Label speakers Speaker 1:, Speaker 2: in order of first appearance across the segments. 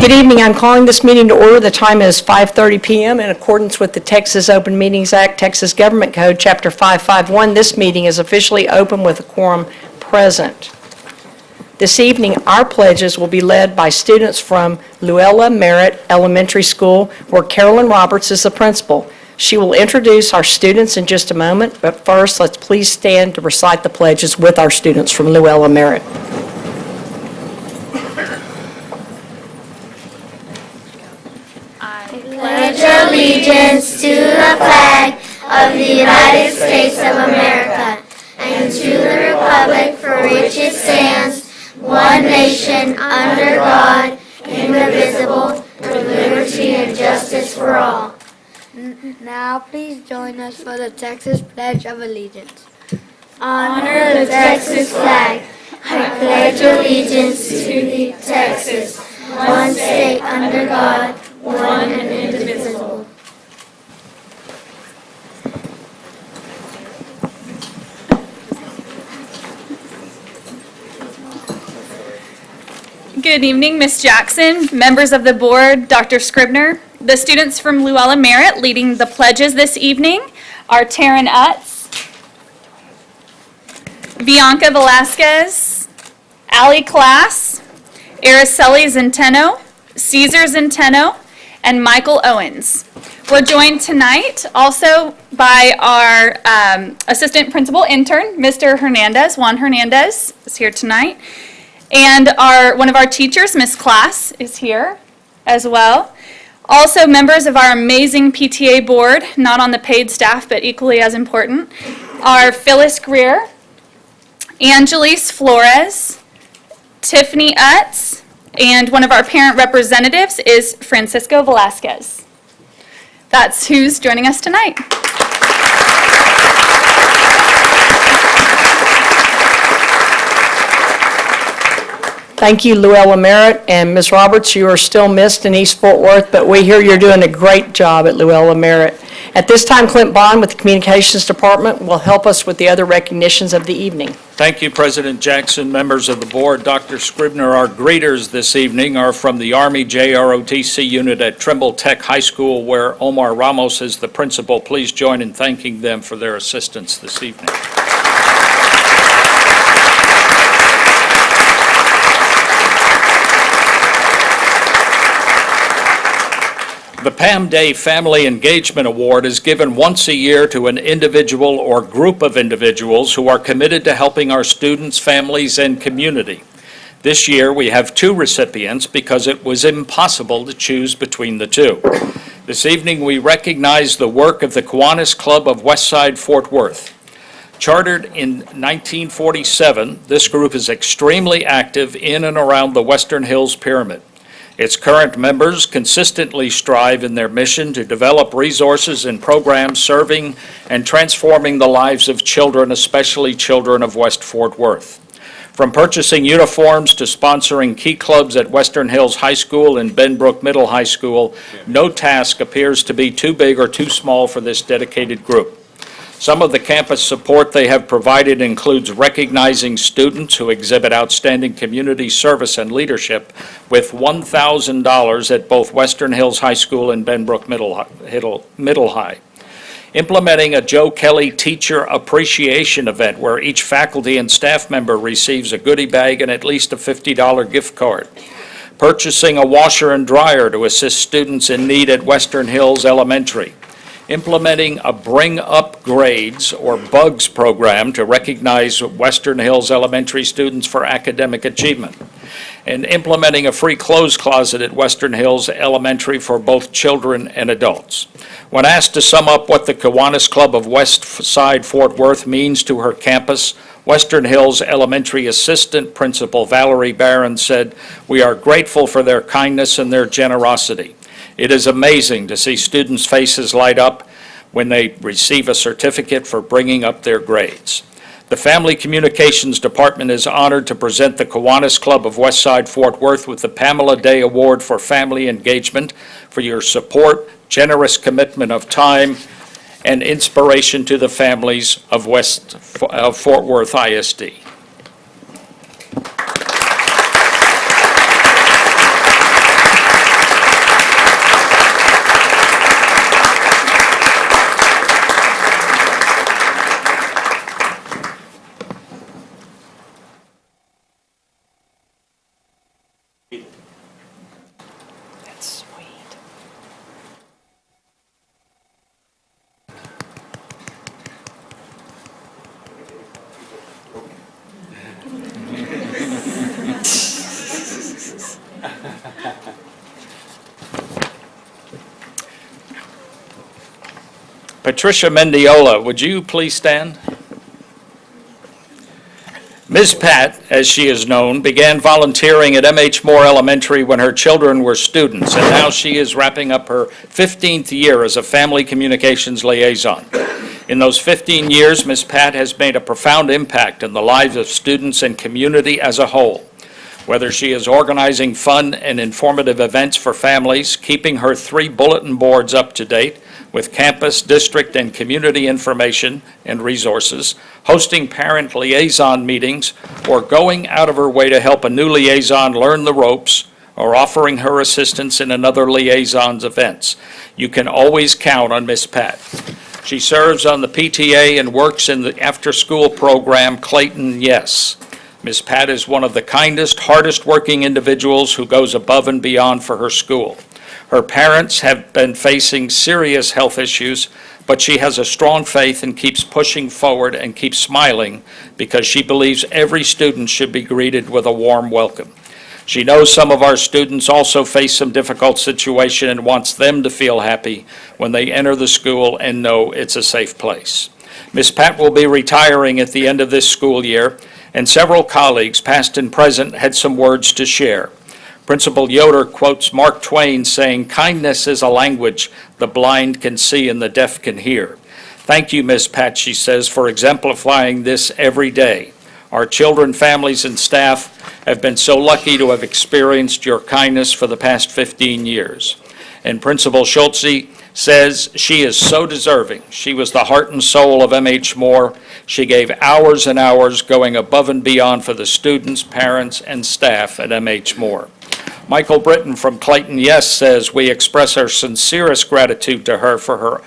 Speaker 1: Good evening. I'm calling this meeting to order. The time is 5:30 p.m. in accordance with the Texas Open Meetings Act, Texas Government Code, Chapter 551. This meeting is officially open with a quorum present. This evening, our pledges will be led by students from Luella Merritt Elementary School, where Carolyn Roberts is the principal. She will introduce our students in just a moment, but first, let's please stand to recite the pledges with our students from Luella Merritt.
Speaker 2: Pledge allegiance to the flag of the United States of America and to the republic for which it stands, one nation, under God, indivisible, with liberty and justice for all.
Speaker 3: Now please join us for the Texas Pledge of Allegiance.
Speaker 2: Honor the Texas flag. I pledge allegiance to Texas, one state under God, one and indivisible.
Speaker 4: Good evening, Ms. Jackson, members of the board, Dr. Scribner. The students from Luella Merritt leading the pledges this evening are Taryn Utz, Bianca Velasquez, Ali Class, Araceli Zenteno, Caesar Zenteno, and Michael Owens. We're joined tonight also by our assistant principal intern, Mr. Hernandez. Juan Hernandez is here tonight. And one of our teachers, Ms. Class, is here as well. Also members of our amazing PTA board, not on the paid staff, but equally as important, are Phyllis Greer, Angelise Flores, Tiffany Utz, and one of our parent representatives is Francisco Velasquez. That's who's joining us tonight.
Speaker 1: Thank you, Luella Merritt, and Ms. Roberts, you are still missed in East Fort Worth, but we hear you're doing a great job at Luella Merritt. At this time, Clint Bond with the Communications Department will help us with the other recognitions of the evening.
Speaker 5: Thank you, President Jackson, members of the board. Dr. Scribner, our greeters this evening are from the Army JROTC unit at Trimble Tech High School, where Omar Ramos is the principal. Please join in thanking them for their assistance this evening. The Pam Day Family Engagement Award is given once a year to an individual or group of individuals who are committed to helping our students, families, and community. This year, we have two recipients because it was impossible to choose between the two. This evening, we recognize the work of the Kiwanis Club of Westside Fort Worth. Chartered in 1947, this group is extremely active in and around the Western Hills Pyramid. Its current members consistently strive in their mission to develop resources and programs serving and transforming the lives of children, especially children of West Fort Worth. From purchasing uniforms to sponsoring key clubs at Western Hills High School and Benbrook Middle High School, no task appears to be too big or too small for this dedicated group. Some of the campus support they have provided includes recognizing students who exhibit outstanding community service and leadership with $1,000 at both Western Hills High School and Benbrook Middle High. Implementing a Joe Kelly Teacher Appreciation event where each faculty and staff member receives a goodie bag and at least a $50 gift card. Purchasing a washer and dryer to assist students in need at Western Hills Elementary. Implementing a Bring Up Grades or BUGS program to recognize Western Hills Elementary students for academic achievement, and implementing a free clothes closet at Western Hills Elementary for both children and adults. When asked to sum up what the Kiwanis Club of Westside Fort Worth means to her campus, Western Hills Elementary Assistant Principal Valerie Barron said, "We are grateful for their kindness and their generosity. It is amazing to see students' faces light up when they receive a certificate for bringing up their grades." The Family Communications Department is honored to present the Kiwanis Club of Westside Fort Worth with the Pamela Day Award for Family Engagement for your support, generous commitment of time, and inspiration to the families of Fort Worth ISD. Patricia Mendiola, would you please stand? Ms. Pat, as she is known, began volunteering at M.H. Moore Elementary when her children were students, and now she is wrapping up her 15th year as a family communications liaison. In those 15 years, Ms. Pat has made a profound impact in the lives of students and community as a whole. Whether she is organizing fun and informative events for families, keeping her 3 bulletin boards up to date with campus, district, and community information and resources, hosting parent liaison meetings, or going out of her way to help a new liaison learn the ropes, or offering her assistance in another liaison's events, you can always count on Miss Pat. She serves on the PTA and works in the after-school program Clayton Yes. Ms. Pat is one of the kindest, hardest-working individuals who goes above and beyond for her school. Her parents have been facing serious health issues, but she has a strong faith and keeps pushing forward and keeps smiling because she believes every student should be greeted with a warm welcome. She knows some of our students also face some difficult situation and wants them to feel happy when they enter the school and know it's a safe place. Ms. Pat will be retiring at the end of this school year, and several colleagues, past and present, had some words to share. Principal Yoder quotes Mark Twain saying, "Kindness is a language the blind can see and the deaf can hear." Thank you, Ms. Pat, she says, for exemplifying this every day. Our children, families, and staff have been so lucky to have experienced your kindness for the past 15 years. And Principal Schultze says she is so deserving. She was the heart and soul of M.H. Moore. She gave hours and hours going above and beyond for the students, parents, and staff at M.H. Moore. Michael Britton from Clayton Yes says, "We express our sincerest gratitude to her for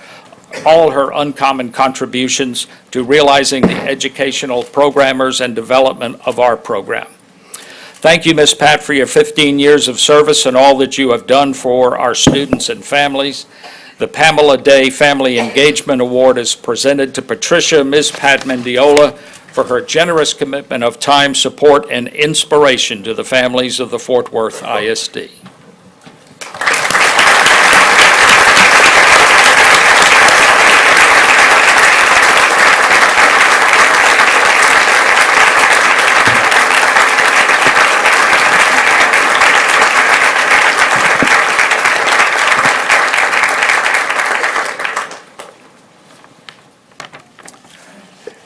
Speaker 5: all her uncommon contributions to realizing the educational programmers and development of our program." Thank you, Ms. Pat, for your 15 years of service and all that you have done for our students and families. The Pamela Day Family Engagement Award is presented to Patricia, Ms. Pat Mendiola, for her generous commitment of time, support, and inspiration to the families of the Fort Worth ISD.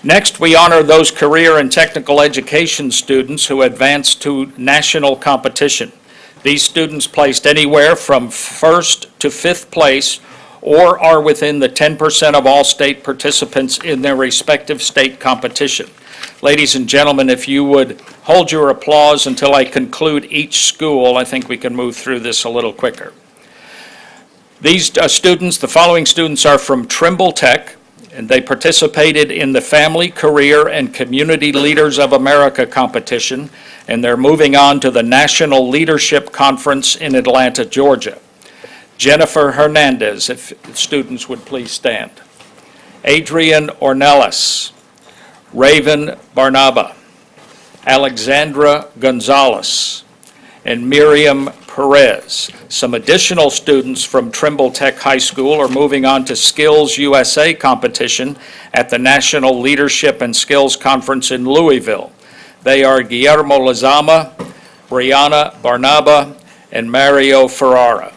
Speaker 5: Next, we honor those career and technical education students who advanced to national competition. These students placed anywhere from 1st to 5th place or are within the 10% of all state participants in their respective state competition. Ladies and gentlemen, if you would hold your applause until I conclude each school, I think we can move through this a little quicker. These students, the following students are from Trimble Tech, and they participated in the Family, Career, and Community Leaders of America competition, and they're moving on to the National Leadership Conference in Atlanta, Georgia. Jennifer Hernandez, if students would please stand. Adrian Ornelas, Raven Barnaba, Alexandra Gonzalez, and Miriam Perez. Some additional students from Trimble Tech High School are moving on to Skills USA competition at the National Leadership and Skills Conference in Louisville. They are Guillermo Lazama, Brianna Barnaba, and Mario Ferrara.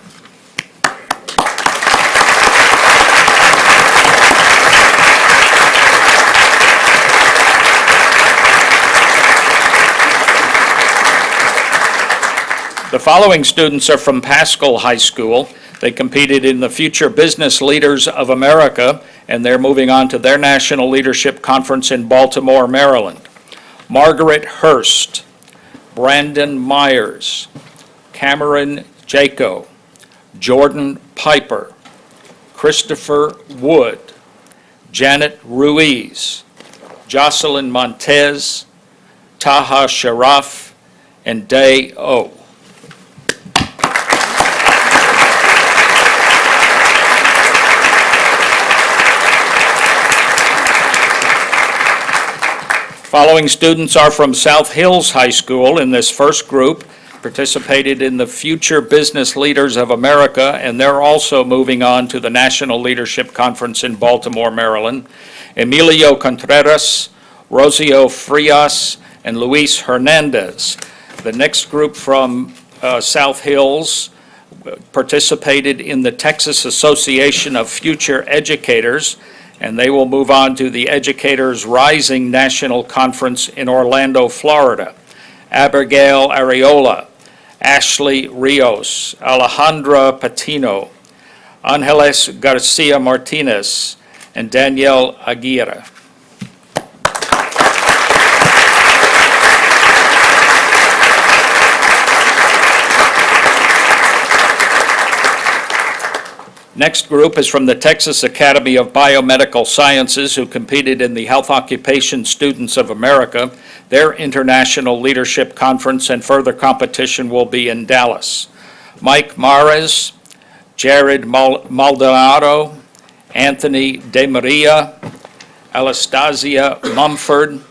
Speaker 5: The following students are from Paschal High School. They competed in the Future Business Leaders of America, and they're moving on to their National Leadership Conference in Baltimore, Maryland. Margaret Hurst, Brandon Myers, Cameron Jaco, Jordan Piper, Christopher Wood, Janet Ruiz, Jocelyn Montez, Taha Sharaf, and Day O. Following students are from South Hills High School in this first group. participated in the Future Business Leaders of America, and they're also moving on to the National Leadership Conference in Baltimore, Maryland. Emilio Contreras, Rosio Frias, and Luis Hernandez. The next group from South Hills participated in the Texas Association of Future Educators, and they will move on to the Educators Rising National Conference in Orlando, Florida. Abigail Areola, Ashley Rios, Alejandra Patino, Angeles Garcia Martinez, and Danielle Aguirre. Next group is from the Texas Academy of Biomedical Sciences, who competed in the Health Occupation Students of America. Their International Leadership Conference and further competition will be in Dallas. Mike Mares, Jared Maldonado, Anthony De Maria, Anastasia Mumford,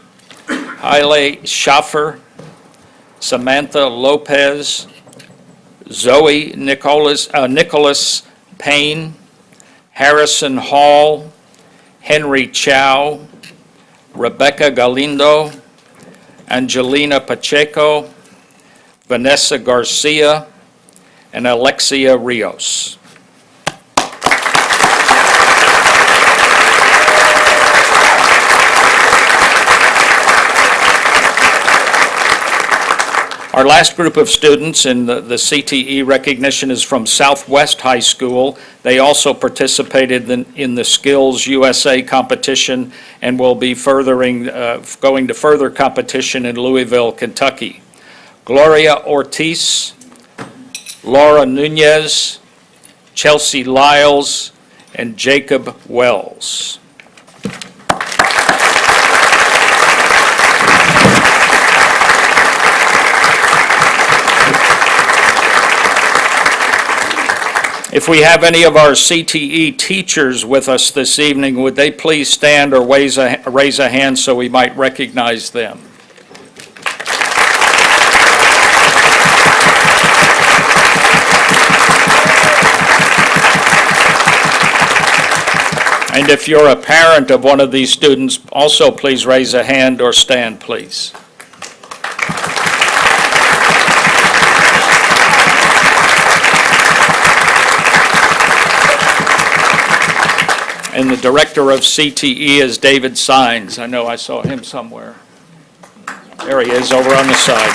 Speaker 5: Haile Schaffer, Samantha Lopez, Zoe Nicholas Payne, Harrison Hall, Henry Chow, Rebecca Galindo, Angelina Pacheco, Vanessa Garcia, and Alexia Rios. Our last group of students in the CTE recognition is from Southwest High School. They also participated in the Skills USA competition and will be going to further competition in Louisville, Kentucky. Gloria Ortiz, Laura Nunez, Chelsea Lyles, and Jacob Wells. If we have any of our CTE teachers with us this evening, would they please stand or raise a hand so we might recognize them? And if you're a parent of one of these students, also please raise a hand or stand, please. And the director of CTE is David Sines. I know I saw him somewhere. There he is, over on the side.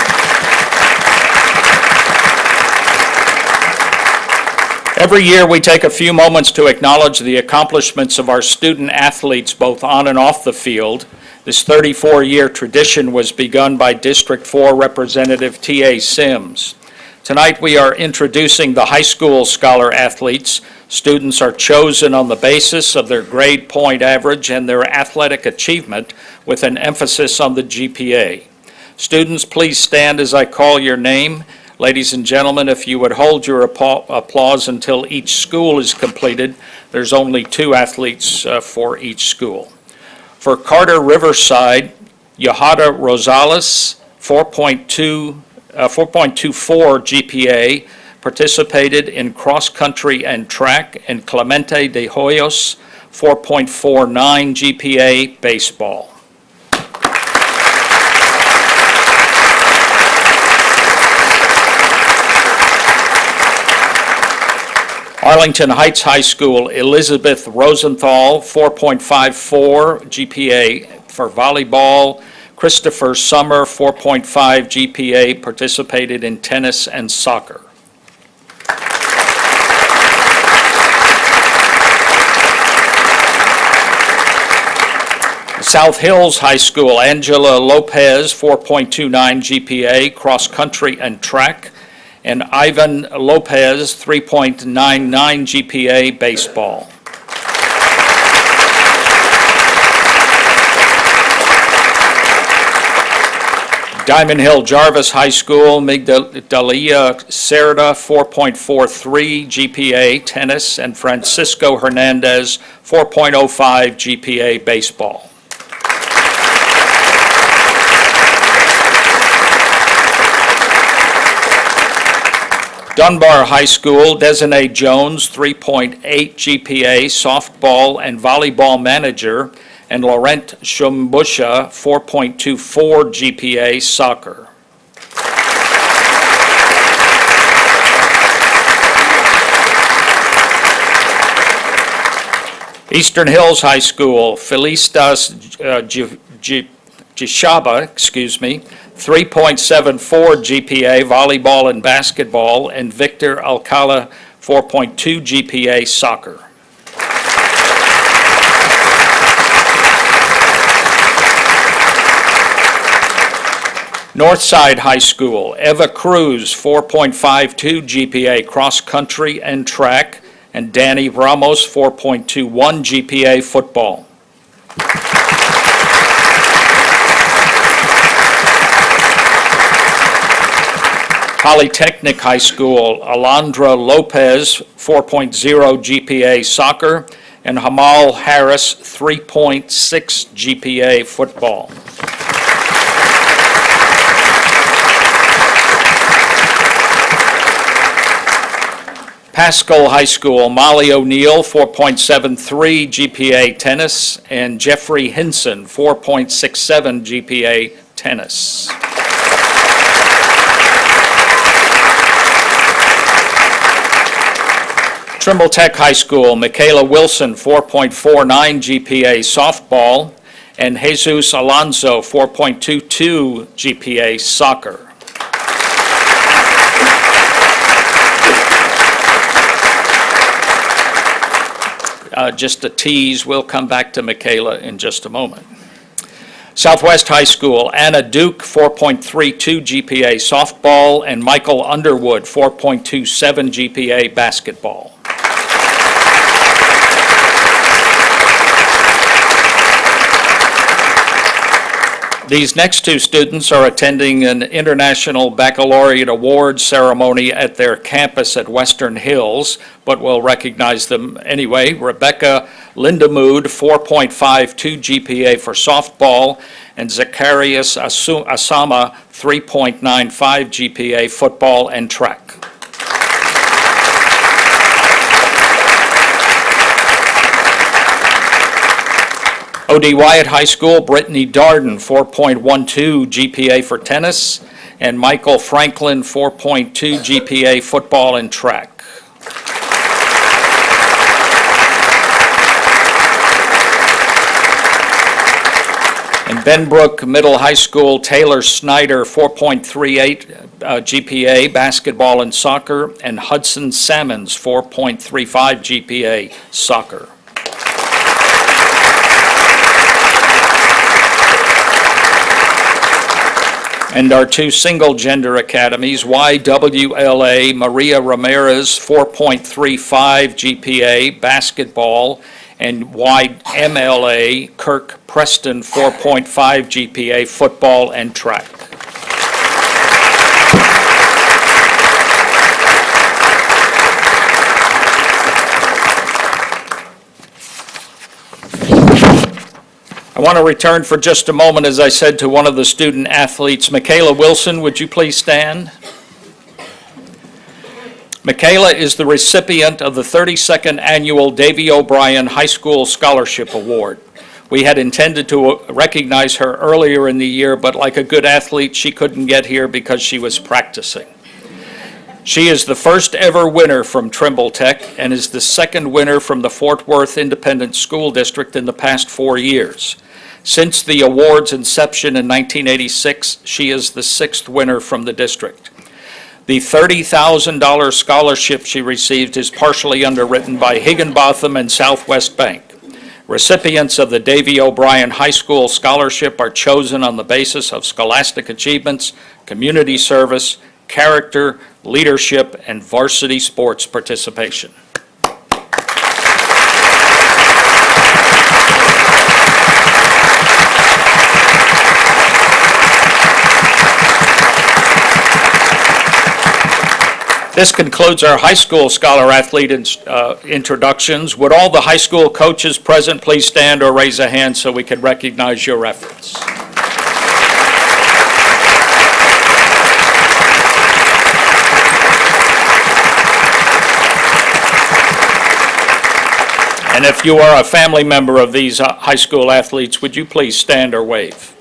Speaker 5: Every year we take a few moments to acknowledge the accomplishments of our student athletes both on and off the field. This 34-year tradition was begun by District 4 Representative T.A. Sims. Tonight we are introducing the high school scholar athletes. Students are chosen on the basis of their grade point average and their athletic achievement, with an emphasis on the GPA. Students, please stand as I call your name. Ladies and gentlemen, if you would hold your applause until each school is completed. There's only 2 athletes for each school. For Carter Riverside, Yahada Rosales, 4.24 GPA, participated in cross-country and track, and Clemente de Hoyos, 4.49 GPA, baseball. Arlington Heights High School, Elizabeth Rosenthal, 4.54 GPA for volleyball. Christopher Summer, 4.5 GPA, participated in tennis and soccer. South Hills High School, Angela Lopez, 4.29 GPA, cross-country and track, and Ivan Lopez, 3.99 GPA, baseball. Diamond Hill Jarvis High School, Migdalia Cerda, 4.43 GPA, tennis, and Francisco Hernandez, 4.05 GPA, baseball. Dunbar High School, Desanay Jones, 3.8 GPA, softball and volleyball manager, and Laurent Shumbusha, 4.24 GPA, soccer. Eastern Hills High School, Felicitas Jishaba, 3.74 GPA, volleyball and basketball, and Victor Alcala, 4.2 GPA, soccer. Northside High School, Eva Cruz, 4.52 GPA, cross country and track, and Danny Ramos, 4.21 GPA, football. Polytechnic High School, Alondra Lopez, 4.0 GPA, soccer, and Hamal Harris, 3.6 GPA, football. Pascal High School, Molly O'Neill, 4.73 GPA, tennis, and Jeffrey Hinson, 4.67 GPA, tennis. Trimble Tech High School, Michaela Wilson, 4.49 GPA, softball, and Jesus Alonso, 4.22 GPA, soccer. Just a tease, we'll come back to Michaela in just a moment. Southwest High School, Anna Duke, 4.32 GPA, softball, and Michael Underwood, 4.27 GPA, basketball. These next two students are attending an International Baccalaureate Awards ceremony at their campus at Western Hills, but we'll recognize them anyway. Rebecca Lindemood, 4.52 GPA for softball, and Zacharias Asama, 3.95 GPA, football and track. O.D. Wyatt High School, Brittany Darden, 4.12 GPA for tennis, and Michael Franklin, 4.2 GPA, football and track. And Benbrook Middle High School, Taylor Snyder, 4.38 GPA, basketball and soccer, and Hudson Salmons, 4.35 GPA, soccer. And our two single-gender academies, YWLA Maria Ramirez, 4.35 GPA, basketball, and YMLA Kirk Preston, 4.5 GPA, football and track. I want to return for just a moment, as I said, to one of the student athletes. Michaela Wilson, would you please stand? Michaela is the recipient of the 32nd Annual Davy O'Brien High School Scholarship Award. We had intended to recognize her earlier in the year, but like a good athlete, she couldn't get here because she was practicing. She is the first ever winner from Trimble Tech and is the second winner from the Fort Worth Independent School District in the past 4 years. Since the award's inception in 1986, she is the sixth winner from the district. The $30,000 scholarship she received is partially underwritten by Higginbotham and Southwest Bank. Recipients of the Davy O'Brien High School Scholarship are chosen on the basis of scholastic achievements, community service, character, leadership, and varsity sports participation. This concludes our high school scholar athlete introductions. Would all the high school coaches present please stand or raise a hand so we can recognize your efforts? And if you are a family member of these high school athletes, would you please stand or wave?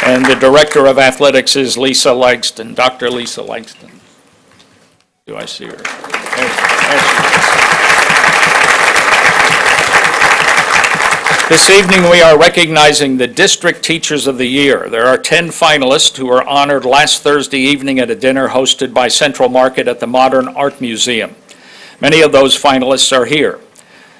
Speaker 5: And the Director of Athletics is Lisa Langston, Dr. Lisa Langston. Do I see her? There she is. This evening, we are recognizing the District Teachers of the Year. There are 10 finalists who were honored last Thursday evening at a dinner hosted by Central Market at the Modern Art Museum. Many of those finalists are here.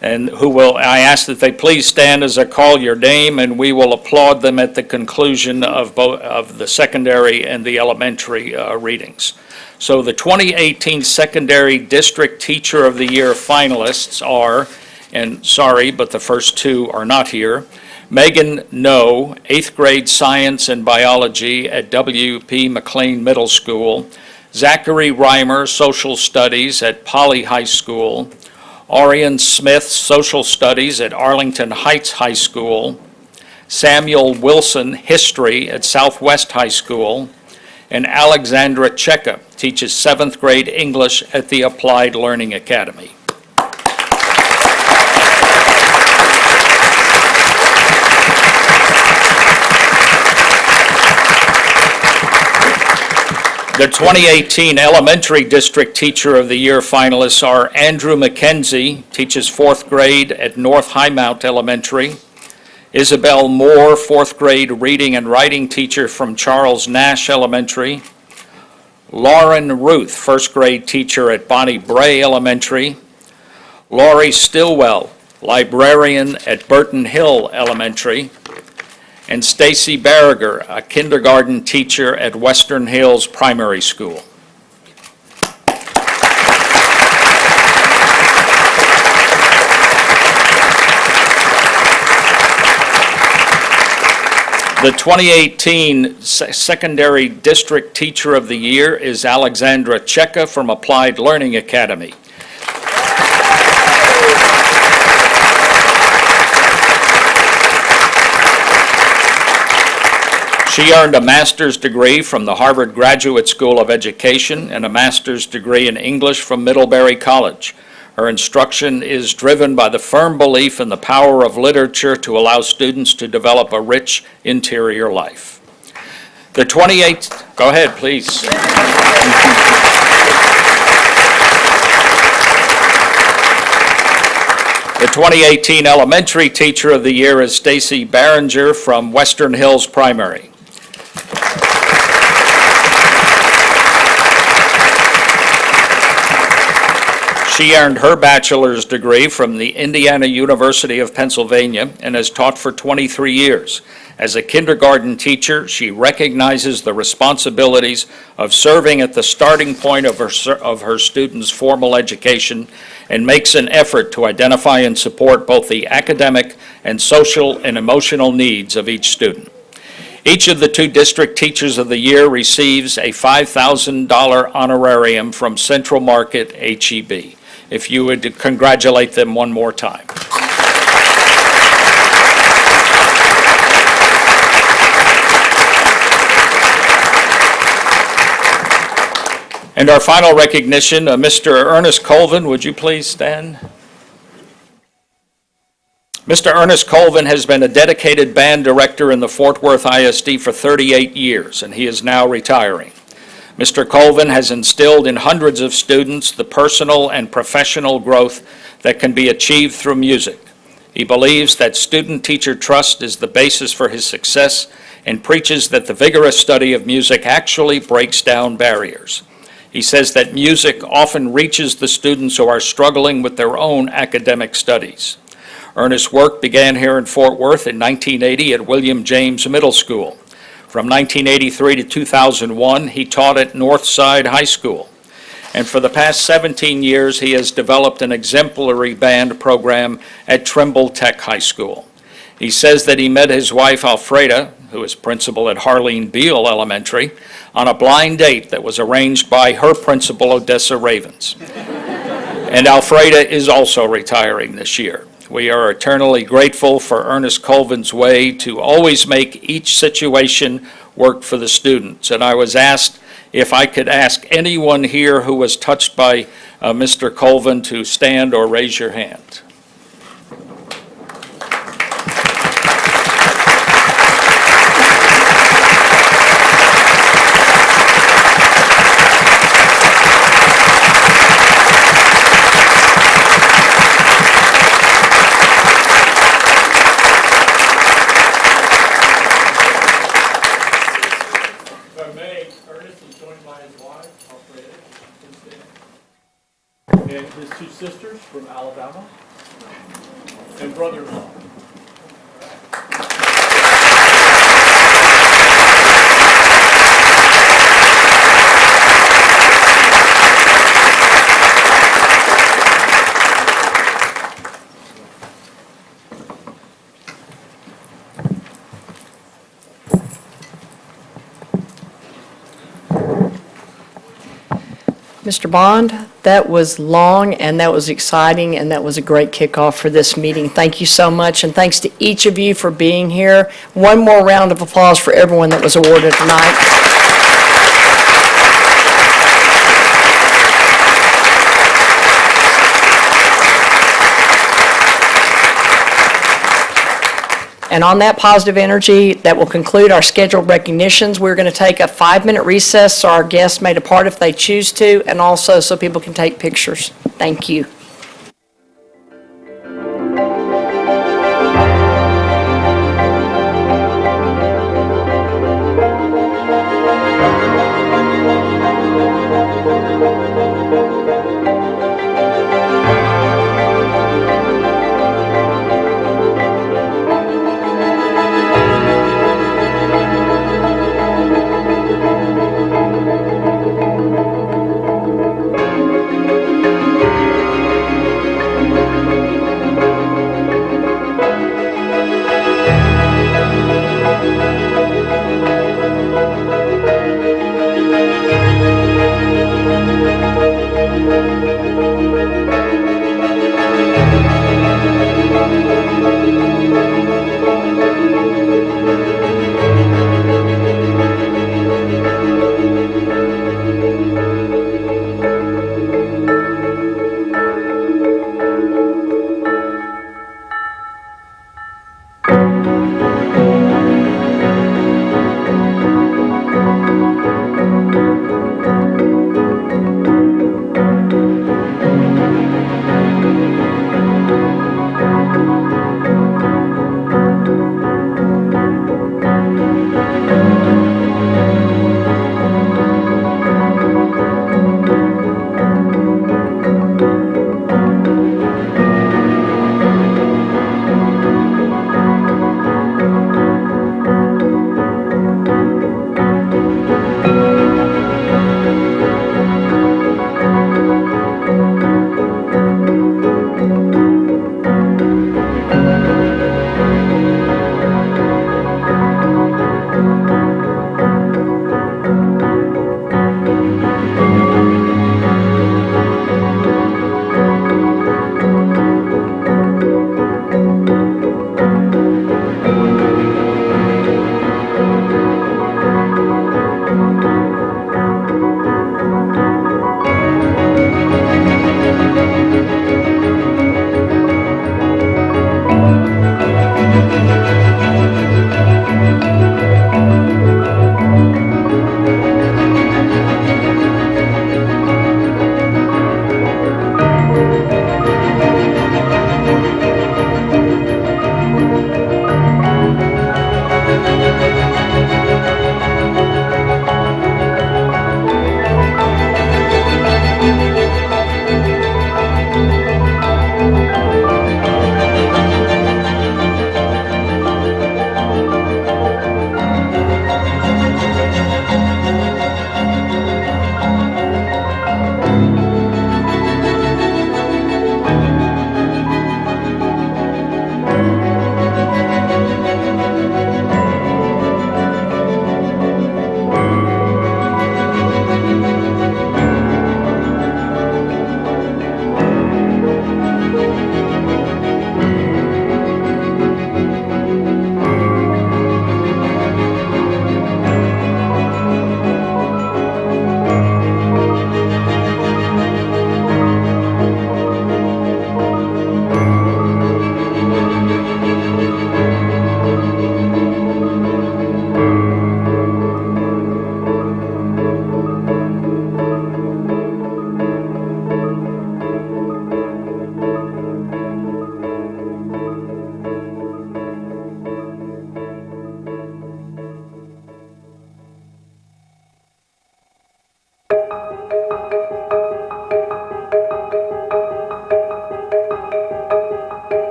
Speaker 5: And I ask that they please stand as I call your name, and we will applaud them at the conclusion of the secondary and the elementary readings. So the 2018 Secondary District Teacher of the Year finalists are, and sorry, but the first two are not here, Megan No, 8th grade science and biology at W.P. McLean Middle School, Zachary Reimer, social studies at Poly High School, Orion Smith, Social Studies at Arlington Heights High School, Samuel Wilson, History at Southwest High School, and Alexandra Cheka teaches 7th grade English at the Applied Learning Academy. The 2018 Elementary District Teacher of the Year finalists are Andrew McKenzie, teaches 4th grade at North Highmount Elementary, Isabel Moore, 4th grade reading and writing teacher from Charles Nash Elementary, Lauren Ruth, 1st grade teacher at Bonnie Bray Elementary, Laurie Stillwell, librarian at Burton Hill Elementary, and Stacy Barriger, a kindergarten teacher at Western Hills Primary School. The 2018 Secondary District Teacher of the Year is Alexandra Cheka from Applied Learning Academy. She earned a master's degree from the Harvard Graduate School of Education and a master's degree in English from Middlebury College. Her instruction is driven by the firm belief in the power of literature to allow students to develop a rich interior life. The 28th, go ahead, please. The 2018 Elementary Teacher of the Year is Stacy Barringer from Western Hills Primary. She earned her bachelor's degree from the Indiana University of Pennsylvania and has taught for 23 years. As a kindergarten teacher, she recognizes the responsibilities of serving at the starting point of her students' formal education and makes an effort to identify and support both the academic and social and emotional needs of each student. Each of the 2 District Teachers of the Year receives a $5,000 honorarium from Central Market HEB. If you would congratulate them one more time. And our final recognition, Mr. Ernest Colvin, would you please stand? Mr. Ernest Colvin has been a dedicated band director in the Fort Worth ISD for 38 years, and he is now retiring. Mr. Colvin has instilled in hundreds of students the personal and professional growth that can be achieved through music. He believes that student-teacher trust is the basis for his success and preaches that the vigorous study of music actually breaks down barriers. He says that music often reaches the students who are struggling with their own academic studies. Ernest's work began here in Fort Worth in 1980 at William James Middle School. From 1983 to 2001, he taught at Northside High School. And for the past 17 years, he has developed an exemplary band program at Trimble Tech High School. He says that he met his wife, Alfreda, who is principal at Harleen Beale Elementary, on a blind date that was arranged by her principal, Odessa Ravens. And Alfreda is also retiring this year. We are eternally grateful for Ernest Colvin's way to always make each situation worked for the students. And I was asked if I could ask anyone here who was touched by Mr. Colvin to stand or raise your hand.
Speaker 6: And his two sisters from Alabama, and brother-in-law.
Speaker 1: Mr. Bond, that was long, and that was exciting, and that was a great kickoff for this meeting. Thank you so much, and thanks to each of you for being here. One more round of applause for everyone that was awarded tonight. And on that positive energy, that will conclude our scheduled recognitions. We're going to take a 5-minute recess so our guests may depart if they choose to, and also so people can take pictures. Thank you.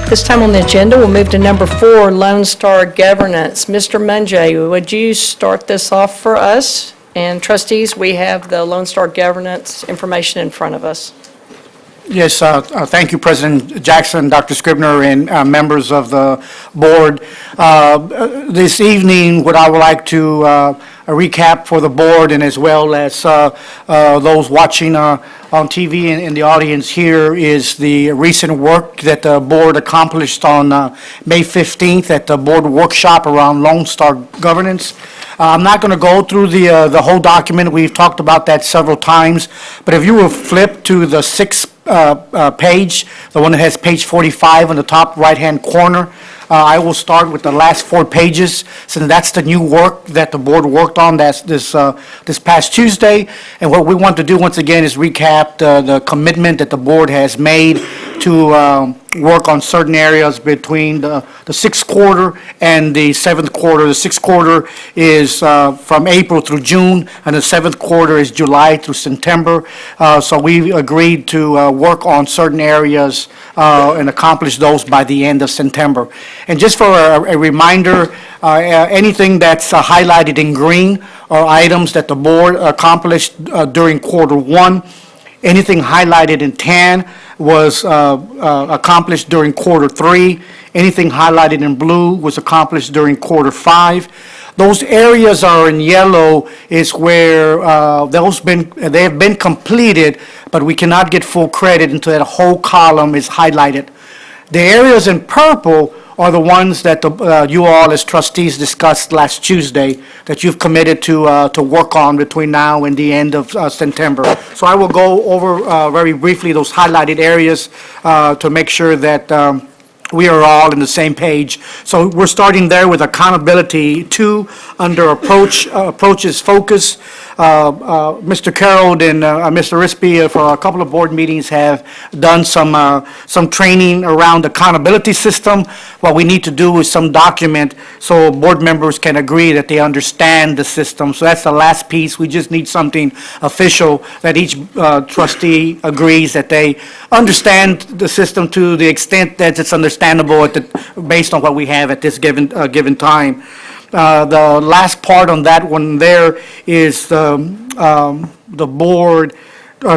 Speaker 1: This time on the agenda, we'll move to number 4, Lone Star Governance. Mr. Munjay, would you start this off for us? And trustees, we have the Lone Star Governance information in front of us.
Speaker 7: Yes, thank you, President Jackson, Dr. Scribner, and members of the board. This evening, what I would like to recap for the board and as well as those watching on TV and in the audience here is the recent work that the board accomplished on May 15th at the board workshop around Lone Star Governance. I'm not going to go through the whole document. We've talked about that several times. But if you will flip to the sixth page, the one that has page 45 on the top right-hand corner, I will start with the last 4 pages, since that's the new work that the board worked on this past Tuesday. And what we want to do, once again, is recap the commitment that the board has made to work on certain areas between the 6th quarter and the 7th quarter. The 6th quarter is from April through June, and the 7th quarter is July through September. So we agreed to work on certain areas and accomplish those by the end of September. And just for a reminder, anything that's highlighted in green are items that the board accomplished during quarter 1. Anything highlighted in tan was accomplished during quarter 3. Anything highlighted in blue was accomplished during quarter 5. Those areas are in yellow is where they have been completed, but we cannot get full credit until that whole column is highlighted. The areas in purple are the ones that you all as trustees discussed last Tuesday that you've committed to work on between now and the end of September. So I will go over very briefly those highlighted areas to make sure that we are all in the same page. So we're starting there with accountability 2 under approaches focus. Mr. Carroll and Mr. Rispy for a couple of board meetings have done some training around accountability system. What we need to do is some document so board members can agree that they understand the system. So that's the last piece. We just need something official that each trustee agrees that they understand the system to the extent that it's understandable based on what we have at this given time. The last part on that one there is the board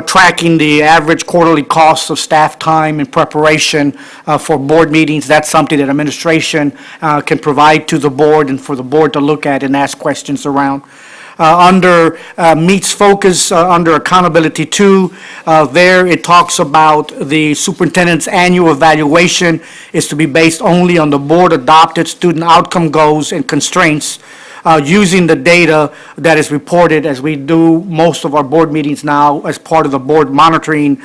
Speaker 7: tracking the average quarterly costs of staff time in preparation for board meetings. That's something that administration can provide to the board and for the board to look at and ask questions around. Under meets focus, under accountability 2, there it talks about the superintendent's annual evaluation is to be based only on the board-adopted student outcome goals and constraints, using the data that is reported as we do most of our board meetings now as part of the board monitoring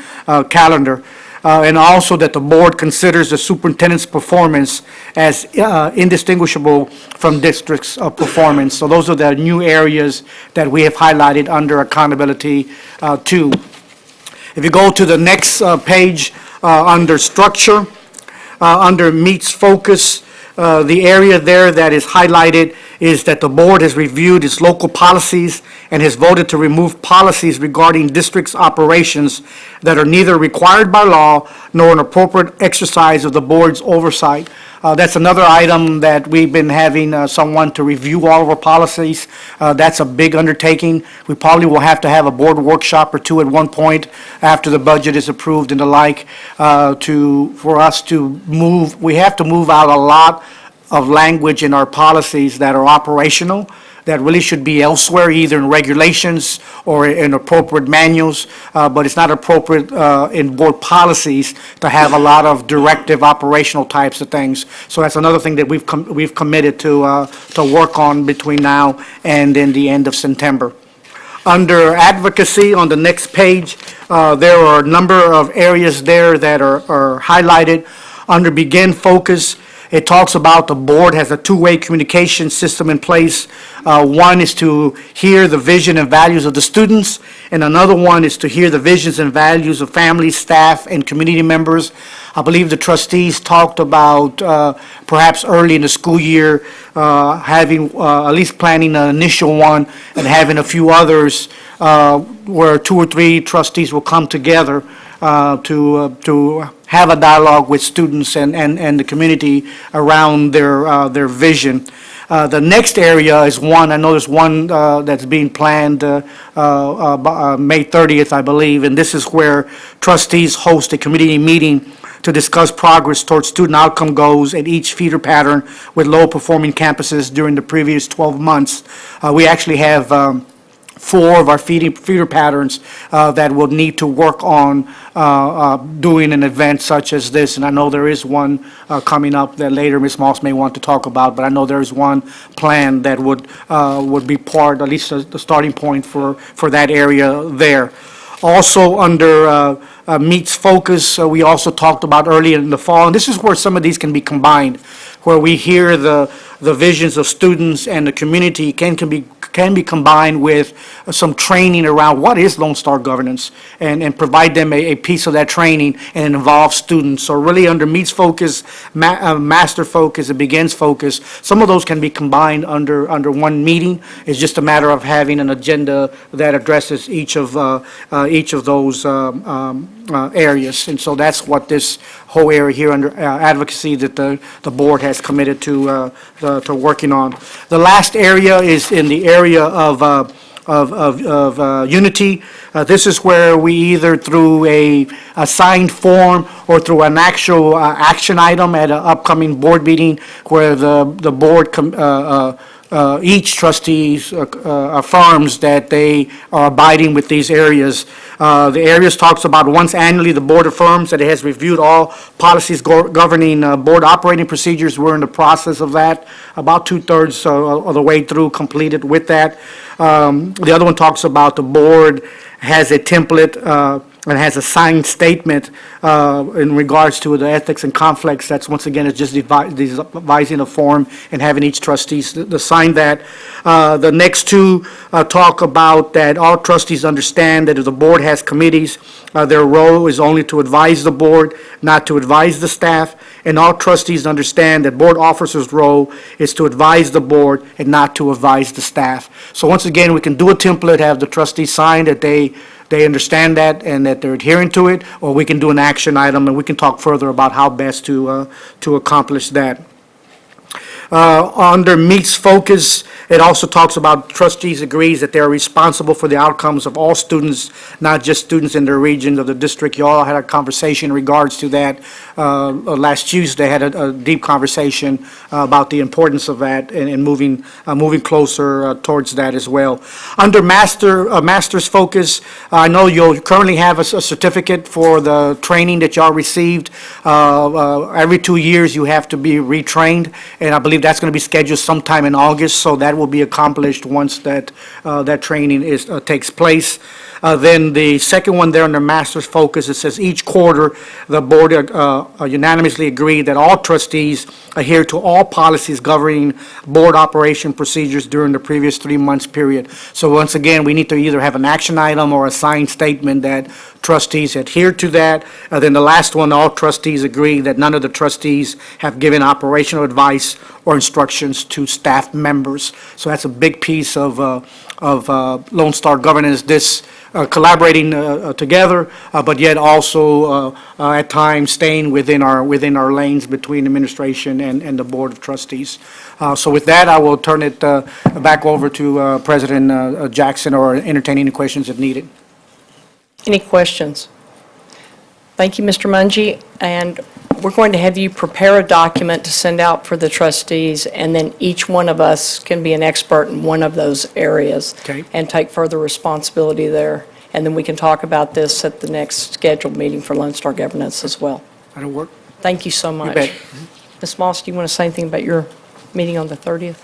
Speaker 7: calendar. And also that the board considers the superintendent's performance as indistinguishable from district's performance. So those are the new areas that we have highlighted under accountability 2. If you go to the next page under structure, under meets focus, the area there that is highlighted is that the board has reviewed its local policies and has voted to remove policies regarding district's operations that are neither required by law nor an appropriate exercise of the board's oversight. That's another item that we've been having someone to review all of our policies. That's a big undertaking. We probably will have to have a board workshop or 2 at one point after the budget is approved and the like for us to move. We have to move out a lot of language in our policies that are operational, that really should be elsewhere, either in regulations or in appropriate manuals, but it's not appropriate in board policies to have a lot of directive operational types of things. So that's another thing that we've committed to work on between now and then the end of September. Under advocacy on the next page, there are a number of areas there that are highlighted. Under begin focus, it talks about the board has a two-way communication system in place. One is to hear the vision and values of the students, and another one is to hear the visions and values of families, staff, and community members. I believe the trustees talked about perhaps early in the school year having at least planning an initial one and having a few others where 2 or 3 trustees will come together to have a dialogue with students and the community around their vision. The next area is one, I know there's one that's being planned May 30th, I believe, and this is where trustees host a committee meeting to discuss progress towards student outcome goals at each feeder pattern with low-performing campuses during the previous 12 months. We actually have 4 of our feeder patterns that will need to work on doing an event such as this. And I know there is one coming up that later Ms. Moss may want to talk about, but I know there is one plan that would be part, at least the starting point for that area there. Also, under Meets Focus, we also talked about earlier in the fall, and this is where some of these can be combined, where we hear the visions of students and the community can be combined with some training around what is Lone Star governance, and provide them a piece of that training, and it involves students. So really under Meets Focus, Master Focus, and Begins Focus, some of those can be combined under one meeting. It's just a matter of having an agenda that addresses each of those areas. And so that's what this whole area here under advocacy that the board has committed to working on. The last area is in the area of unity. This is where we either through a signed form or through an actual action item at an upcoming board meeting where the board each trustees affirms that they are abiding with these areas. The areas talks about once annually, the board affirms that it has reviewed all policies governing board operating procedures. We're in the process of that, about 2/3 of the way through, completed with that. The other one talks about the board has a template and has a signed statement in regards to the ethics and conflicts. That's, once again, it's just devising a form and having each trustee to sign that. The next two talk about that all trustees understand that if the board has committees, their role is only to advise the board, not to advise the staff. And all trustees understand that board officers' role is to advise the board and not to advise the staff. So once again, we can do a template, have the trustees sign that they understand that and that they're adhering to it, or we can do an action item, and we can talk further about how best to accomplish that. Under Meets Focus, it also talks about trustees agrees that they're responsible for the outcomes of all students, not just students in their region of the district. You all had a conversation in regards to that last Tuesday, had a deep conversation about the importance of that and moving closer towards that as well. Under Master's Focus, I know you'll currently have a certificate for the training that y'all received. Every 2 years, you have to be retrained, and I believe that's going to be scheduled sometime in August, so that will be accomplished once that training takes place. Then the second one there under Master's Focus, it says each quarter, the board unanimously agreed that all trustees adhere to all policies governing board operation procedures during the previous 3 months period. So once again, we need to either have an action item or a signed statement that trustees adhere to that. Then the last one, all trustees agree that none of the trustees have given operational advice or instructions to staff members. So that's a big piece of Lone Star governance, this collaborating together, but yet also at times staying within our lanes between administration and the Board of Trustees. So with that, I will turn it back over to President Jackson, or entertain any questions if needed.
Speaker 1: Any questions? Thank you, Mr. Mungie, and we're going to have you prepare a document to send out for the trustees, and then each one of us can be an expert in one of those areas.
Speaker 7: Okay.
Speaker 1: And take further responsibility there. And then we can talk about this at the next scheduled meeting for Lone Star Governance as well.
Speaker 7: That'll work.
Speaker 1: Thank you so much.
Speaker 7: bet.
Speaker 1: Ms. Moss, do you want to say anything about your meeting on the 30th?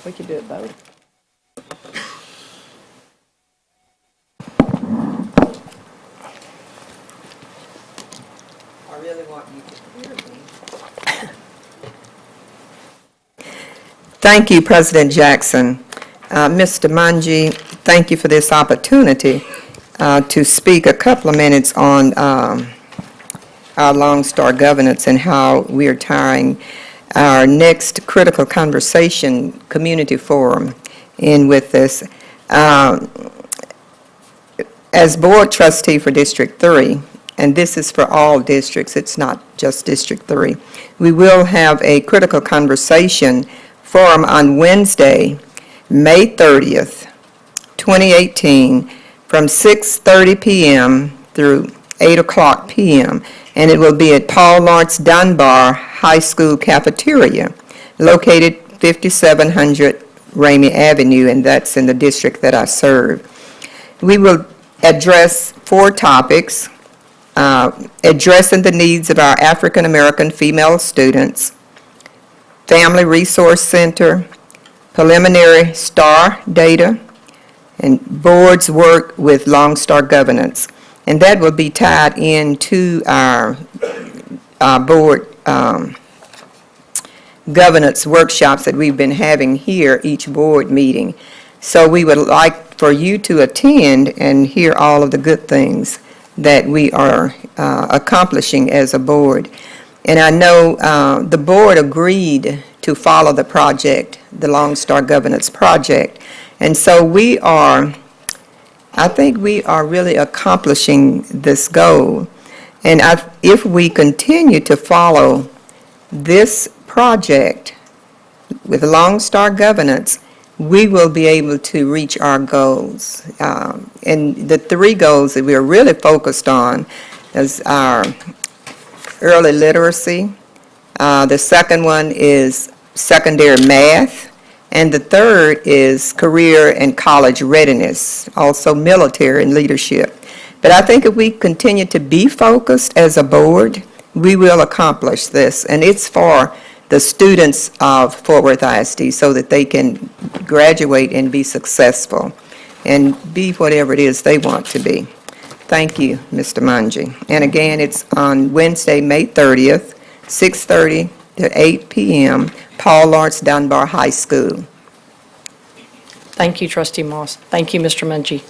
Speaker 1: We could do it both.
Speaker 8: I really want you to hear me. Thank you, President Jackson. Mr. Mungie, thank you for this opportunity to speak a couple of minutes on our Lone Star governance and how we are tying our next critical conversation community forum in with this. As board trustee for District 3, and this is for all districts, it's not just District 3, we will have a critical conversation forum on Wednesday, May 30th, 2018, from 6:30 p.m. through 8 o'clock p.m., and it will be at Paul Laurence Dunbar High School cafeteria, located 5700 Ramey Avenue, and that's in the district that I serve. We will address 4 topics: addressing the needs of our African American female students, Family Resource Center, preliminary STAR data, and board's work with Long Star governance. And that will be tied into our board governance workshops that we've been having here each board meeting. So we would like for you to attend and hear all of the good things that we are accomplishing as a board. And I know the board agreed to follow the project, the Long Star Governance Project. And so I think we are really accomplishing this goal. And if we continue to follow this project with Long Star Governance, we will be able to reach our goals. And the 3 goals that we are really focused on is our early literacy. The second one is secondary math. And the third is career and college readiness, also military and leadership. But I think if we continue to be focused as a board, we will accomplish this. And it's for the students of Fort Worth ISD so that they can graduate and be successful and be whatever it is they want to be. Thank you, Mr. Manji. And again, it's on Wednesday, May 30th, 6:30 to 8 p.m., Paul Laurence Dunbar High School.
Speaker 1: Thank you, Trustee Moss. Thank you, Mr. Mungy.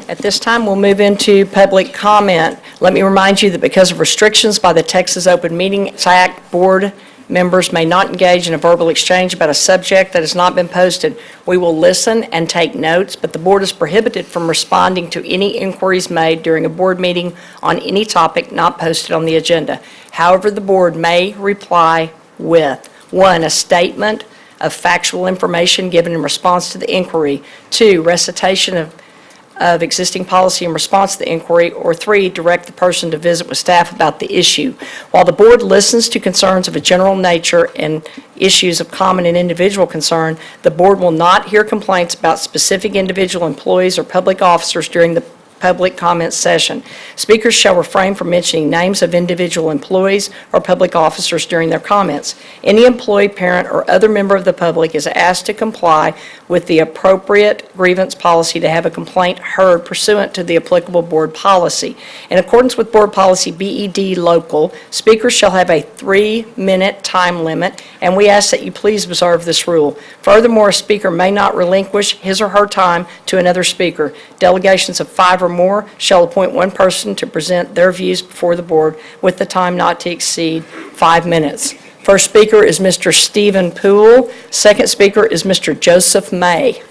Speaker 1: At this time, we'll move into public comment. Let me remind you that because of restrictions by the Texas Open Meetings Act, board members may not engage in a verbal exchange about a subject that has not been posted. We will listen and take notes, but the board is prohibited from responding to any inquiries made during a board meeting on any topic not posted on the agenda. However, the board may reply with 1, a statement of factual information given in response to the inquiry, 2, recitation of existing policy in response to the inquiry, or 3, direct the person to visit with staff about the issue. While the board listens to concerns of a general nature and issues of common and individual concern, the board will not hear complaints about specific individual employees or public officers during the public comment session. Speakers shall refrain from mentioning names of individual employees or public officers during their comments. Any employee, parent, or other member of the public is asked to comply with the appropriate grievance policy to have a complaint heard pursuant to the applicable board policy. In accordance with board policy BED local, speakers shall have a 3-minute time limit, and we ask that you please observe this rule. Furthermore, a speaker may not relinquish his or her time to another speaker. Delegations of 5 or more shall appoint one person to present their views before the board with the time not to exceed 5 minutes. First speaker is Mr. Stephen Poole. Second speaker is Mr. Joseph May.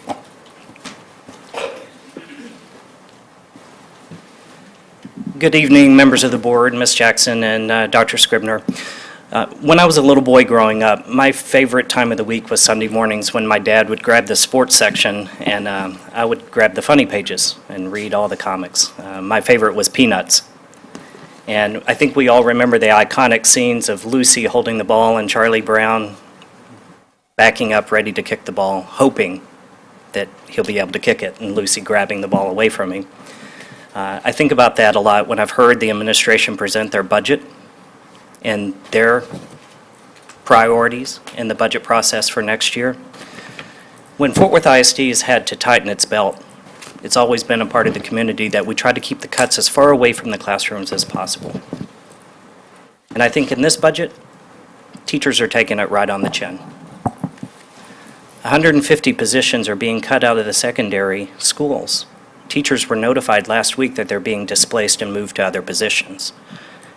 Speaker 9: Good evening, members of the board, Ms. Jackson and Dr. Scribner. When I was a little boy growing up, my favorite time of the week was Sunday mornings when my dad would grab the sports section and I would grab the funny pages and read all the comics. My favorite was Peanuts. And I think we all remember the iconic scenes of Lucy holding the ball and Charlie Brown backing up ready to kick the ball, hoping that he'll be able to kick it, and Lucy grabbing the ball away from him. I think about that a lot when I've heard the administration present their budget and their priorities in the budget process for next year. When Fort Worth ISD has had to tighten its belt, it's always been a part of the community that we try to keep the cuts as far away from the classrooms as possible. And I think in this budget, teachers are taking it right on the chin. 150 positions are being cut out of the secondary schools. Teachers were notified last week that they're being displaced and moved to other positions.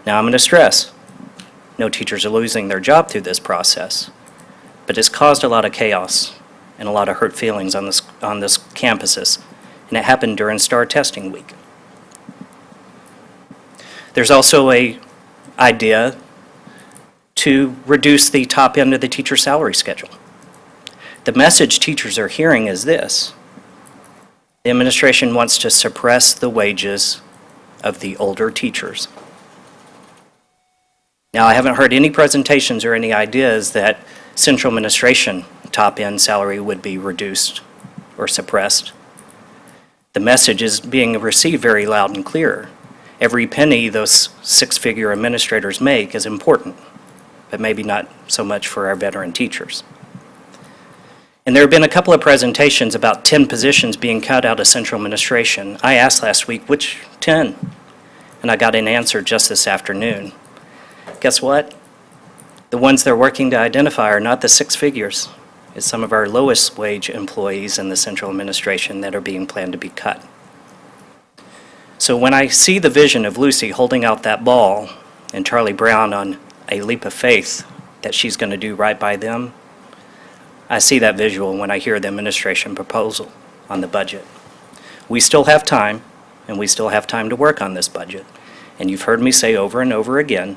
Speaker 9: Now, I'm going to stress, no teachers are losing their job through this process, but it's caused a lot of chaos and a lot of hurt feelings on this campuses, and it happened during STAR testing week. There's also a idea to reduce the top end of the teacher salary schedule. The message teachers are hearing is this: the administration wants to suppress the wages of the older teachers. Now, I haven't heard any presentations or any ideas that central administration top-end salary would be reduced or suppressed. The message is being received very loud and clear. Every penny those six-figure administrators make is important, but maybe not so much for our veteran teachers. And there have been a couple of presentations about 10 positions being cut out of central administration. I asked last week, which 10? And I got an answer just this afternoon. Guess what? The ones they're working to identify are not the six figures. It's some of our lowest wage employees in the central administration that are being planned to be cut. So when I see the vision of Lucy holding out that ball and Charlie Brown on a leap of faith that she's going to do right by them, I see that visual when I hear the administration proposal on the budget. We still have time, and we still have time to work on this budget. And you've heard me say over and over again,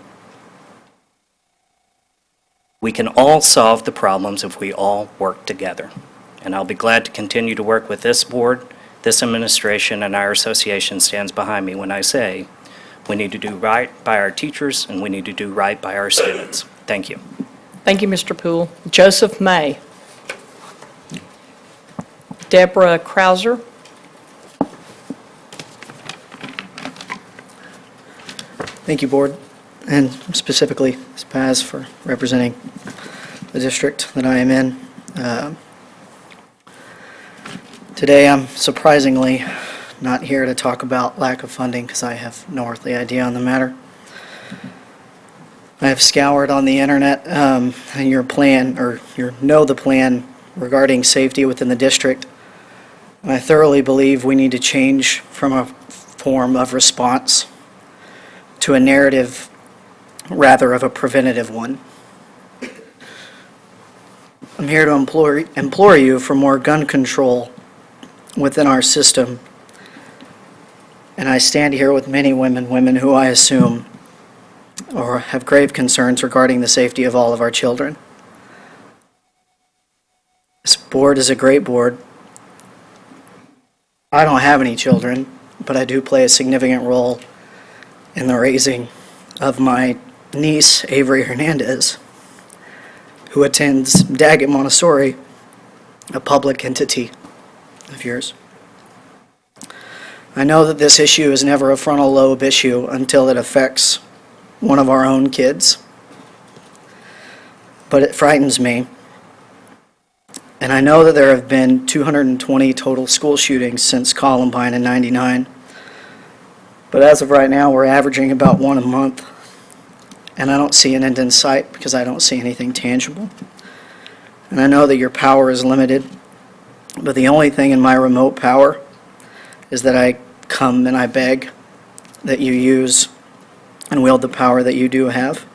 Speaker 9: we can all solve the problems if we all work together. And I'll be glad to continue to work with this board, this administration, and our association stands behind me when I say we need to do right by our teachers and we need to do right by our students. Thank you.
Speaker 1: Thank you, Mr. Poole. Joseph May. Deborah Krauser.
Speaker 10: Thank you, Board, and specifically Ms. Paz for representing the district that I am in. Today, I'm surprisingly not here to talk about lack of funding because I have no earthly idea on the matter. I have scoured on the internet and your plan, or the plan regarding safety within the district. And I thoroughly believe we need to change from a form of response to a narrative rather of a preventative one. I'm here to implore you for more gun control within our system. And I stand here with many women who I assume or have grave concerns regarding the safety of all of our children. This board is a great board. I don't have any children, but I do play a significant role in the raising of my niece, Avery Hernandez, who attends Daggett Montessori, a public entity of yours. I know that this issue is never a frontal lobe issue until it affects one of our own kids, but it frightens me. And I know that there have been 220 total school shootings since Columbine in '99. But as of right now, we're averaging about one a month. And I don't see an end in sight because I don't see anything tangible. And I know that your power is limited, but the only thing in my remote power is that I come and I beg that you use and wield the power that you do have.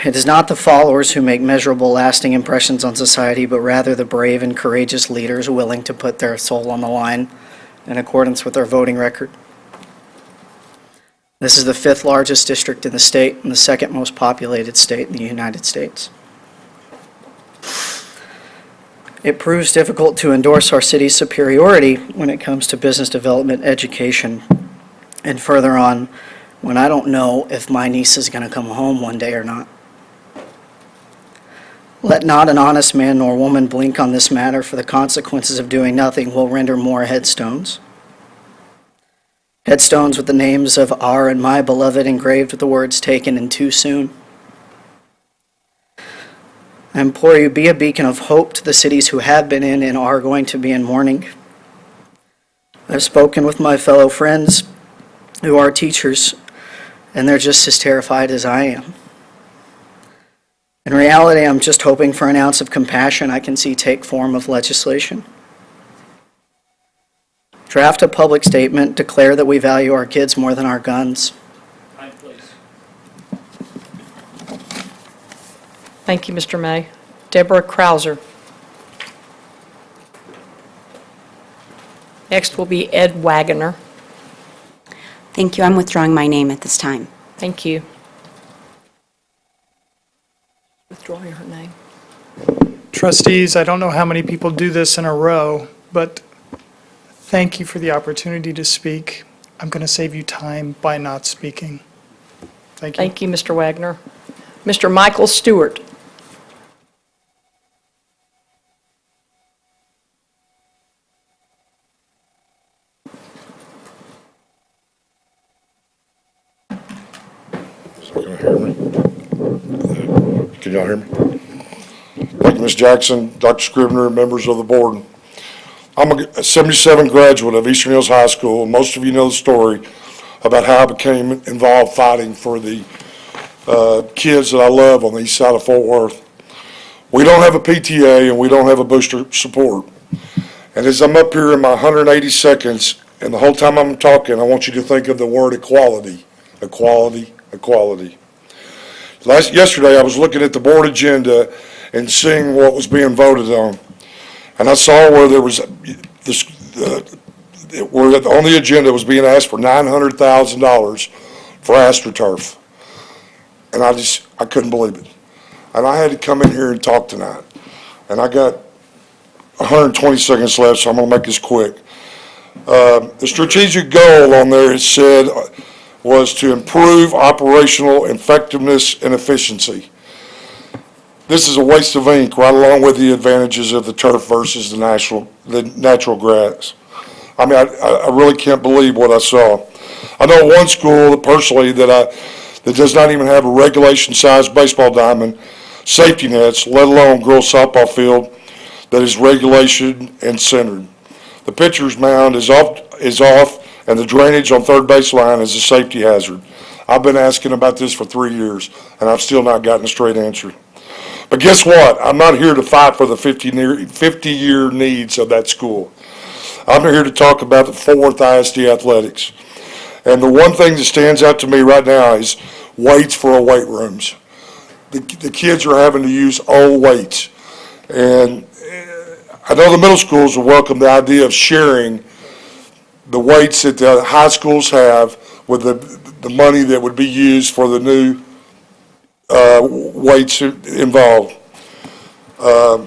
Speaker 10: It is not the followers who make measurable, lasting impressions on society, but rather the brave and courageous leaders willing to put their soul on the line in accordance with our voting record. This is the 5th largest district in the state and the 2nd most populated state in the United States. It proves difficult to endorse our city's superiority when it comes to business development, education, and further on, when I don't know if my niece is going to come home one day or not. Let not an honest man nor woman blink on this matter, for the consequences of doing nothing will render more headstones. Headstones with the names of our and my beloved engraved with the words taken in too soon. I implore you, be a beacon of hope to the cities who have been in and are going to be in mourning. I've spoken with my fellow friends who are teachers, and they're just as terrified as I am. In reality, I'm just hoping for an ounce of compassion I can see take form of legislation. Draft a public statement, declare that we value our kids more than our guns.
Speaker 6: Time, please.
Speaker 1: Thank you, Mr. May. Deborah Krauser. Next will be Ed Wagoner.
Speaker 11: Thank you. I'm withdrawing my name at this time.
Speaker 1: Thank you. Withdrawing her name.
Speaker 12: Trustees, I don't know how many people do this in a row, but thank you for the opportunity to speak. I'm going to save you time by not speaking. Thank you.
Speaker 1: Thank you, Mr. Wagner. Mr. Michael Stewart.
Speaker 13: Can you hear me? Can y'all hear me? Thank you, Ms. Jackson, Dr. Scribner, members of the board. I'm a 77 graduate of Eastern Hills High School. Most of you know the story about how I became involved fighting for the kids that I love on the east side of Fort Worth. We don't have a PTA and we don't have a booster support. And as I'm up here in my 180 seconds, and the whole time I'm talking, I want you to think of the word equality. Equality, equality. Yesterday, I was looking at the board agenda and seeing what was being voted on. And I saw where there was this, where on the agenda was being asked for $900,000 for AstroTurf. And I couldn't believe it. And I had to come in here and talk tonight. And I got 120 seconds left, so I'm going to make this quick. The strategic goal on there, it said, was to improve operational effectiveness and efficiency. This is a waste of ink, right along with the advantages of the turf versus the natural grass. I mean, I really can't believe what I saw. I know one school personally that does not even have a regulation-sized baseball diamond, safety nets, let alone girls softball field that is regulation and centered. The pitcher's mound is off, and the drainage on third baseline is a safety hazard. I've been asking about this for 3 years, and I've still not gotten a straight answer. But guess what? I'm not here to fight for the 50-year needs of that school. I'm here to talk about the Fort Worth ISD athletics. And the one thing that stands out to me right now is weights for our weight rooms. The kids are having to use old weights. And I know the middle schools will welcome the idea of sharing the weights that the high schools have with the money that would be used for the new weights involved. The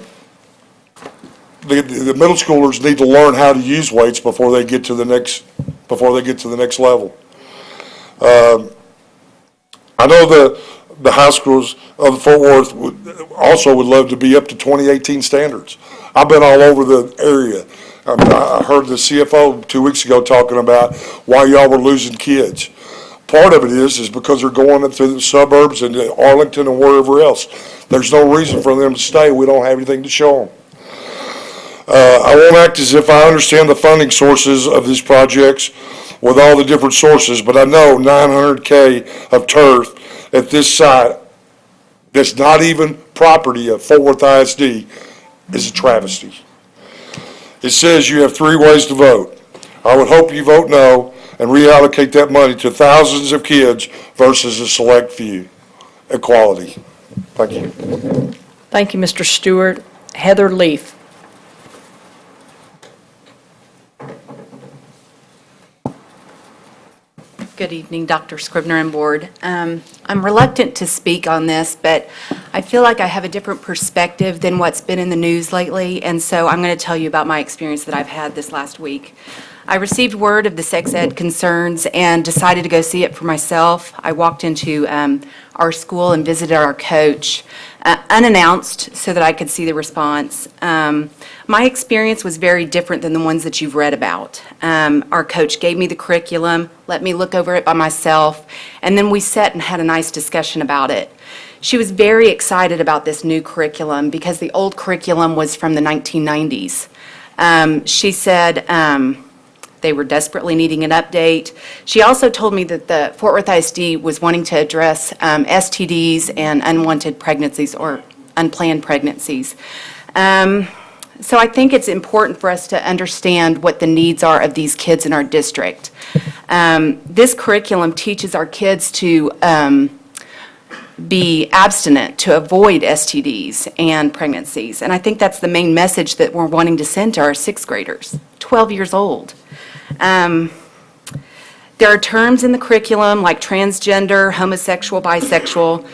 Speaker 13: middle schoolers need to learn how to use weights before they get to the next level. I know the high schools of Fort Worth would love to be up to 2018 standards. I've been all over the area. I heard the CFO 2 weeks ago talking about why y'all were losing kids. Part of it is because they're going up to the suburbs and to Arlington and wherever else. There's no reason for them to stay. We don't have anything to show them. I won't act as if I understand the funding sources of these projects with all the different sources, but I know $900K of turf at this site that's not even property of Fort Worth ISD is a travesty. It says you have 3 ways to vote. I would hope you vote no and reallocate that money to thousands of kids versus a select few. Equality. Thank you.
Speaker 1: Thank you, Mr. Stewart. Heather Leaf.
Speaker 11: Good evening, Dr. Scribner and board. I'm reluctant to speak on this, but I feel like I have a different perspective than what's been in the news lately, and so I'm going to tell you about my experience that I've had this last week. I received word of the sex ed concerns and decided to go see it for myself. I walked into our school and visited our coach unannounced so that I could see the response. My experience was very different than the ones that you've read about. Our coach gave me the curriculum, let me look over it by myself, and then we sat and had a nice discussion about it. She was very excited about this new curriculum because the old curriculum was from the 1990s. She said they were desperately needing an update. She also told me that the Fort Worth ISD was wanting to address STDs and unwanted pregnancies or unplanned pregnancies. So I think it's important for us to understand what the needs are of these kids in our district. This curriculum teaches our kids to be abstinent, to avoid STDs and pregnancies. And I think that's the main message that we're wanting to send to our 6th graders, 12 years old. There are terms in the curriculum like transgender, homosexual, bisexual.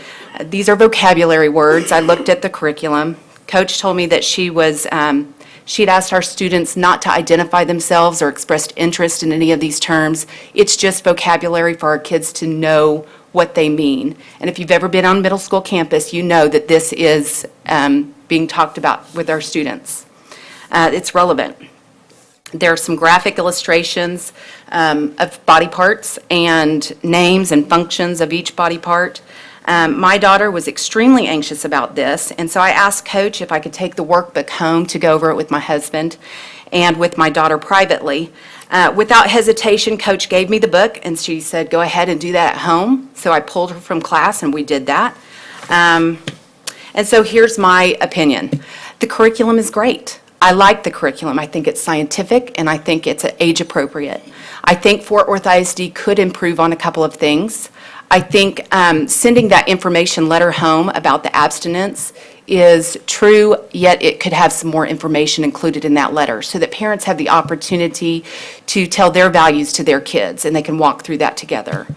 Speaker 11: These are vocabulary words. I looked at the curriculum. Coach told me that she'd asked our students not to identify themselves or expressed interest in any of these terms. It's just vocabulary for our kids to know what they mean. And if you've ever been on middle school campus, you know that this is being talked about with our students. It's relevant. There are some graphic illustrations of body parts and names and functions of each body part. My daughter was extremely anxious about this, and so I asked Coach if I could take the workbook home to go over it with my husband and with my daughter privately. Without hesitation, Coach gave me the book, and she said, go ahead and do that at home. So I pulled her from class, and we did that. And so here's my opinion. The curriculum is great. I like the curriculum. I think it's scientific, and I think it's age appropriate. I think Fort Worth ISD could improve on a couple of things. I think sending that information letter home about the abstinence is true, yet it could have some more information included in that letter so that parents have the opportunity to tell their values to their kids and they can walk through that together.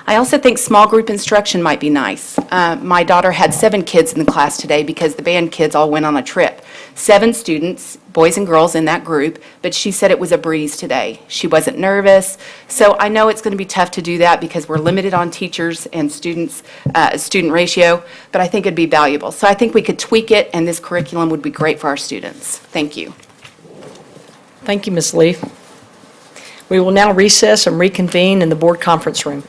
Speaker 11: I also think small group instruction might be nice. My daughter had 7 kids in the class today because the band kids all went on a trip. 7 students, boys and girls in that group, but she said it was a breeze today. She wasn't nervous. So I know it's going to be tough to do that because we're limited on teachers and students, student ratio, but I think it'd be valuable. So I think we could tweak it, and this curriculum would be great for our students. Thank you.
Speaker 1: Thank you, Ms. Leaf. We will now recess and reconvene in the board conference room.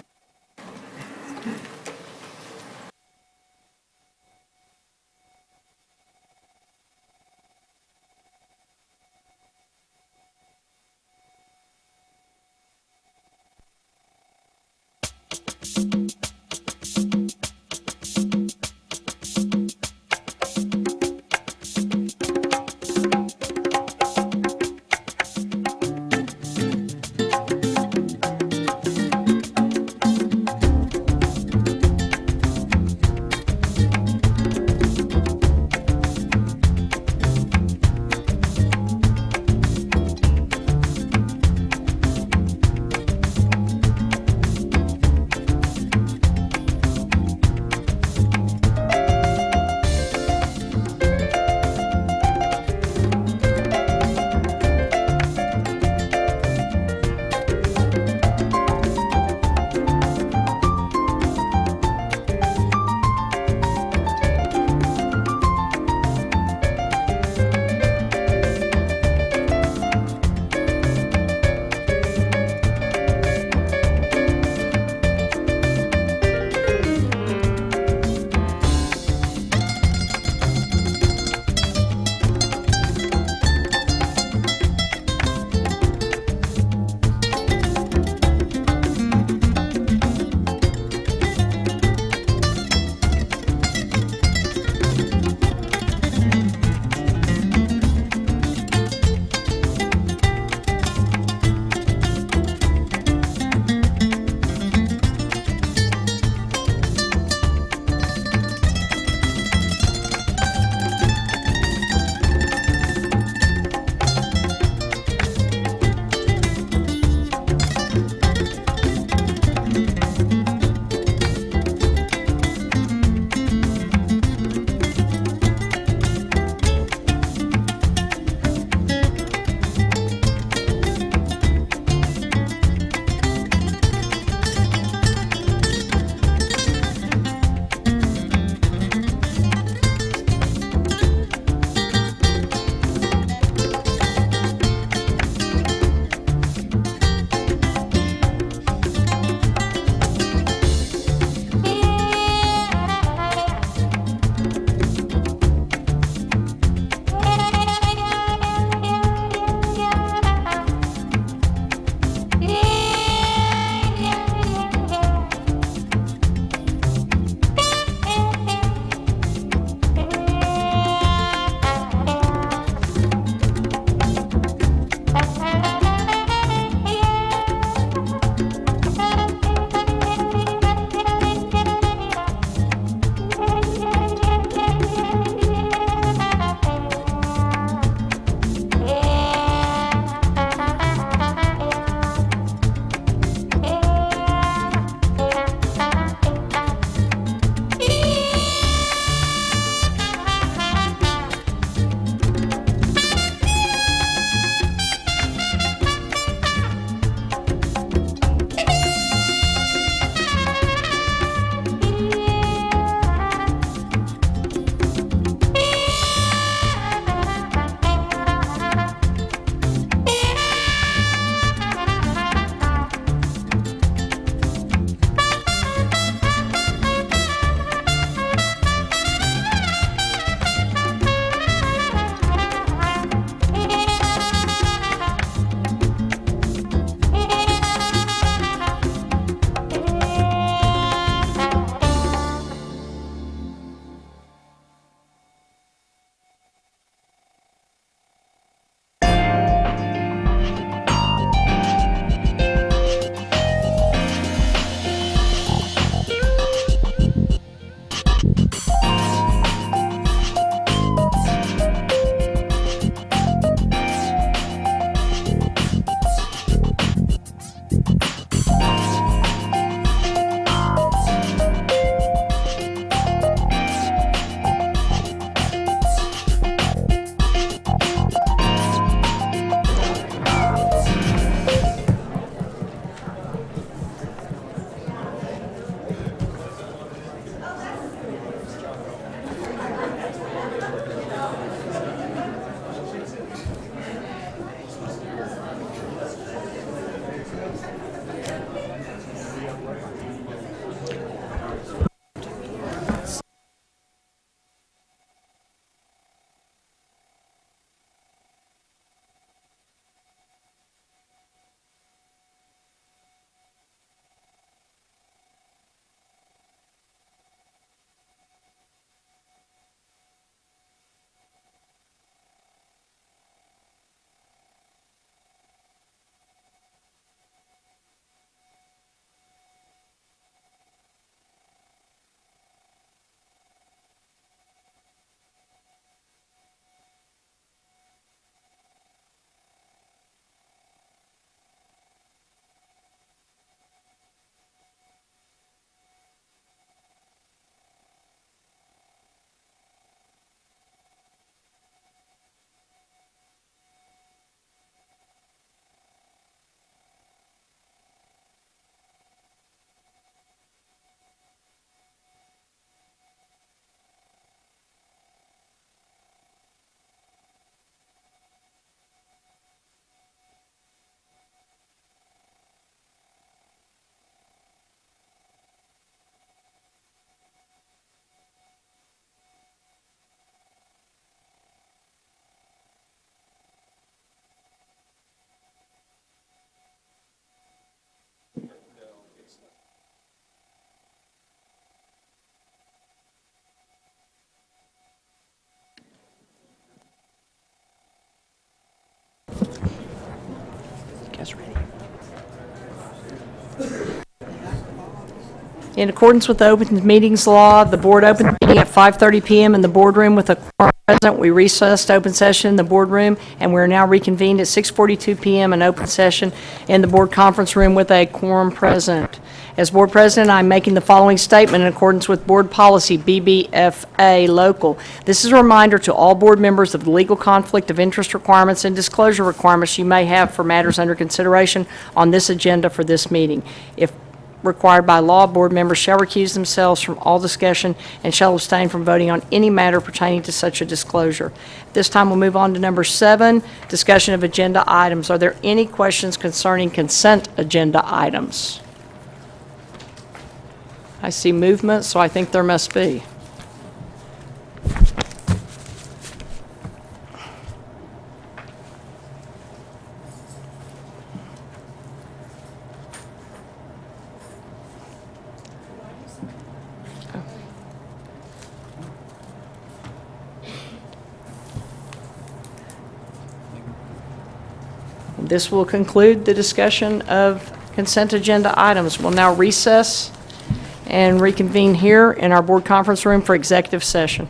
Speaker 1: In accordance with the Open Meetings Law, the board opened the meeting at 5:30 PM in the boardroom with a quorum present. We recessed open session in the boardroom, and we're now reconvened at 6:42 PM in open session in the board conference room with a quorum present. As board president, I'm making the following statement in accordance with board policy BBFA local. This is a reminder to all board members of the legal conflict of interest requirements and disclosure requirements you may have for matters under consideration on this agenda for this meeting. If required by law, board members shall recuse themselves from all discussion and shall abstain from voting on any matter pertaining to such a disclosure. At this time, we'll move on to number 7, discussion of agenda items. Are there any questions concerning consent agenda items? I see movement, so I think there must be. This will conclude the discussion of consent agenda items. We'll now recess and reconvene here in our board conference room for executive session.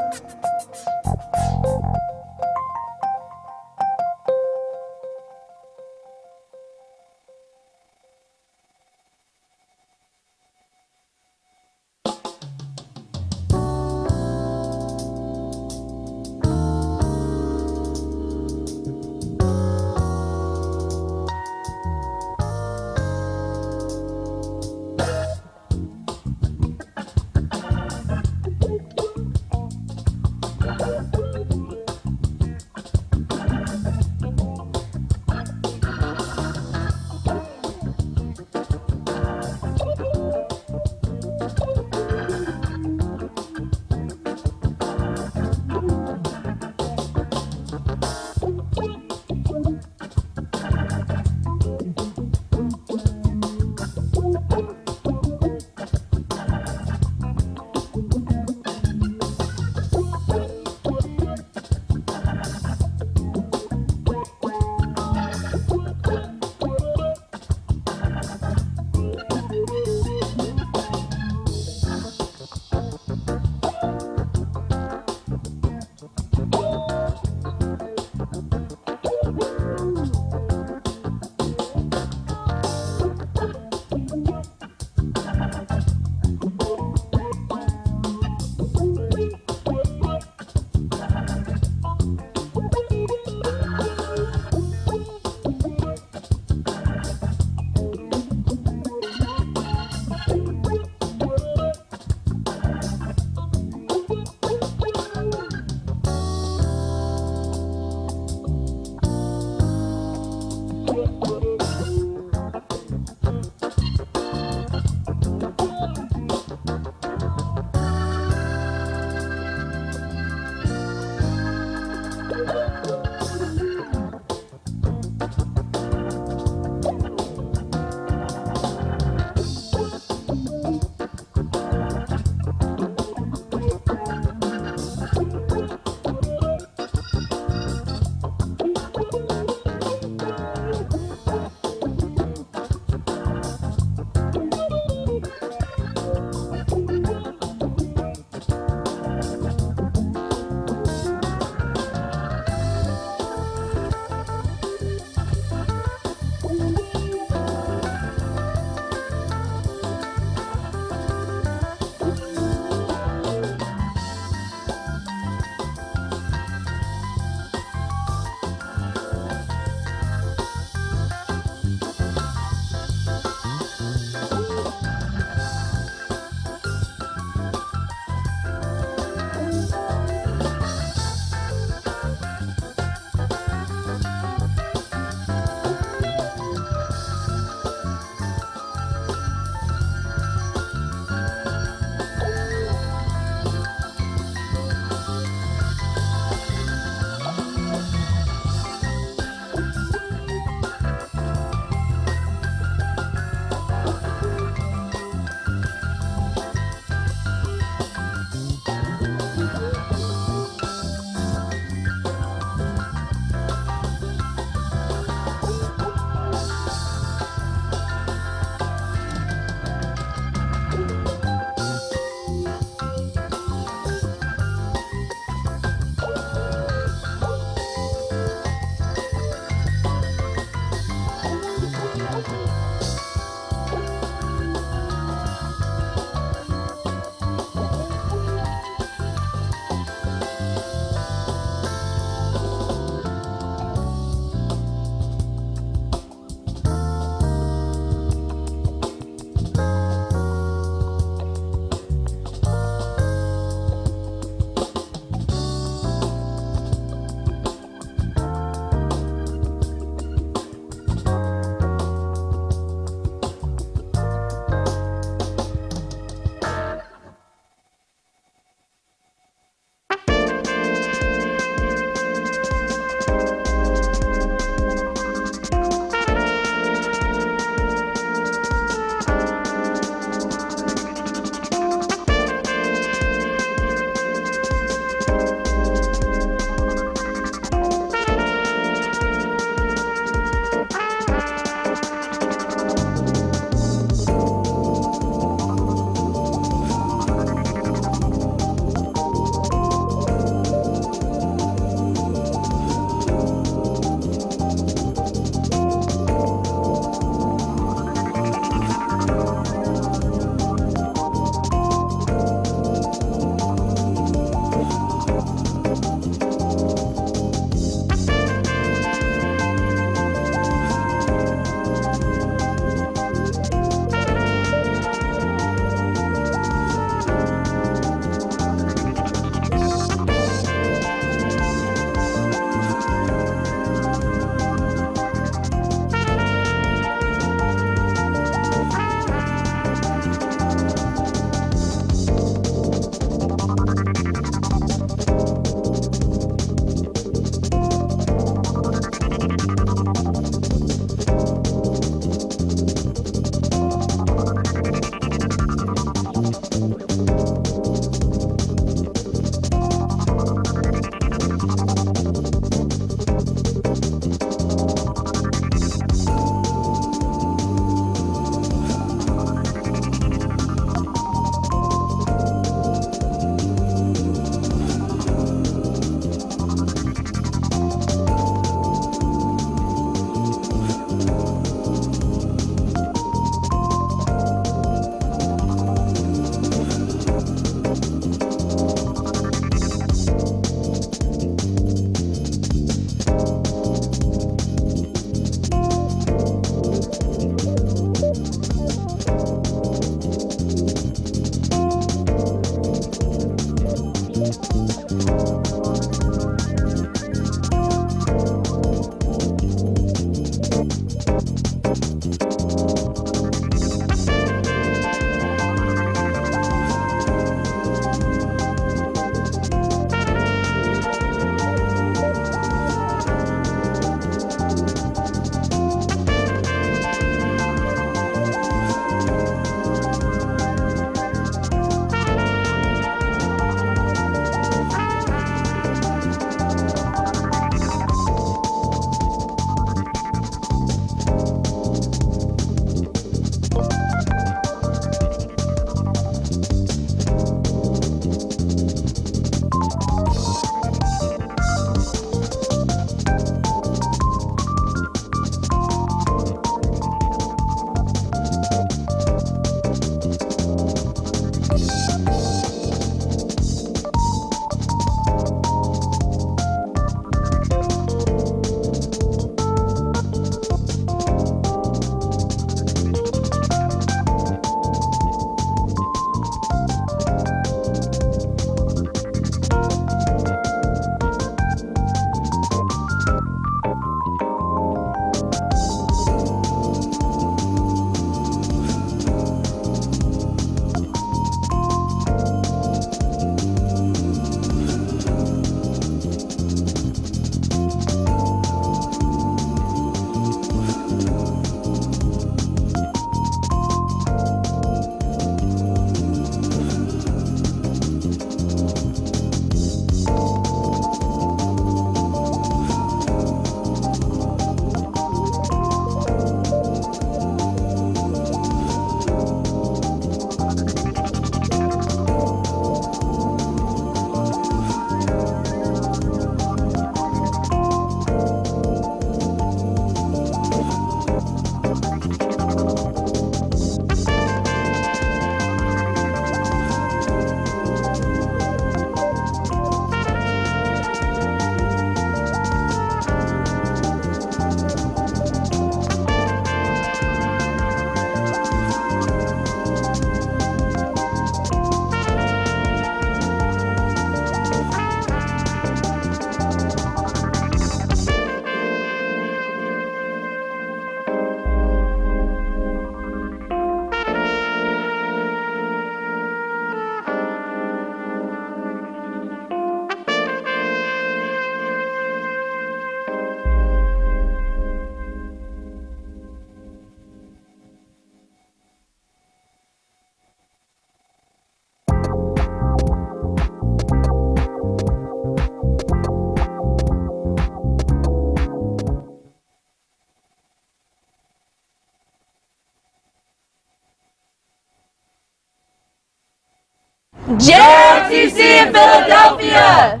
Speaker 4: Hallelujah!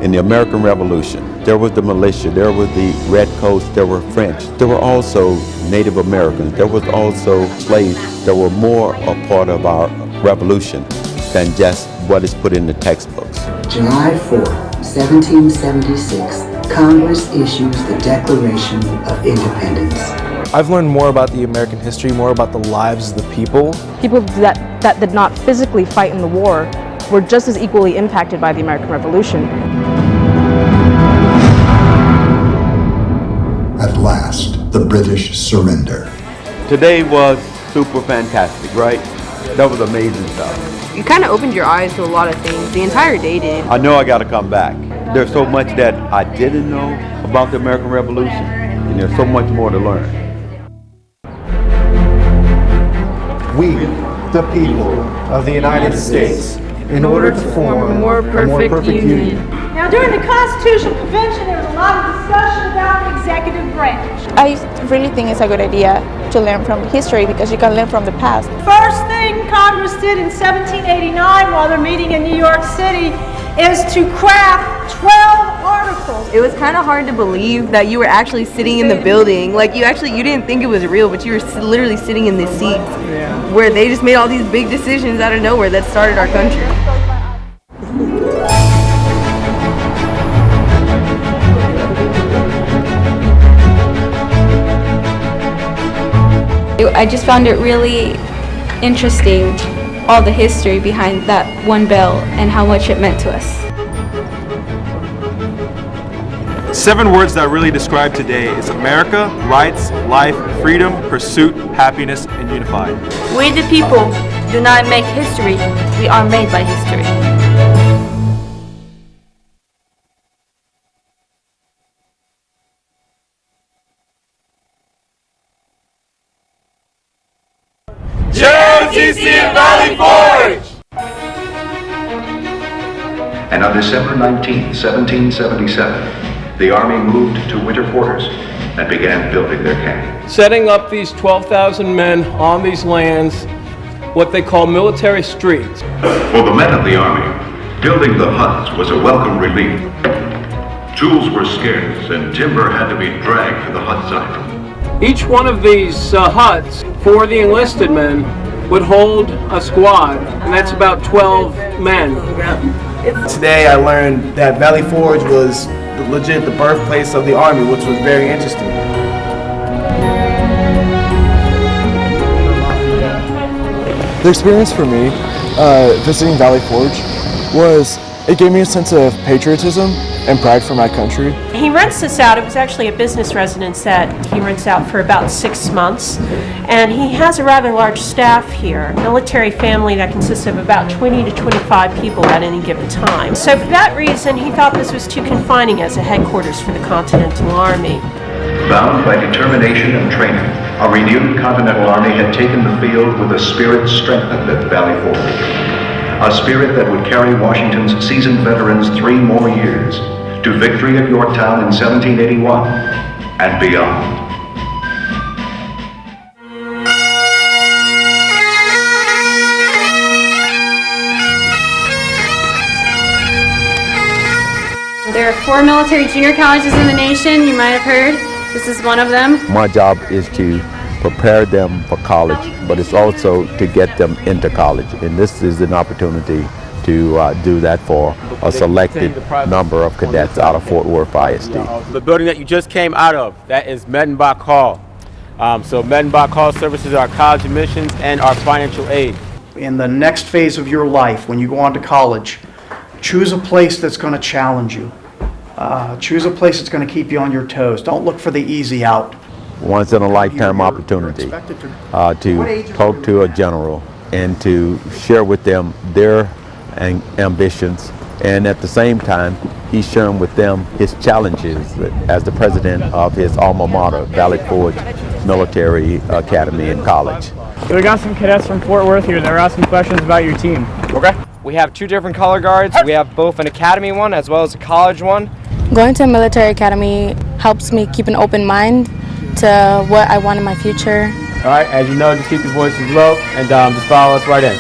Speaker 14: In the American Revolution, there was the militia, there was the redcoats, there were French, there were also Native Americans, there was also slaves that were more a part of our revolution than just what is put in the textbooks.
Speaker 15: July 4, 1776, Congress issues the Declaration of Independence.
Speaker 16: I've learned more about the American history, more about the lives of the people.
Speaker 17: People that did not physically fight in the war were just as equally impacted by the American Revolution.
Speaker 18: At last, the British surrender.
Speaker 14: Today was super fantastic, right? That was amazing stuff.
Speaker 17: You kind of opened your eyes to a lot of things. The entire day did.
Speaker 14: I know I got to come back. There's so much that I didn't know about the American Revolution, and there's so much more to learn.
Speaker 18: We, the people of the United States, in order to form a more perfect union.
Speaker 19: Now, during the Constitutional Convention, there was a lot of discussion about the executive branch.
Speaker 20: I really think it's a good idea to learn from history because you can learn from the past.
Speaker 19: First thing Congress did in 1789 while they're meeting in New York City is to craft 12 articles.
Speaker 17: It was kind of hard to believe that you were actually sitting in the building. Like you didn't think it was real, but you were literally sitting in the seats where they just made all these big decisions out of nowhere that started our country.
Speaker 20: I just found it really interesting, all the history behind that one bell and how much it meant to us.
Speaker 16: 7 words that really describe today is America, rights, life, freedom, pursuit, happiness, and unified.
Speaker 20: We the people do not make history, we are made by history.
Speaker 16: Valley Forge!
Speaker 21: And on December 19, 1777, the Army moved to winter quarters and began building their camp.
Speaker 6: Setting up these 12,000 men on these lands, what they call military streets.
Speaker 21: For the men of the Army, building the huts was a welcome relief. Tools were scarce and timber had to be dragged to the hut site.
Speaker 6: Each one of these huts for the enlisted men would hold a squad, and that's about 12 men.
Speaker 16: Today I learned that Valley Forge was legit the birthplace of the Army, which was very interesting. The experience for me visiting Valley Forge it gave me a sense of patriotism and pride for my country.
Speaker 19: He rents this out. It was actually a business residence that he rents out for about 6 months. And he has a rather large staff here, a military family that consists of about 20 to 25 people at any given time. So for that reason, he thought this was too confining as a headquarters for the Continental Army.
Speaker 21: Bound by determination and training, a renewed Continental Army had taken the field with a spirit strengthened at Valley Forge. A spirit that would carry Washington's seasoned veterans 3 more years to victory at Yorktown in 1781 and beyond.
Speaker 20: There are 4 military junior colleges in the nation, you might have heard. This is one of them.
Speaker 14: My job is to prepare them for college, but it's also to get them into college. And this is an opportunity to do that for a selected number of cadets out of Fort Worth ISD.
Speaker 22: The building that you just came out of, that is Mettenbach Hall. So Mettenbach Hall services our college admissions and our financial aid.
Speaker 7: In the next phase of your life, when you go on to college, choose a place that's going to challenge you. Choose a place that's going to keep you on your toes. Don't look for the easy out.
Speaker 14: Once in a lifetime opportunity to talk to a general and to share with them their ambitions, and at the same time he's sharing with them his challenges as the president of his alma mater, Valley Forge Military Academy and College.
Speaker 23: We got some cadets from Fort Worth here that are asking questions about your team.
Speaker 24: Okay. We have 2 different color guards. We have both an academy one as well as a college one.
Speaker 20: Going to a military academy helps me keep an open mind to what I want in my future.
Speaker 22: All right, as you know, just keep your voices low and just follow us right in.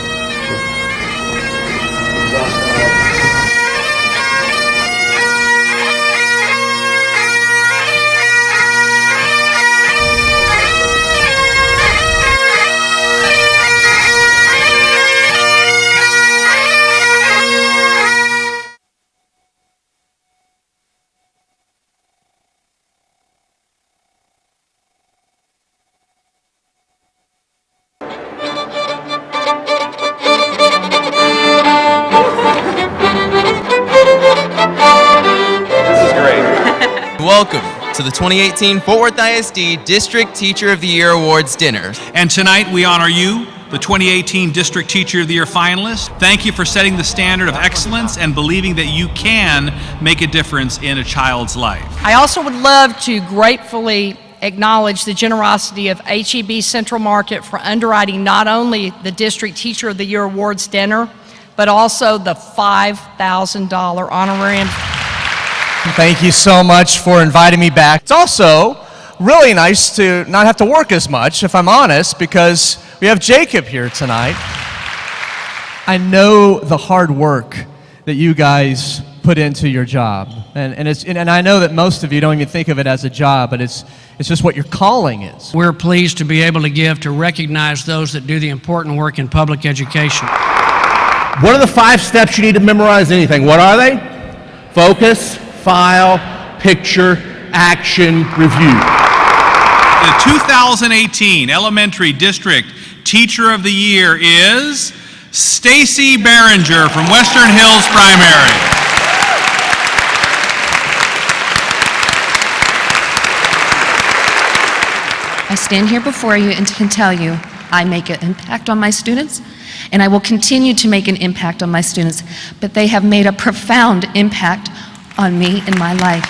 Speaker 2: Welcome to the 2018 Fort Worth ISD District Teacher of the Year Awards dinner.
Speaker 3: And tonight we honor you, the 2018 District Teacher of the Year finalist. Thank you for setting the standard of excellence and believing that you can make a difference in a child's life.
Speaker 1: I also would love to gratefully acknowledge the generosity of HEB Central Market for underwriting not only the District Teacher of the Year Awards dinner, but also the $5,000 honorarium.
Speaker 5: Thank you so much for inviting me back. It's also really nice to not have to work as much, if I'm honest, because we have Jacob here tonight. I know the hard work that you guys put into your job, and I know that most of you don't even think of it as a job, but it's just what your calling is.
Speaker 8: We're pleased to be able to give to recognize those that do the important work in public education.
Speaker 25: What are the 5 steps you need to memorize anything? What are they? Focus, file, picture, action, review.
Speaker 3: The 2018 Elementary District Teacher of the Year is Stacy Behringer from Western Hills Primary.
Speaker 26: I stand here before you and can tell you I make an impact on my students, and I will continue to make an impact on my students, but they have made a profound impact on me in my life.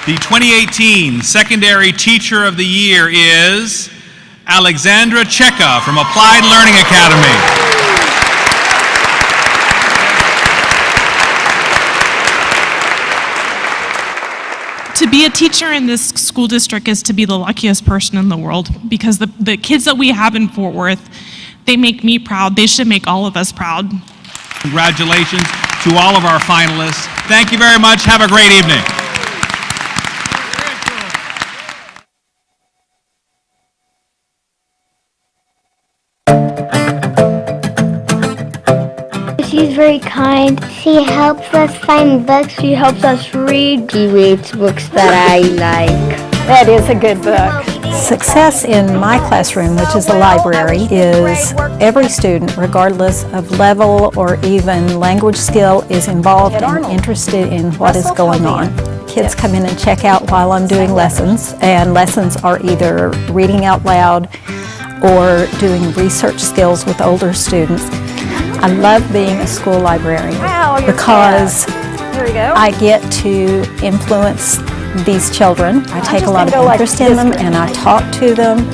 Speaker 3: The 2018 Secondary Teacher of the Year is Alexandra Cheka from Applied Learning Academy.
Speaker 27: To be a teacher in this school district is to be the luckiest person in the world, because the kids that we have in Fort Worth, they make me proud. They should make all of us proud.
Speaker 3: Congratulations to all of our finalists. Thank you very much. Have a great evening.
Speaker 28: She's very kind. She helps us find books. She helps us read. She reads books that I like.
Speaker 29: That is a good book. Success in my classroom, which is a library, is every student, regardless of level or even language skill, is involved and interested in what is going on. Kids come in and check out while I'm doing lessons, and lessons are either reading out loud or doing research skills with older students. I love being a school librarian because I get to influence these children. I take a lot of interest in them and I talk to them.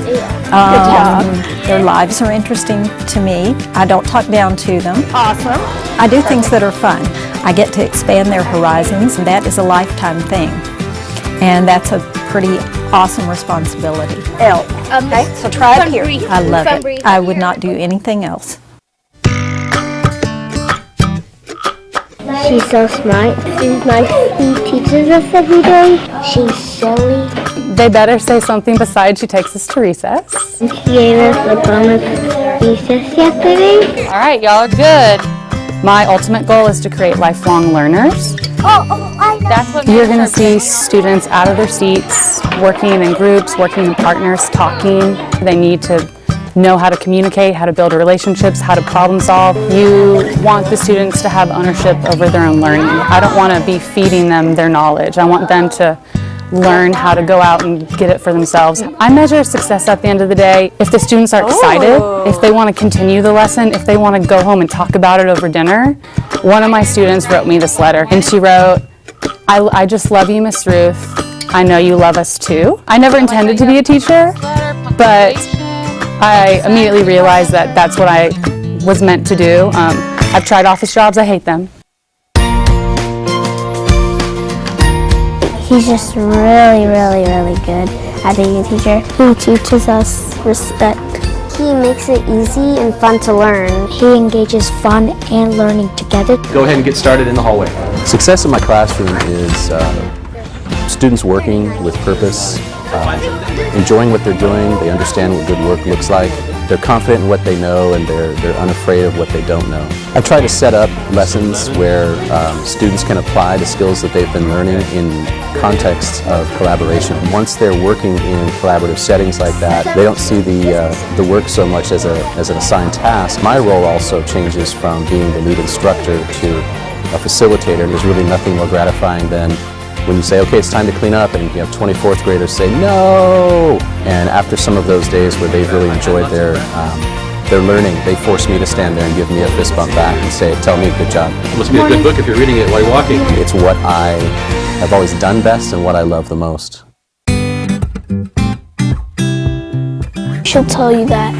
Speaker 29: Their lives are interesting to me. I don't talk down to them. Awesome. I do things that are fun. I get to expand their horizons, and that is a lifetime thing. And that's a pretty awesome responsibility. Okay, so try it here. I love it. I would not do anything else.
Speaker 28: She's so smart. She's nice. She teaches us every day. She's silly.
Speaker 30: They better say something besides she takes us to recess.
Speaker 28: She gave us a promise recess yesterday.
Speaker 30: All right, y'all are good. My ultimate goal is to create lifelong learners.
Speaker 28: That's what
Speaker 30: You're going to see students out of their seats, working in groups, working in partners, talking. They need to know how to communicate, how to build relationships, how to problem solve. You want the students to have ownership over their own learning. I don't want to be feeding them their knowledge. I want them to learn how to go out and get it for themselves. I measure success at the end of the day. If the students are excited, if they want to continue the lesson, if they want to go home and talk about it over dinner. One of my students wrote me this letter, and she wrote, I just love you, Miss Ruth. I know you love us too. I never intended to be a teacher, but I immediately realized that that's what I was meant to do. I've tried office jobs, I hate them.
Speaker 28: He's just really, really, really good. how to be a teacher. He teaches us respect. He makes it easy and fun to learn. He engages fun and learning together.
Speaker 4: Go ahead and get started in the hallway. Success in my classroom is students working with purpose, enjoying what they're doing. They understand what good work looks like. They're confident in what they know, and they're unafraid of what they don't know. I try to set up lessons where students can apply the skills that they've been learning in contexts of collaboration. Once they're working in collaborative settings like that, they don't see the work so much as an assigned task. My role also changes from being the lead instructor to a facilitator, and there's really nothing more gratifying than when you say, okay, it's time to clean up, and you have 24th graders say, no! And after some of those days where they've really enjoyed their learning, they force me to stand there and give me a fist bump back and say, tell me, good job. It must be a good book if you're reading it while you're walking. It's what I have always done best and what I love the most.
Speaker 28: She'll tell you that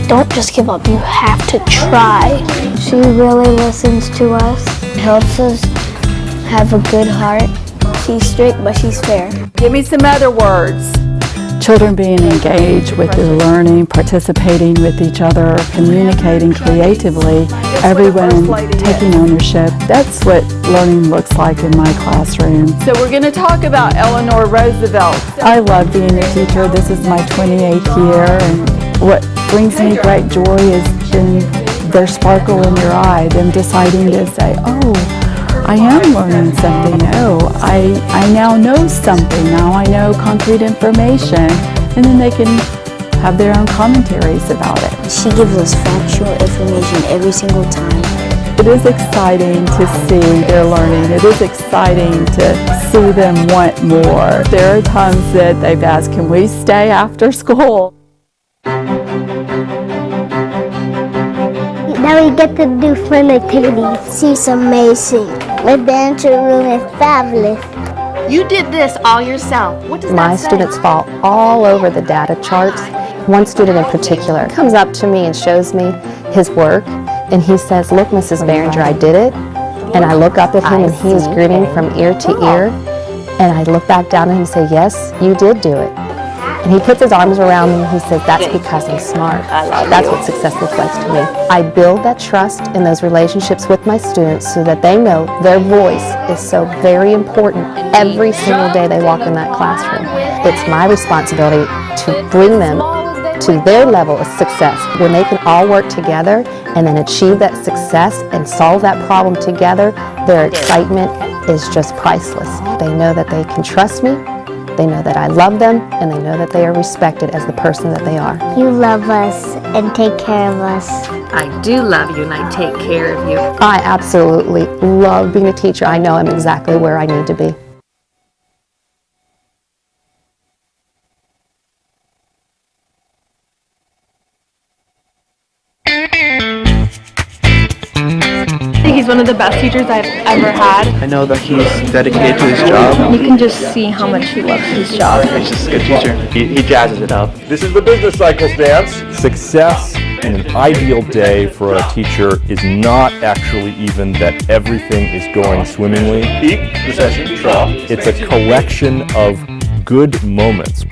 Speaker 28: don't just give up, you have to try. She really listens to us, helps us have a good heart. She's strict, but she's fair.
Speaker 6: Give me some other words.
Speaker 29: Children being engaged with their learning, participating with each other, communicating creatively, everyone taking ownership. That's what learning looks like in my classroom.
Speaker 6: So we're going to talk about Eleanor Roosevelt.
Speaker 29: I love being a teacher. This is my 28th year, and what brings me great joy is their sparkle in their eye, them deciding to say, oh, I am learning something. Oh, I now know something. Now I know concrete information. And then they can have their own commentaries about it.
Speaker 28: She gives us factual information every single time.
Speaker 29: It is exciting to see their learning. It is exciting to see them want more. There are times that they've asked, can we stay after school?
Speaker 28: Now we get to do fun activities. She's amazing. The dancer room is fabulous.
Speaker 9: You did this all yourself. What does
Speaker 10: My
Speaker 9: that say?
Speaker 10: students fall all over the data charts. One student in particular comes up to me and shows me his work, and he says, look, Mrs. Behringer, I did it. And I look up at him, and he is grinning from ear to ear. And I look back down at him and say, yes, you did do it. And he puts his arms around me and he says, that's because I'm smart. That's what success looks like to me. I build that trust in those relationships with my students so that they know their voice is so very important every single day they walk in that classroom. It's my responsibility to bring them to their level of success. When they can all work together and then achieve that success and solve that problem together, their excitement is just priceless. They know that they can trust me. They know that I love them, and they know that they are respected as the person that they are.
Speaker 28: You love us and take care of us.
Speaker 9: I do love you and I take care of you.
Speaker 10: I absolutely love being a teacher. I know I'm exactly where I need to be.
Speaker 11: He's one of the best teachers I've ever had.
Speaker 12: I know that he's dedicated to his job.
Speaker 11: You can just see how much he loves his job.
Speaker 12: He's just a good teacher. He jazzes it up.
Speaker 13: This is the business cycle stance. Success in an ideal day for a teacher is not actually even that everything is going swimmingly. Peak, recession, trough. It's a collection of good moments.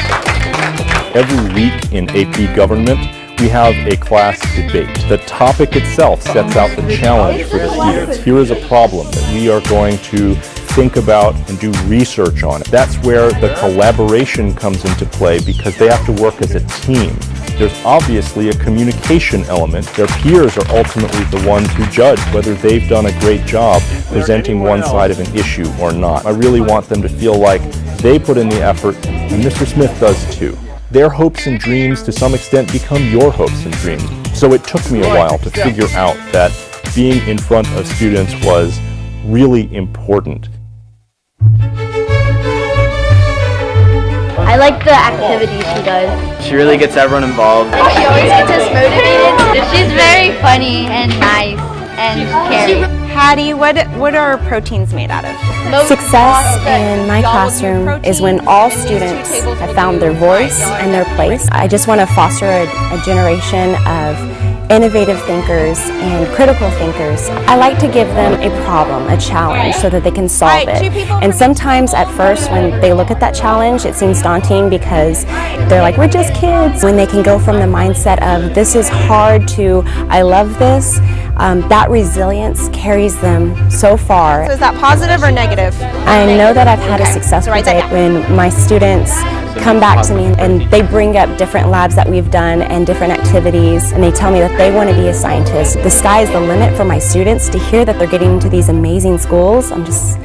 Speaker 13: Every week in AP Government, we have a class debate. The topic itself sets out the challenge for the students. Here is a problem that we are going to think about and do research on. That's where the collaboration comes into play because they have to work as a team. There's obviously a communication element. Their peers are ultimately the ones who judge whether they've done a great job presenting one side of an issue or not. I really want them to feel like they put in the effort, and Mr. Smith does too. Their hopes and dreams to some extent become your hopes and dreams. So it took me a while to figure out that being in front of students was really important.
Speaker 11: I like the activities she does.
Speaker 12: She really gets everyone involved.
Speaker 11: She always gets us motivated.
Speaker 28: She's very funny and nice and caring.
Speaker 7: Patty, what are proteins made out of?
Speaker 14: Success in my classroom is when all students have found their voice and their place. I just want to foster a generation of innovative thinkers and critical thinkers. I like to give them a problem, a challenge, so that they can solve it. And sometimes at first when they look at that challenge, it seems daunting because they're like, we're just kids. When they can go from the mindset of this is hard to I love this, that resilience carries them so far.
Speaker 7: So is that positive or negative?
Speaker 14: I know that I've had a successful day when my students come back to me and they bring up different labs that we've done and different activities, and they tell me that they want to be a scientist. The sky is the limit for my students. To hear that they're getting into these amazing schools, I'm just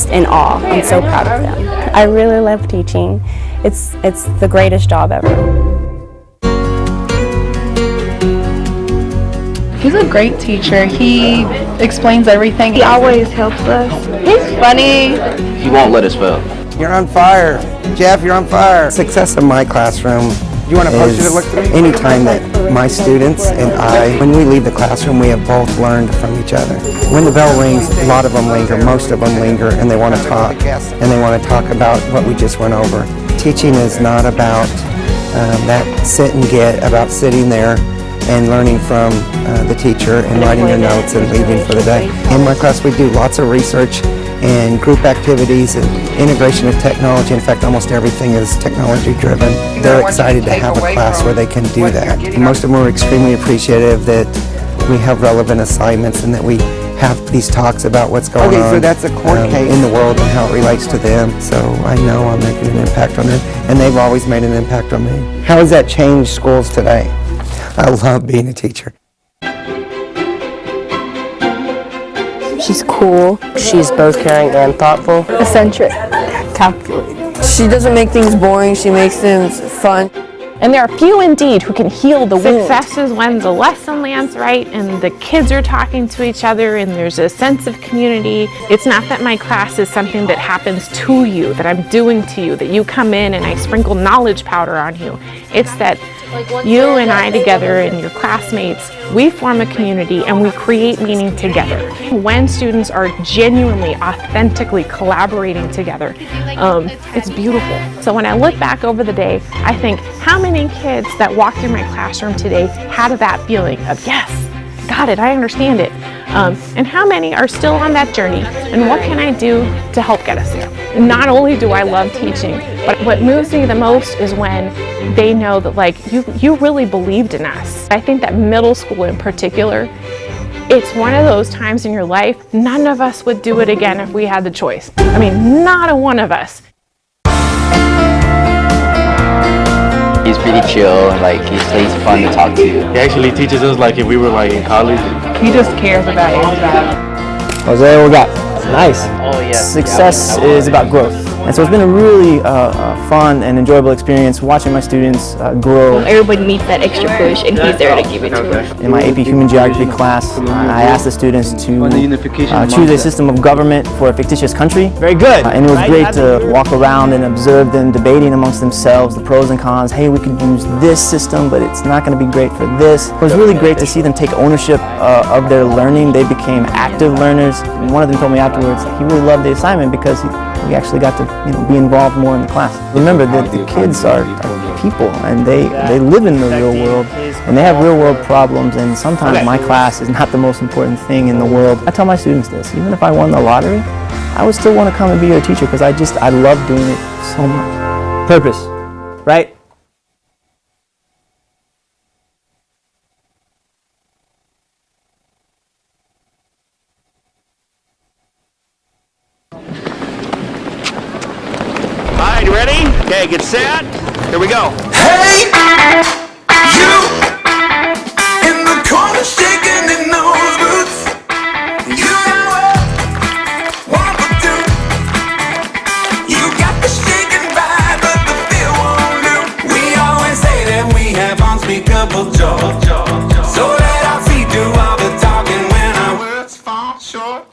Speaker 14: in awe. I'm so proud of them. I really love teaching. It's the greatest job ever.
Speaker 15: He's a great teacher. He explains everything. He always helps us. He's funny.
Speaker 16: He won't let us fail.
Speaker 17: You're on fire. Jeff, you're on fire. Success in my classroom. You want to post it to look through? Anytime that my students and I, when we leave the classroom, we have both learned from each other. When the bell rings, a lot of them linger, most of them linger, and they want to talk. And they want to talk about what we just went over. Teaching is not about that sit and get, about sitting there and learning from the teacher and writing their notes and leaving for the day. In my class, we do lots of research and group activities and integration of technology. In fact, almost everything is technology driven. They're excited to have a class where they can do that. Most of them are extremely appreciative that we have relevant assignments and that we have these talks about what's going on so that's a court case in the world and how it relates to them. So I know I'm making an impact on them, and they've always made an impact on me. How has that changed schools today? I love being a teacher.
Speaker 18: She's cool. She's both caring and thoughtful.
Speaker 14: Eccentric. Calculated.
Speaker 18: She doesn't make things boring. She makes things fun.
Speaker 19: And there are few indeed who can heal the wound.
Speaker 21: Success is when the lesson lands right and the kids are talking to each other and there's a sense of community. It's not that my class is something that happens to you, that I'm doing to you, that you come in and I sprinkle knowledge powder on you. It's that you and I together and your classmates, we form a community and we create meaning together. When students are genuinely, authentically collaborating together, it's beautiful. So when I look back over the day, I think how many kids that walked through my classroom today had that feeling of, yes, got it, I understand it. And how many are still on that journey, and what can I do to help get us there? And not only do I love teaching, but what moves me the most is when they know that you really believed in us. I think that middle school in particular, it's one of those times in your life, none of us would do it again if we had the choice. I mean, not a one of us.
Speaker 12: He's pretty chill, he's fun to talk to. He actually teaches us like if we were in college.
Speaker 18: He just cares about everybody.
Speaker 17: Jose, what we got?
Speaker 12: Nice.
Speaker 17: Oh yeah.
Speaker 12: Success is about growth.
Speaker 17: And so it's been a really fun and enjoyable experience watching my students grow.
Speaker 11: Everybody needs that extra push, and he's there to give it to them.
Speaker 17: In my AP Human Geography class, I asked the students to choose a system of government for a fictitious country. Very good. And it was great to walk around and observe them debating amongst themselves the pros and cons. Hey, we could use this system, but it's not going to be great for this. It was really great to see them take ownership of their learning. They became active learners. And one of them told me afterwards he really loved the assignment because we actually got to be involved more in the class. Remember that the kids are people and they live in the real world and they have real world problems, and sometimes my class is not the most important thing in the world. I tell my students this, even if I won the lottery, I would still want to come and be your teacher because I love doing it so much. Purpose, right? Ready? Okay, get set. Here we go.
Speaker 23: Hey, you in the corner shaking in those boots. You know what to do. You got the shaking vibe, but the feel won't do. We always say that we have unspeakable joy. So let our feet do all the talking when our words fall short.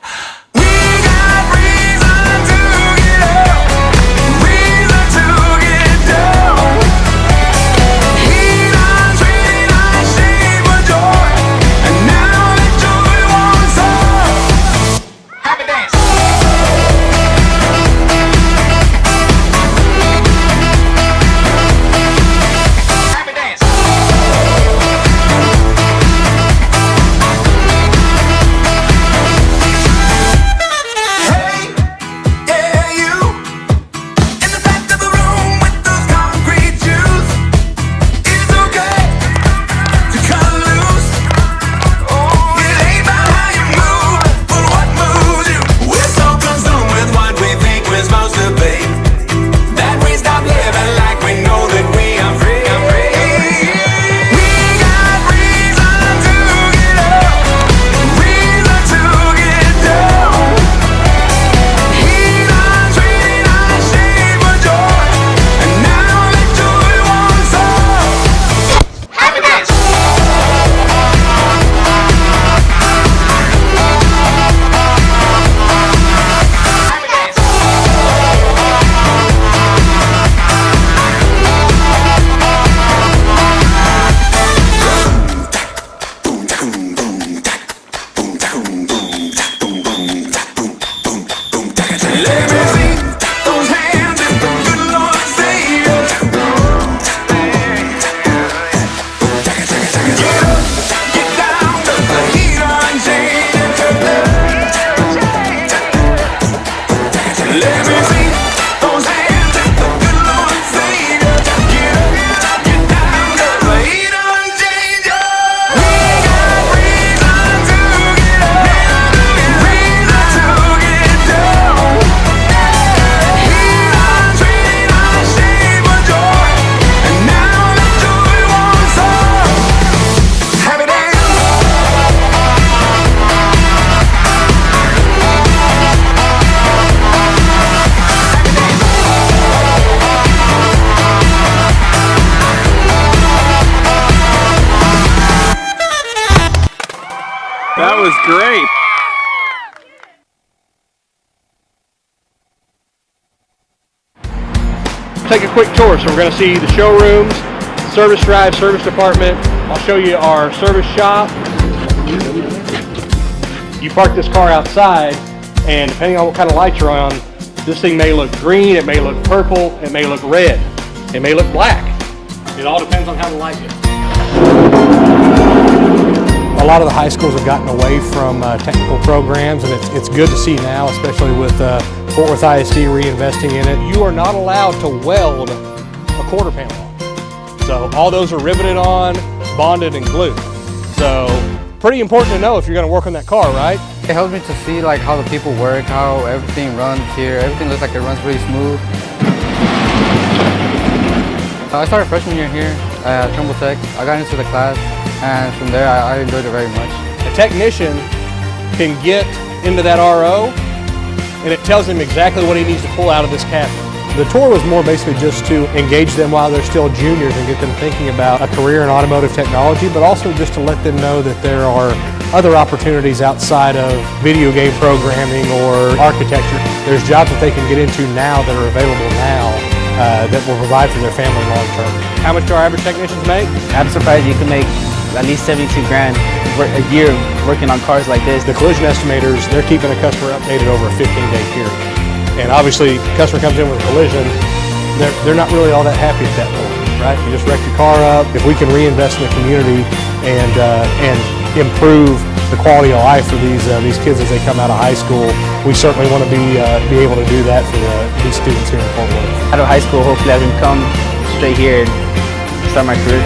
Speaker 3: That was great.
Speaker 1: Take a quick tour. So we're going to see the showrooms, service drive, service department. I'll show you our service shop. You park this car outside, and depending on what kind of lights you're on, this thing may look green, it may look purple, it may look red, it may look black. It all depends on how the light is. A lot of the high schools have gotten away from technical programs, and it's good to see now, especially with Fort Worth ISD reinvesting in it. You are not allowed to weld a quarter panel on. So all those are riveted on, bonded, and glued. So pretty important to know if you're going to work on that car, right?
Speaker 12: It helps me to see like how the people work, how everything runs here. Everything looks like it runs really smooth. I started freshman year here at Trimble Tech. I got into the class, and from there I enjoyed it very much.
Speaker 1: A technician can get into that RO, and it tells him exactly what he needs to pull out of this cabinet. The tour was more basically just to engage them while they're still juniors and get them thinking about a career in automotive technology, but also just to let them know that there are other opportunities outside of video game programming or architecture. There's jobs that they can get into now that are available now that will provide for their family long term. How much do our average technicians make?
Speaker 12: I'm surprised you can make at least 72 grand a year working on cars like this.
Speaker 1: The collision estimators, they're keeping a customer updated over a 15-day period. And obviously, customer comes in with a collision, they're not really all that happy at that point, right? You just wreck your car up. If we can reinvest in the community and improve the quality of life for these kids as they come out of high school, we certainly want to be able to do that for these students here in Fort Worth.
Speaker 12: Out of high school, hopefully I can come straight here and start my career.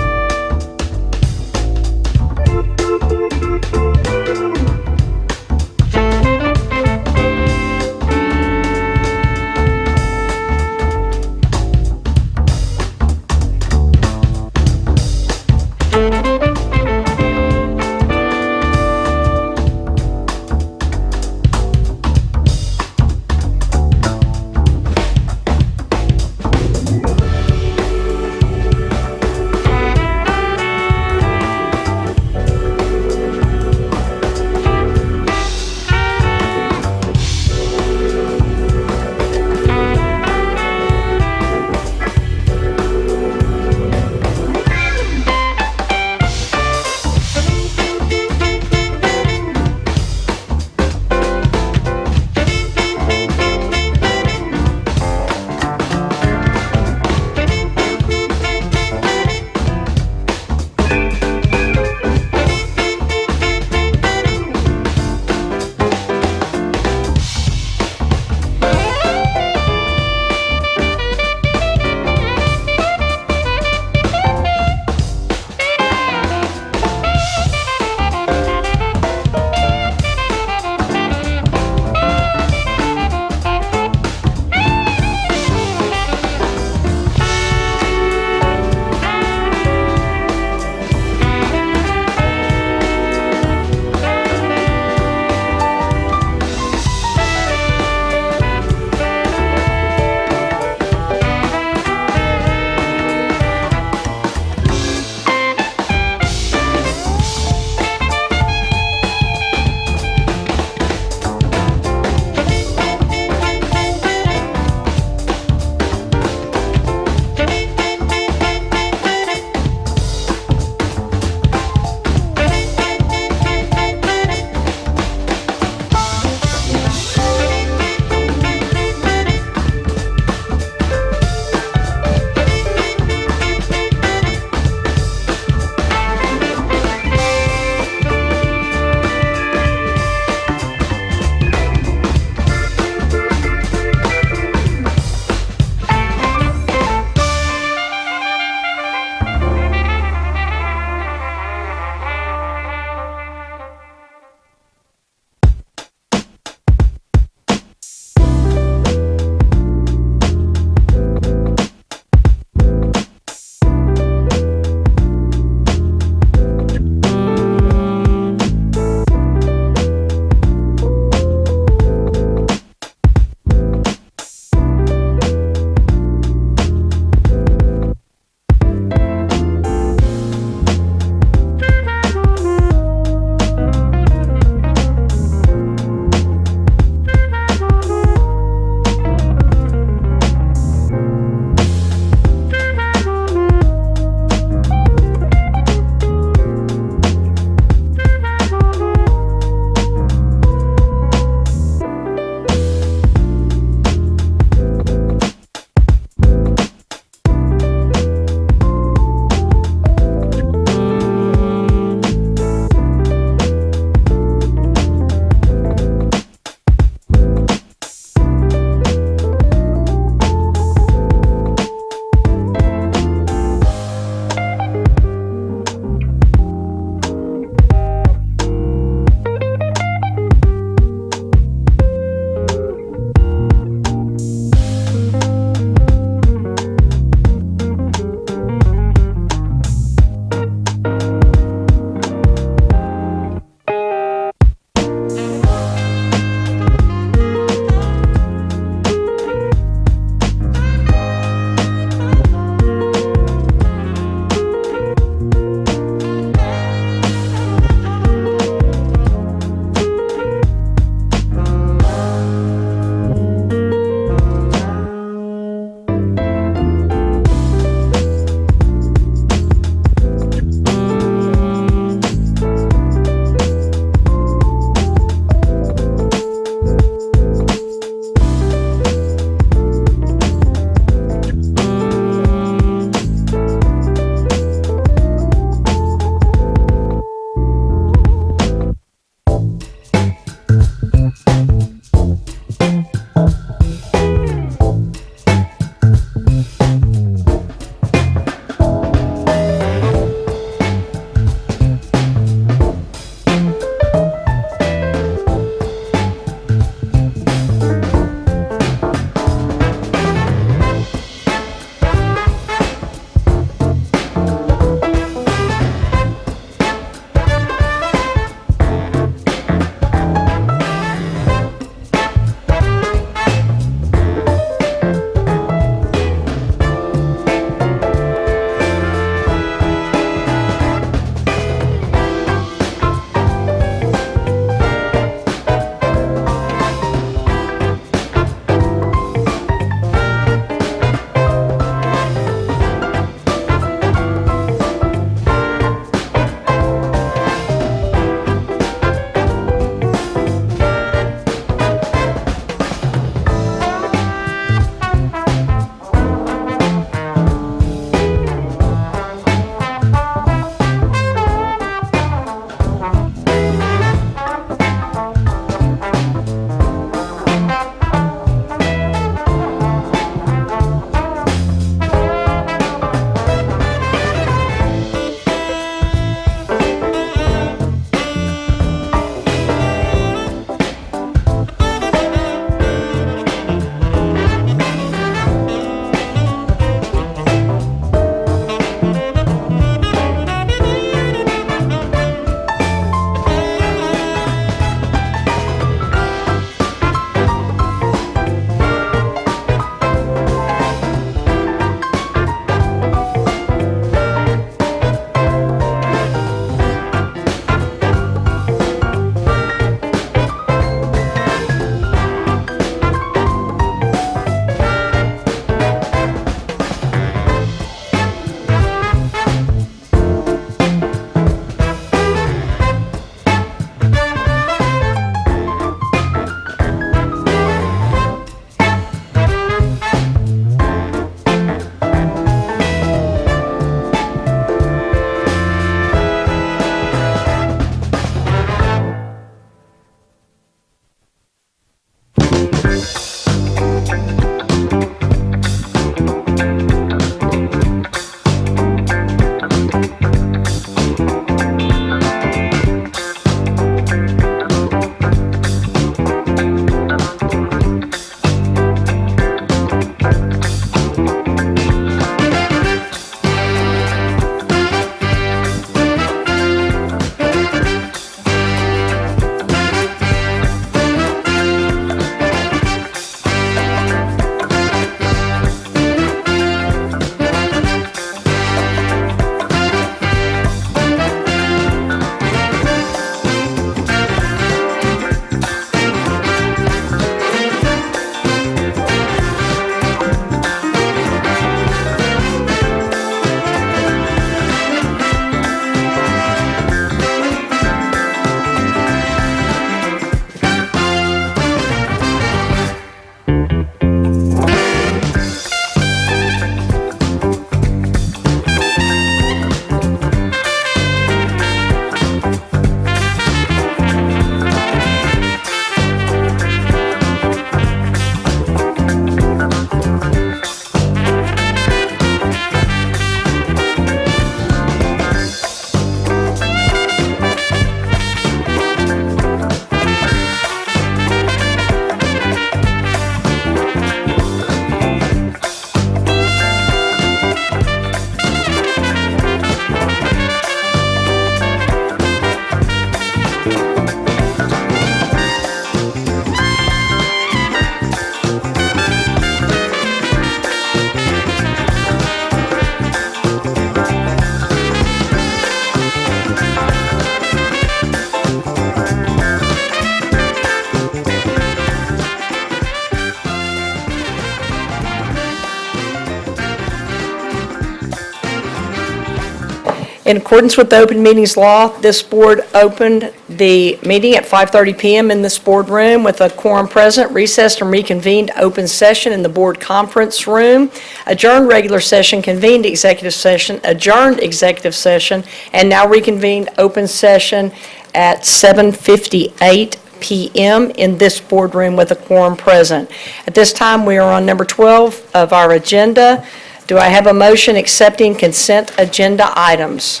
Speaker 2: In accordance with the open meetings law, this board opened the meeting at 5:30 p.m. in this boardroom with a quorum present, recessed and reconvened open session in the board conference room, adjourned regular session, convened executive session, adjourned executive session, and now reconvened open session at 7:58 p.m. in this boardroom with a quorum present. At this time, we are on number 12 of our agenda. Do I have a motion accepting consent agenda items?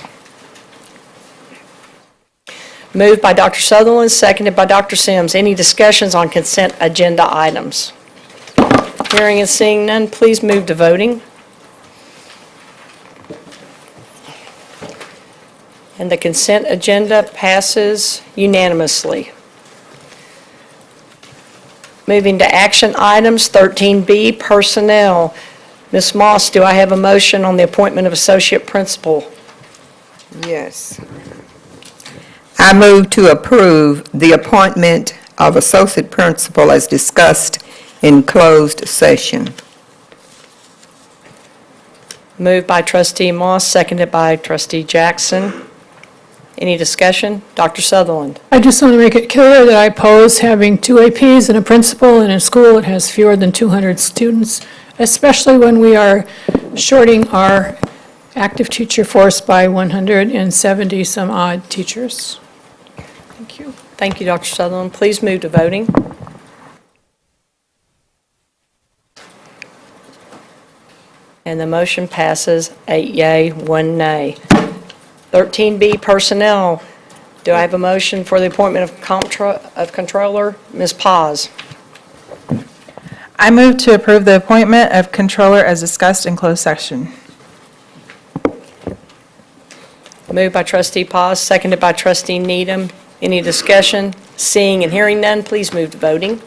Speaker 2: Moved by Dr. Sutherland, seconded by Dr. Sims. Any discussions on consent agenda items? Hearing and seeing none, please move to voting. And the consent agenda passes unanimously. Moving to action items, 13B, personnel. Ms. Moss, do I have a motion on the appointment of associate principal?
Speaker 5: Yes. I move to approve the appointment of associate principal as discussed in closed session.
Speaker 2: Moved by Trustee Moss, seconded by Trustee Jackson. Any discussion? Dr. Sutherland.
Speaker 8: I just want to make it clear that I oppose having two APs and a principal in a school that has fewer than 200 students, especially when we are shorting our active teacher force by 170 some odd teachers. Thank you.
Speaker 2: Thank you, Dr. Sutherland. Please move to voting. And the motion passes 8 yea, 1 nay. 13B, personnel. Do I have a motion for the appointment of controller? Ms. Paz.
Speaker 16: I move to approve the appointment of controller as discussed in closed session.
Speaker 2: Moved by Trustee Paz, seconded by Trustee Needham. Any discussion? Seeing and hearing none, please move to voting.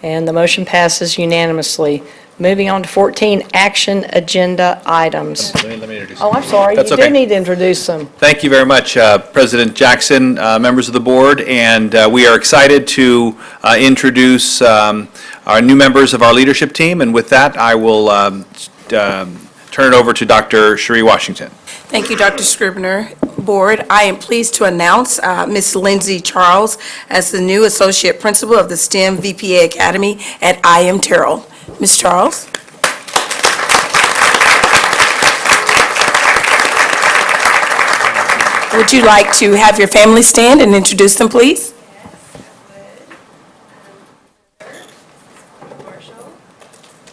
Speaker 2: And the motion passes unanimously. Moving on to 14, action agenda items.
Speaker 3: Let me introduce
Speaker 2: Oh, I'm sorry.
Speaker 3: That's
Speaker 2: You
Speaker 3: okay.
Speaker 2: do need to introduce them.
Speaker 3: Thank you very much, President Jackson, members of the board, and we are excited to introduce our new members of our leadership team, and with that, I will turn it over to Dr. Cherie Washington.
Speaker 20: Thank you, Dr. Scribner. Board, I am pleased to announce Ms. Lindsay Charles as the new Associate Principal of the STEM VPA Academy at I.M. Terrell. Ms. Charles. Would you like to have your family stand and introduce them, please?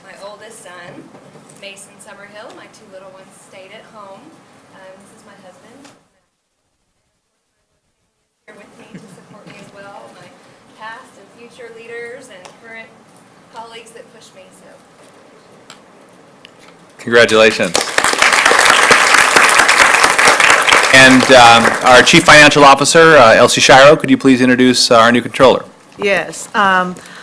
Speaker 22: My oldest son, Mason Summerhill. My two little ones stayed at home. This is my husband. Here with me to support me as well. My past and future leaders and current colleagues that push me. So,
Speaker 3: Congratulations. And our Chief Financial Officer, Elsie Shiro, could you please introduce our new controller?
Speaker 24: Yes.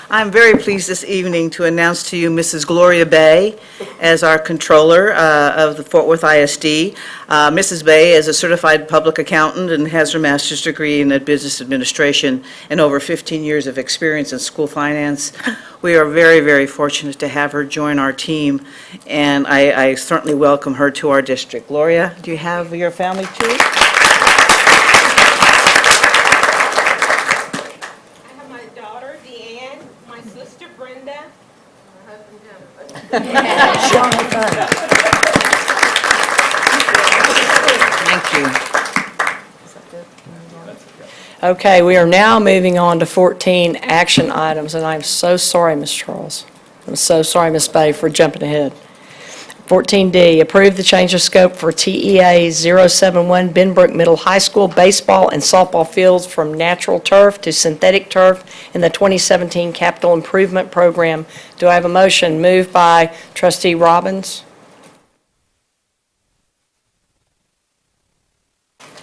Speaker 24: I'm very pleased this evening to announce to you Mrs. Gloria Bay as our controller of the Fort Worth ISD. Mrs. Bay is a certified public accountant and has her master's degree in business administration and over 15 years of experience in school finance. We are very, very fortunate to have her join our team, and I certainly welcome her to our district. Gloria, do you have your family too? Thank you.
Speaker 2: Okay, we are now moving on to 14 action items, and I'm so sorry, Ms. Charles. I'm so sorry, Ms. Bay, for jumping ahead. 14D, approve the change of scope for TEA 071 Benbrook Middle High School baseball and softball fields from natural turf to synthetic turf in the 2017 Capital Improvement Program. Do I have a motion? Moved by Trustee Robbins.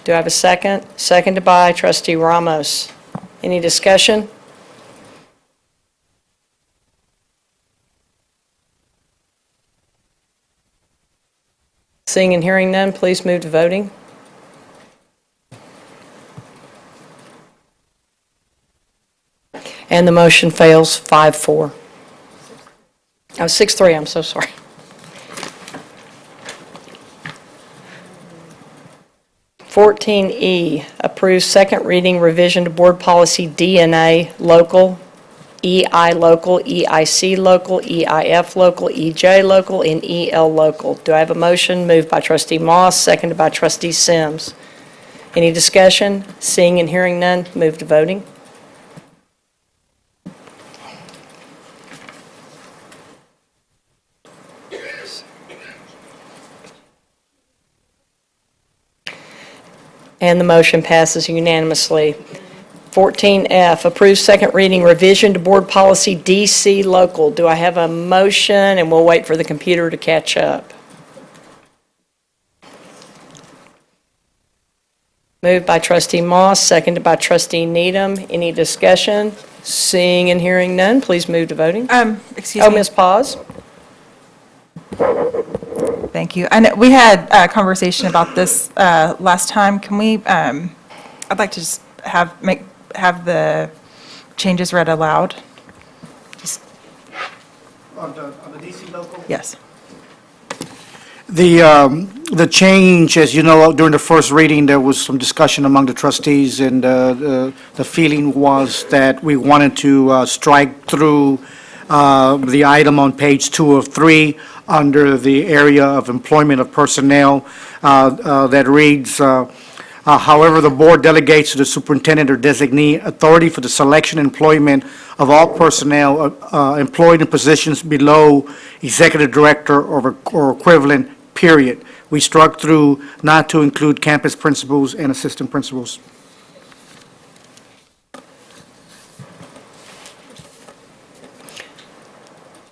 Speaker 2: Do I have a second? Seconded by Trustee Ramos. Any discussion? Seeing and hearing none, please move to voting. And the motion fails 5-4. Oh, 6-3, I'm so sorry. E, approve second reading revision to board policy DNA local, EI local, EIC local, EIF local, EJ local, and EL local. Do I have a motion? Moved by trustee Moss, seconded by trustee Sims. Any discussion? Seeing and hearing none, move to voting. And the motion passes unanimously. 14F, approve second reading revision to board policy DC local. Do I have a motion? And we'll wait for the computer to catch up. Moved by trustee Moss, seconded by trustee Needham. Any discussion? Seeing and hearing none, please move to voting.
Speaker 16: Excuse
Speaker 2: Oh,
Speaker 16: me.
Speaker 2: Ms. Paz?
Speaker 16: Thank you. I know we had a conversation about this last time. Can we, I'd like to just have the changes read aloud. Just-
Speaker 4: On the DC local?
Speaker 16: Yes.
Speaker 4: The change, as you know, during the first reading, there was some discussion among the trustees, and the feeling was that we wanted to strike through the item on page 2 of 3 under the area of employment of personnel that reads, however, the board delegates to the superintendent or designee authority for the selection and employment of all personnel employed in positions below executive director or equivalent, period. We struck through not to include campus principals and assistant principals.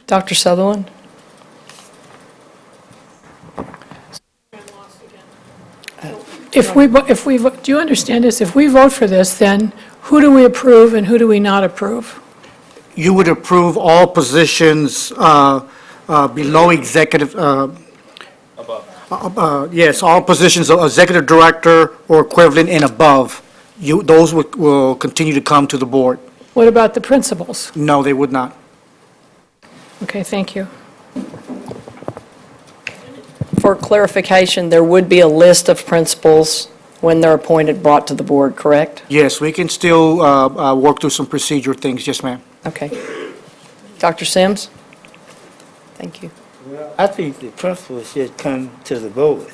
Speaker 2: Dr. Sutherland?
Speaker 8: If we, do you understand this? If we vote for this, then who do we approve and who do we not approve?
Speaker 4: You would approve all positions below executive, yes, all positions of executive director or equivalent and above. Those will continue to come to the board.
Speaker 8: What about the principals?
Speaker 4: No, they would not.
Speaker 8: Okay, thank you.
Speaker 2: For clarification, there would be a list of principals when they're appointed brought to the board, correct?
Speaker 4: Yes, we can still work through some procedure things, yes, ma'am.
Speaker 2: Okay. Dr. Sims? Thank you.
Speaker 6: Well, I think the principal should come to the board.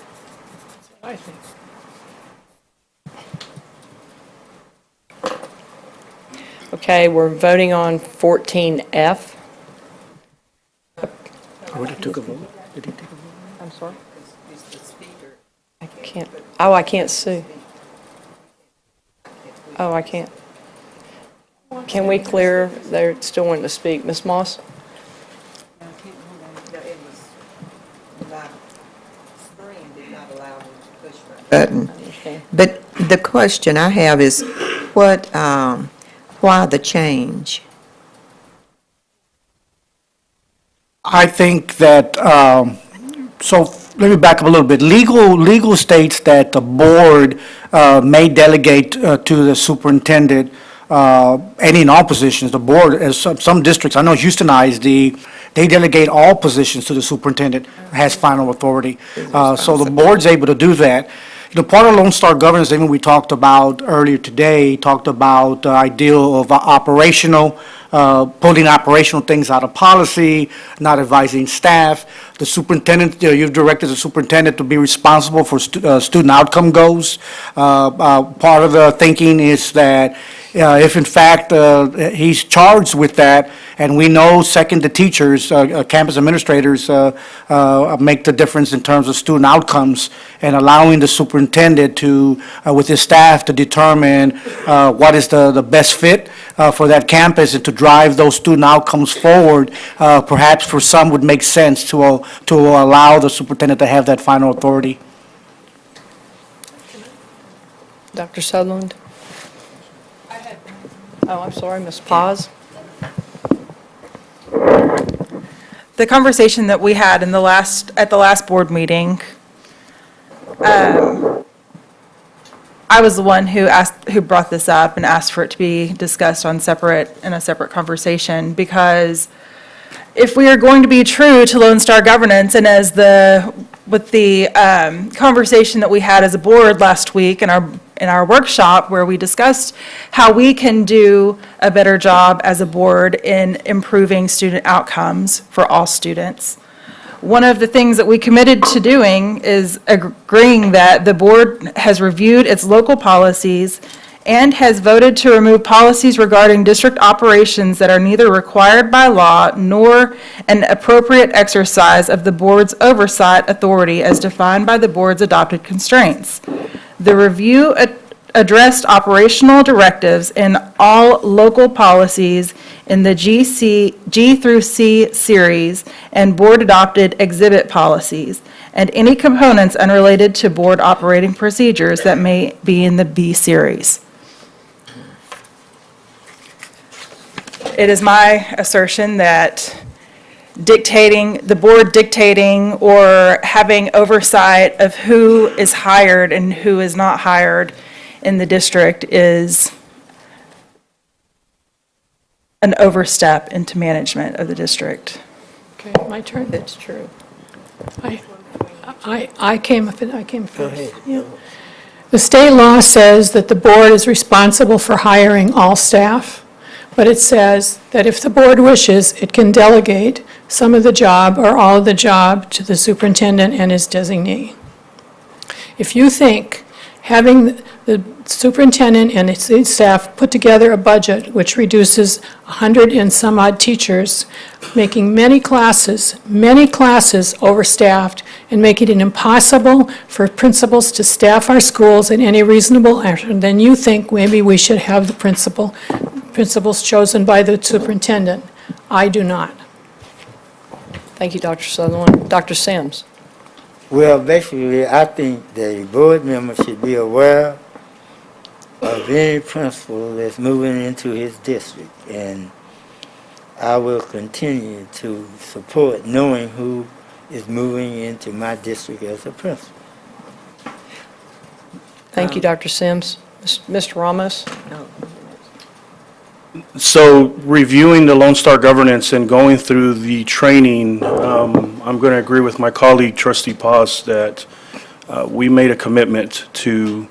Speaker 8: I think.
Speaker 2: Okay, we're voting on 14F.
Speaker 4: Already took a vote? Did he take a vote?
Speaker 2: I'm sorry? I can't, oh, I can't see. Oh, I can't. Can we clear, they're still wanting to speak. Ms. Moss?
Speaker 5: Button. But the question I have is, why the change?
Speaker 4: I think that, so let me back up a little bit. Legal states that the board may delegate to the superintendent, and in all positions, the board, as some districts, I know Houston ISD, they delegate all positions to the superintendent, has final authority. So the board's able to do that. The part of Lone Star governance, even we talked about earlier today, talked about the ideal of operational, pulling operational things out of policy, not advising staff. The superintendent, you've directed the superintendent to be responsible for student outcome goals. Part of the thinking is that if in fact he's charged with that, and we know second to teachers, campus administrators make the difference in terms of student outcomes, and allowing the superintendent to, with his staff, to determine what is the best fit for that campus and to drive those student outcomes forward, perhaps for some would make sense to allow the superintendent to have that final authority.
Speaker 2: Dr. Sutherland? Oh, I'm sorry, Ms. Paz?
Speaker 16: The conversation that we had at the last board meeting, I was the one who brought this up and asked for it to be discussed in a separate conversation, because if we are going to be true to Lone Star governance, and with the conversation that we had as a board last week in our workshop where we discussed how we can do a better job as a board in improving student outcomes for all students. One of the things that we committed to doing is agreeing that the board has reviewed its local policies and has voted to remove policies regarding district operations that are neither required by law nor an appropriate exercise of the board's oversight authority as defined by the board's adopted constraints. The review addressed operational directives in all local policies in the G through C series and board-adopted exhibit policies, and any components unrelated to board operating procedures that may be in the B series. It is my assertion that the board dictating or having oversight of who is hired and who is not hired in the district is an overstep into management of the district.
Speaker 8: Okay, my turn.
Speaker 2: It's true.
Speaker 8: I came first.
Speaker 6: Go ahead.
Speaker 8: Yeah. The state law says that the board is responsible for hiring all staff, but it says that if the board wishes, it can delegate some of the job or all of the job to the superintendent and his designee. If you think having the superintendent and his staff put together a budget which reduces 100 and some odd teachers, making many classes overstaffed, and making it impossible for principals to staff our schools in any reasonable action, then you think maybe we should have the principals chosen by the superintendent. I do not.
Speaker 2: Thank you, Dr. Sutherland. Dr. Sims?
Speaker 6: Well, basically, I think the board members should be aware of any principal that's moving into his district, and I will continue to support knowing who is moving into my district as a principal.
Speaker 2: Thank you, Dr. Sims. Mr. Ramos?
Speaker 1: So reviewing the Lone Star governance and going through the training, I'm going to agree with my colleague, Trustee Paz, that we made a commitment to,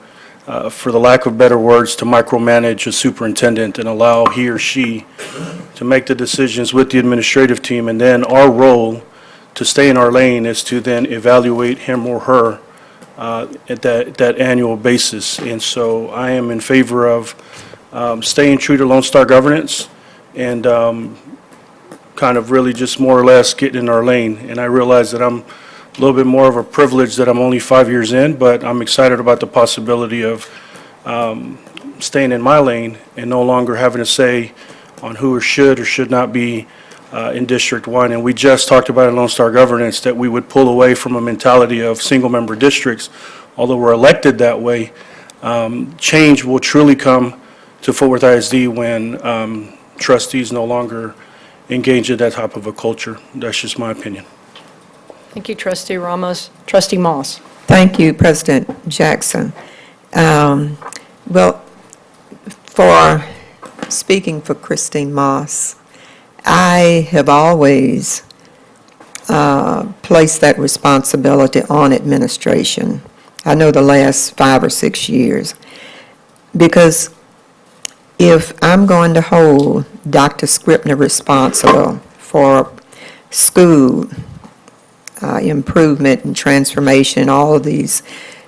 Speaker 1: for the lack of better words, to micromanage a superintendent and allow he or she to make the decisions with the administrative team. And then our role to stay in our lane is to then evaluate him or her at that annual basis. And so I am in favor of staying true to Lone Star governance and kind of really just more or less getting in our lane. And I realize that I'm a little bit more of a privilege that I'm only 5 years in, but I'm excited about the possibility of staying in my lane and no longer having to say on who or should not be in District 1. And we just talked about in Lone Star governance that we would pull away from a mentality of single-member districts. Although we're elected that way, change will truly come to Fort Worth ISD when trustees no longer engage in that type of a culture. That's just my opinion.
Speaker 2: Thank you, Trustee Ramos. Trustee Moss?
Speaker 5: Thank you, President Jackson. Well, for speaking for Christine Moss, I have always placed that responsibility on administration. I know the last 5 or 6 years, because if I'm going to hold Dr. Scribner responsible for school improvement and transformation, all of these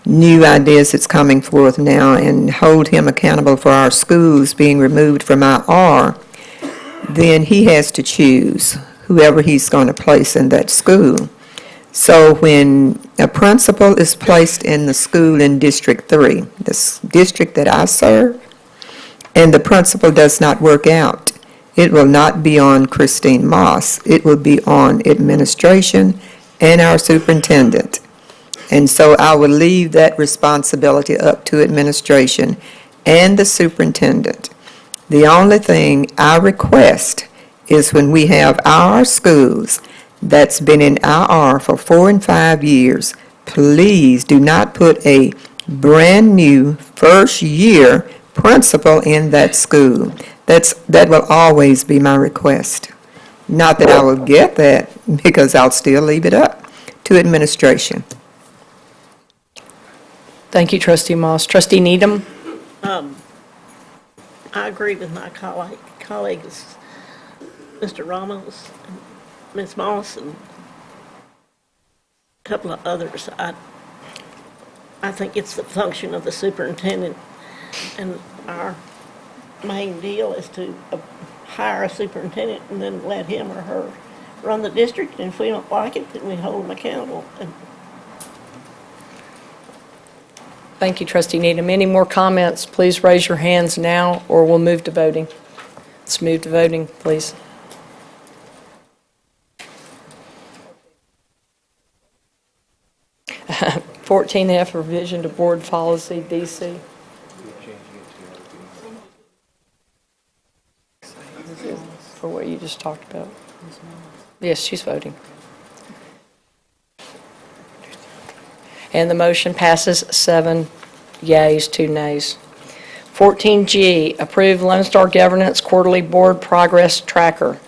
Speaker 5: new ideas that's coming forth now, and hold him accountable for our schools being removed from IR, then he has to choose whoever he's going to place in that school. So when a principal is placed in the school in District 3, the district that I serve, and the principal does not work out, it will not be on Christine Moss. It will be on administration and our superintendent. And so I will leave that responsibility up to administration and the superintendent. The only thing I request is when we have our schools that's been in IR for 4 and 5 years, please do not put a brand-new first-year principal in that school. That will always be my request. Not that I will get that, because I'll still leave it up to administration.
Speaker 2: Thank you, Trustee Moss. Trustee Needham?
Speaker 7: I agree with my colleagues, Mr. Ramos, and Ms. Moss, and a couple of others. I think it's the function of the superintendent, and our main deal is to hire a superintendent and then let him or her run the district, and if we don't like it, then we hold them accountable. And
Speaker 2: Thank you, Trustee Needham. Any more comments, please raise your hands now, or we'll move to voting. Let's move to voting, please. F, revision to board policy, DC. For what you just talked about. Yes, she's voting. And the motion passes 7 yeas, 2 nays. 14G, approve Lone Star Governance Quarterly Board Progress Tracker.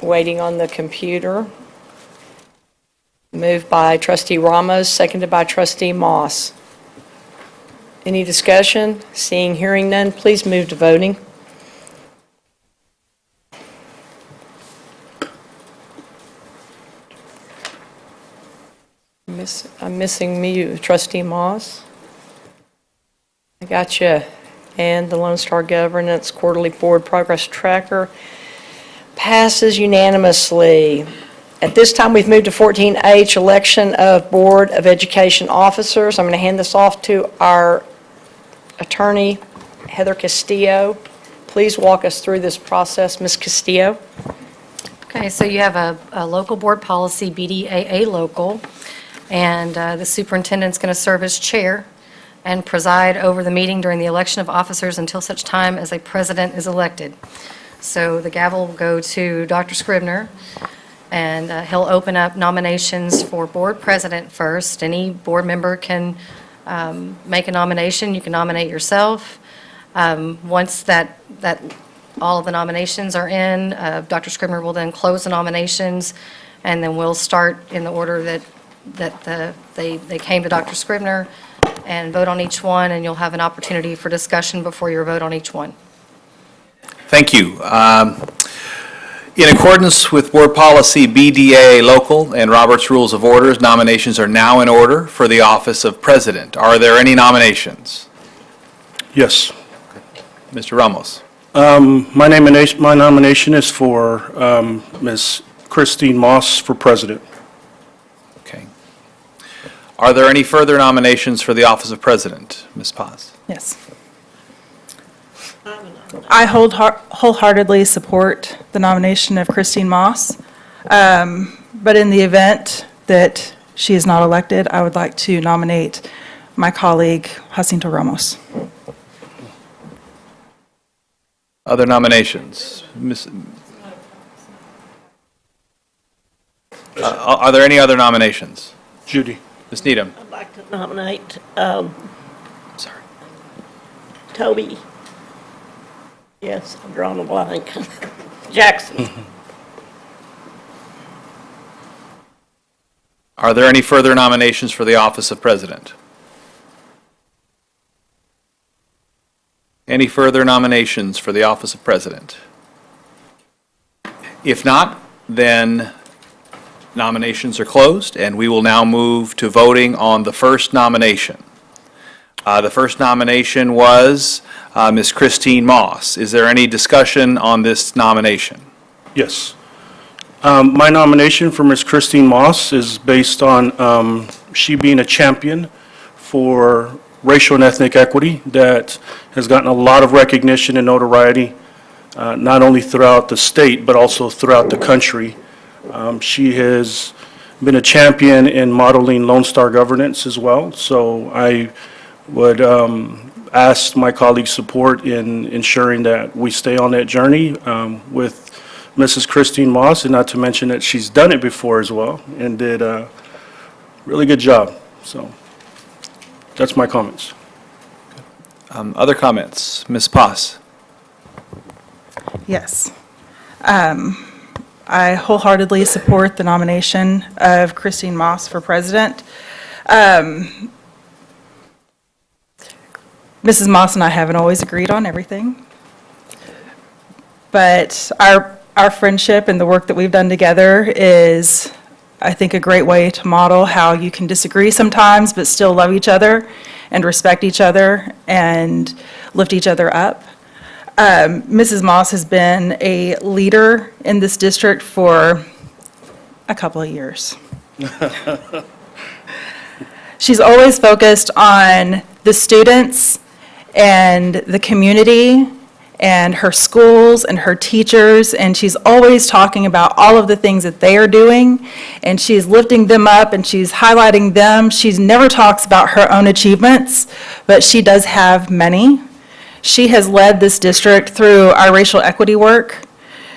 Speaker 2: Waiting on the computer. Moved by Trustee Ramos, seconded by Trustee Moss. Any discussion? Seeing, hearing none, please move to voting. I'm missing you, Trustee Moss. I got you. And the Lone Star Governance Quarterly Board Progress Tracker passes unanimously. At this time, we've moved to 14H, election of Board of Education officers. I'm going to hand this off to our attorney, Heather Castillo. Please walk us through this process, Ms. Castillo.
Speaker 9: Okay, so you have a local board policy, BDAA local, and the superintendent's going to serve as chair and preside over the meeting during the election of officers until such time as a president is elected. So the gavel will go to Dr. Scribner, and he'll open up nominations for board president first. Any board member can make a nomination. You can nominate yourself. Once that all of the nominations are in, Dr. Scribner will then close the nominations, and then we'll start in the order that they came to Dr. Scribner and vote on each one, and you'll have an opportunity for discussion before your vote on each one.
Speaker 3: Thank you. In accordance with Board Policy BDA Local and Robert's Rules of Orders, nominations are now in order for the office of President. Are there any nominations?
Speaker 10: Yes.
Speaker 3: Mr. Ramos.
Speaker 10: My nomination is for Ms. Christine Moss for President.
Speaker 3: Okay. Are there any further nominations for the office of President? Ms. Paz.
Speaker 16: Yes. I wholeheartedly support the nomination of Christine Moss, but in the event that she is not elected, I would like to nominate my colleague Jacinto Ramos.
Speaker 3: Other nominations? Are there any other nominations?
Speaker 10: Judy.
Speaker 3: Ms. Needham.
Speaker 7: I'd like to nominate Toby. Yes, I'm drawing a blank. Jackson.
Speaker 3: Are there any further nominations for the office of President? Any further nominations for the office of President? If not, then nominations are closed, and we will now move to voting on the first nomination. The first nomination was Ms. Christine Moss. Is there any discussion on this nomination?
Speaker 10: Yes. My nomination for Ms. Christine Moss is based on she being a champion for racial and ethnic equity that has gotten a lot of recognition and notoriety, not only throughout the state, but also throughout the country. She has been a champion in modeling Lone Star governance as well, so I would ask my colleagues' support in ensuring that we stay on that journey with Mrs. Christine Moss, and not to mention that she's done it before as well and did a really good job. So that's my comments.
Speaker 3: Other comments? Ms. Paz.
Speaker 16: Yes. I wholeheartedly support the nomination of Christine Moss for president. Mrs. Moss and I haven't always agreed on everything, but our friendship and the work that we've done together is, I think, a great way to model how you can disagree sometimes, but still love each other and respect each other and lift each other up. Mrs. Moss has been a leader in this district for a couple of years. She's always focused on the students and the community and her schools and her teachers, and she's always talking about all of the things that they are doing, and she's lifting them up and she's highlighting them. She never talks about her own achievements, but she does have many. She has led this district through our racial equity work.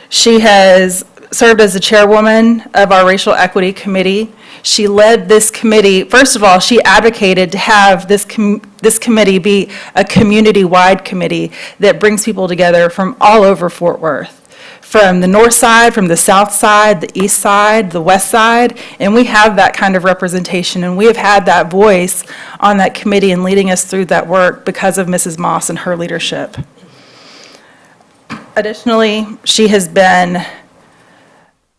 Speaker 16: She has served as the chairwoman of our racial equity committee. She led this committee. First of all, she advocated to have this committee be a community-wide committee that brings people together from all over Fort Worth, from the north side, from the south side, the east side, the west side, and we have that kind of representation, and we have had that voice on that committee and leading us through that work because of Mrs. Moss and her leadership. Additionally, she has been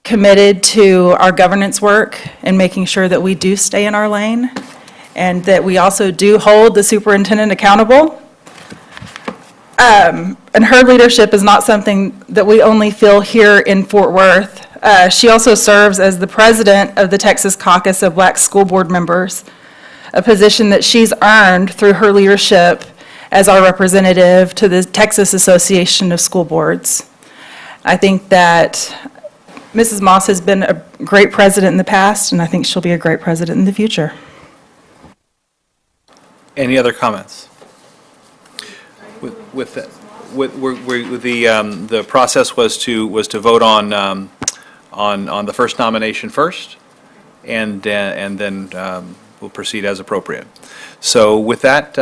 Speaker 16: committed to our governance work and making sure that we do stay in our lane and that we also do hold the superintendent accountable. And her leadership is not something that we only feel here in Fort Worth. She also serves as the president of the Texas Caucus of Black School Board Members, a position that she's earned through her leadership as our representative to the Texas Association of School Boards. I think that Mrs. Moss has been a great president in the past, and I think she'll be a great president in the future.
Speaker 3: Any other comments? With the process was to vote on the first nomination first, and then we'll proceed as appropriate. So with that,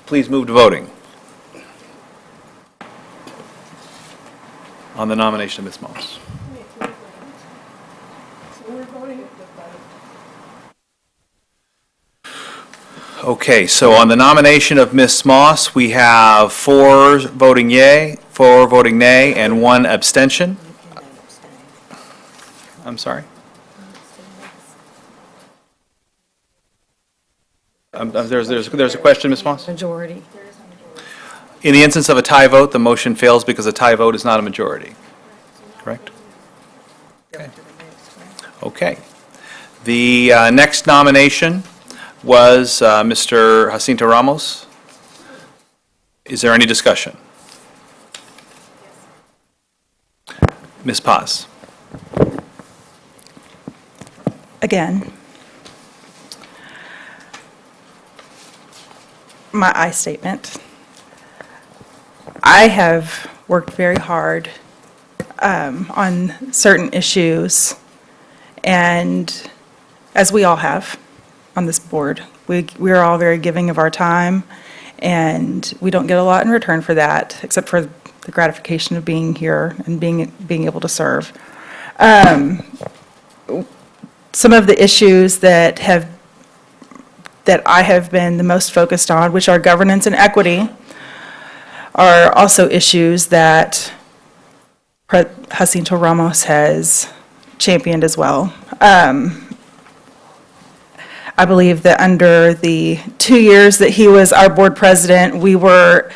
Speaker 3: please move to voting on the nomination of Ms. Moss. Okay, so on the nomination of Ms. Moss, we have 4 voting yea, 4 voting nay, and 1 abstention. I'm sorry? There's a question, Ms. Moss?
Speaker 2: Majority.
Speaker 3: In the instance of a tie vote, the motion fails because a tie vote is not a majority. Correct? Okay. Okay. The next nomination was Mr. Jacinto Ramos. Is there any discussion? Ms. Paz.
Speaker 16: Again, my I statement. I have worked very hard on certain issues, and as we all have on this board, we're all very giving of our time, and we don't get a lot in return for that, except for the gratification of being here and being able to serve. Some of the issues that I have been the most focused on, which are governance and equity, are also issues that Jacinto Ramos has championed as well. I believe that under the 2 years that he was our board president, we were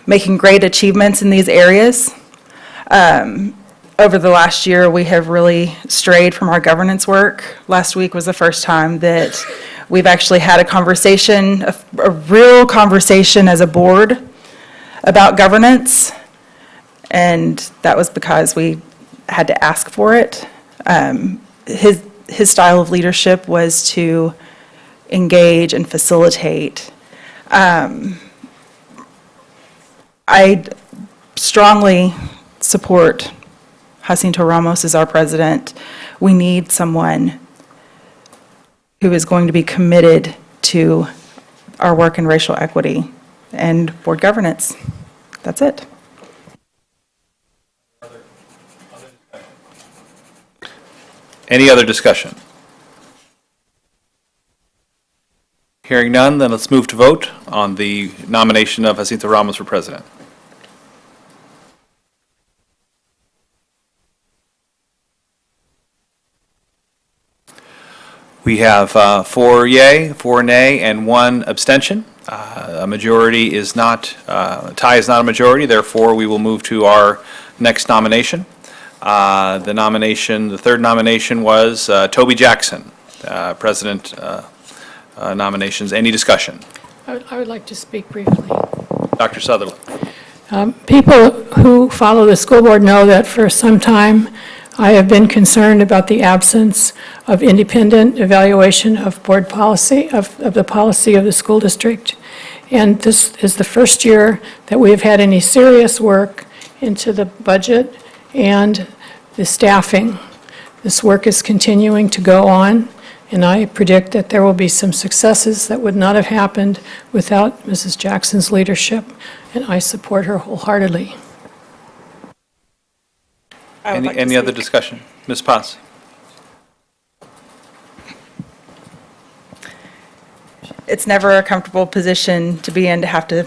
Speaker 16: making great achievements in these areas. Over the last year, we have really strayed from our governance work. Last week was the first time that we've actually had a conversation, a real conversation as a board about governance, and that was because we had to ask for it. His style of leadership was to engage and facilitate. I strongly support Jacinto Ramos as our president. We need someone who is going to be committed to our work in racial equity and board governance. That's it.
Speaker 3: Any other discussion? Hearing none, then let's move to vote on the nomination of Jacinto Ramos for president. We have 4 yea, 4 nay, and 1 abstention. A majority is not, a tie is not a majority, therefore we will move to our next nomination. The third nomination was Toby Jackson, president nominations. Any discussion?
Speaker 8: I would like to speak briefly.
Speaker 3: Dr. Sutherland.
Speaker 8: People who follow the school board know that for some time, I have been concerned about the absence of independent evaluation of board policy, of the policy of the school district. And this is the first year that we have had any serious work into the budget and the staffing. This work is continuing to go on, and I predict that there will be some successes that would not have happened without Mrs. Jackson's leadership, and I support her wholeheartedly.
Speaker 3: Any other discussion? Ms. Paz?
Speaker 16: It's never a comfortable position to be in to have to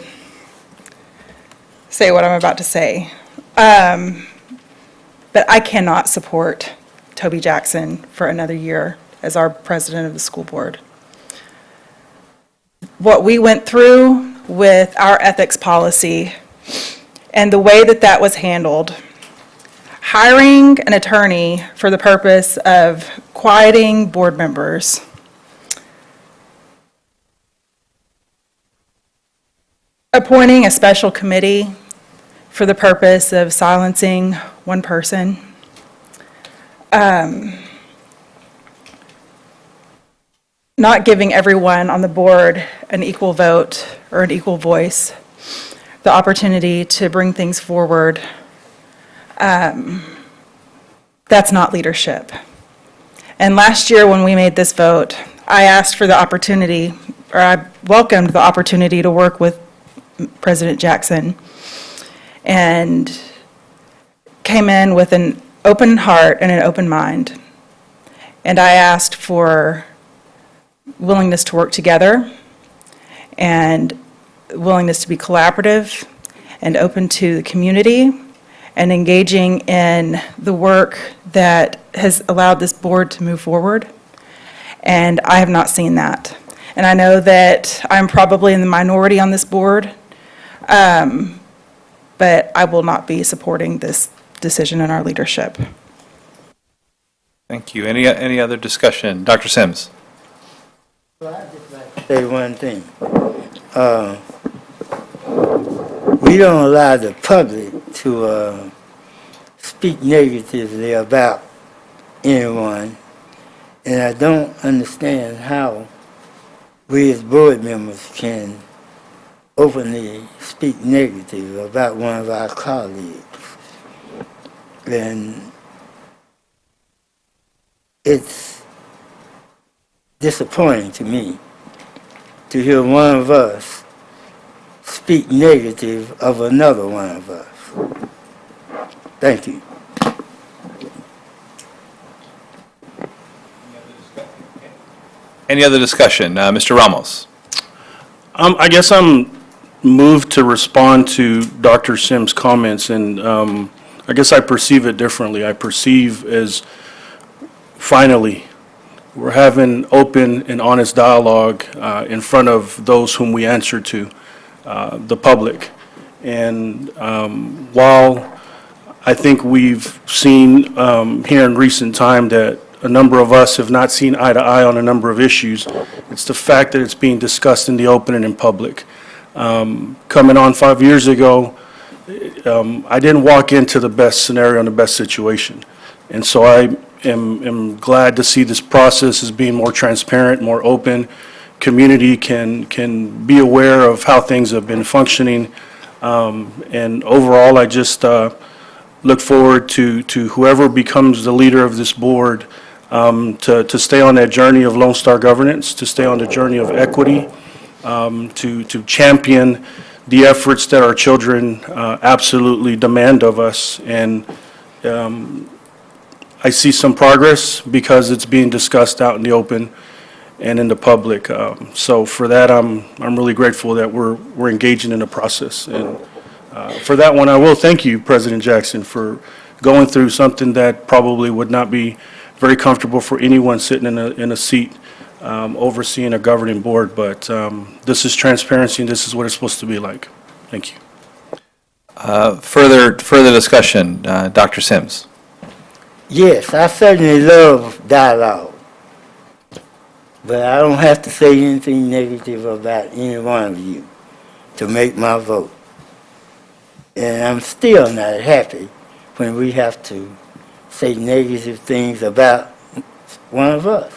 Speaker 16: say what I'm about to say. But I cannot support Toby Jackson for another year as our president of the school board. What we went through with our ethics policy and the way that that was handled, hiring an attorney for the purpose of quieting board members, appointing a special committee for the purpose of silencing one person, not giving everyone on the board an equal vote or an equal voice, the opportunity to bring things forward. That's not leadership. And last year when we made this vote, I asked for the opportunity, or I welcomed the opportunity to work with President Jackson and came in with an open heart and an open mind. And I asked for willingness to work together and willingness to be collaborative and open to the community and engaging in the work that has allowed this board to move forward. And I have not seen that. And I know that I'm probably in the minority on this board, but I will not be supporting this decision in our leadership.
Speaker 3: Thank you. Any other discussion? Dr. Sims?
Speaker 6: Say one thing. We don't allow the public to speak negatively about anyone, and I don't understand how we as board members can openly speak negative about one of our colleagues. And it's disappointing to me to hear one of us speak negative of another one of us. Thank you.
Speaker 3: Any other discussion? Mr. Ramos?
Speaker 10: I guess I'm moved to respond to Dr. Sims' comments, and I guess I perceive it differently. I perceive as, finally, we're having open and honest dialogue in front of those whom we answer to, the public. And while I think we've seen here in recent time that a number of us have not seen eye to eye on a number of issues, it's the fact that it's being discussed in the open and in public. Coming on 5 years ago, I didn't walk into the best scenario and the best situation. And so I am glad to see this process as being more transparent, more open. Community can be aware of how things have been functioning. And overall, I just look forward to whoever becomes the leader of this board to stay on that journey of Lone Star governance, to stay on the journey of equity, to champion the efforts that our children absolutely demand of us. And I see some progress because it's being discussed out in the open and in the public. So for that, I'm really grateful that we're engaging in the process. And for that one, I will thank you, President Jackson, for going through something that probably would not be very comfortable for anyone sitting in a seat overseeing a governing board. But this is transparency, and this is what it's supposed to be like. Thank you.
Speaker 3: Further discussion, Dr. Sims.
Speaker 6: Yes, I certainly love dialogue. But I don't have to say anything negative about any one of you to make my vote. And I'm still not happy when we have to say negative things about one of us.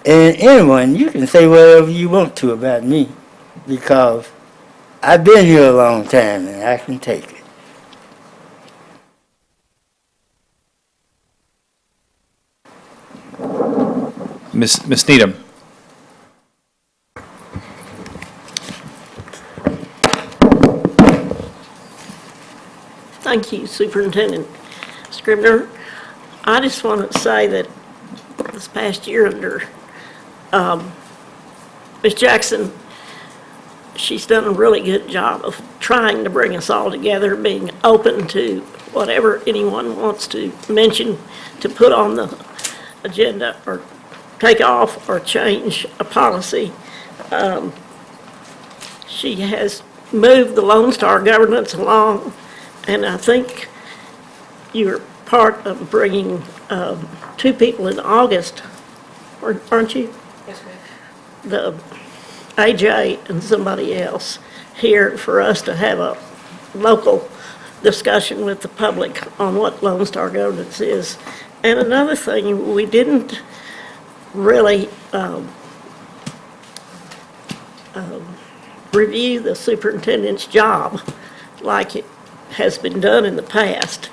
Speaker 6: And anyone, you can say whatever you want to about me, because I've been here a long time and I can take it.
Speaker 3: Ms. Needham.
Speaker 7: Thank you, Superintendent Scribner. I just want to say that this past year under Ms. Jackson, she's done a really good job of trying to bring us all together, being open to whatever anyone wants to mention, to put on the agenda or take off or change a policy. She has moved the Lone Star governance along, and I think you're part of bringing 2 people in August, aren't you? Yes, ma'am. The AJ and somebody else here for us to have a local discussion with the public on what Lone Star governance is. And another thing, we didn't really review the superintendent's job like it has been done in the past.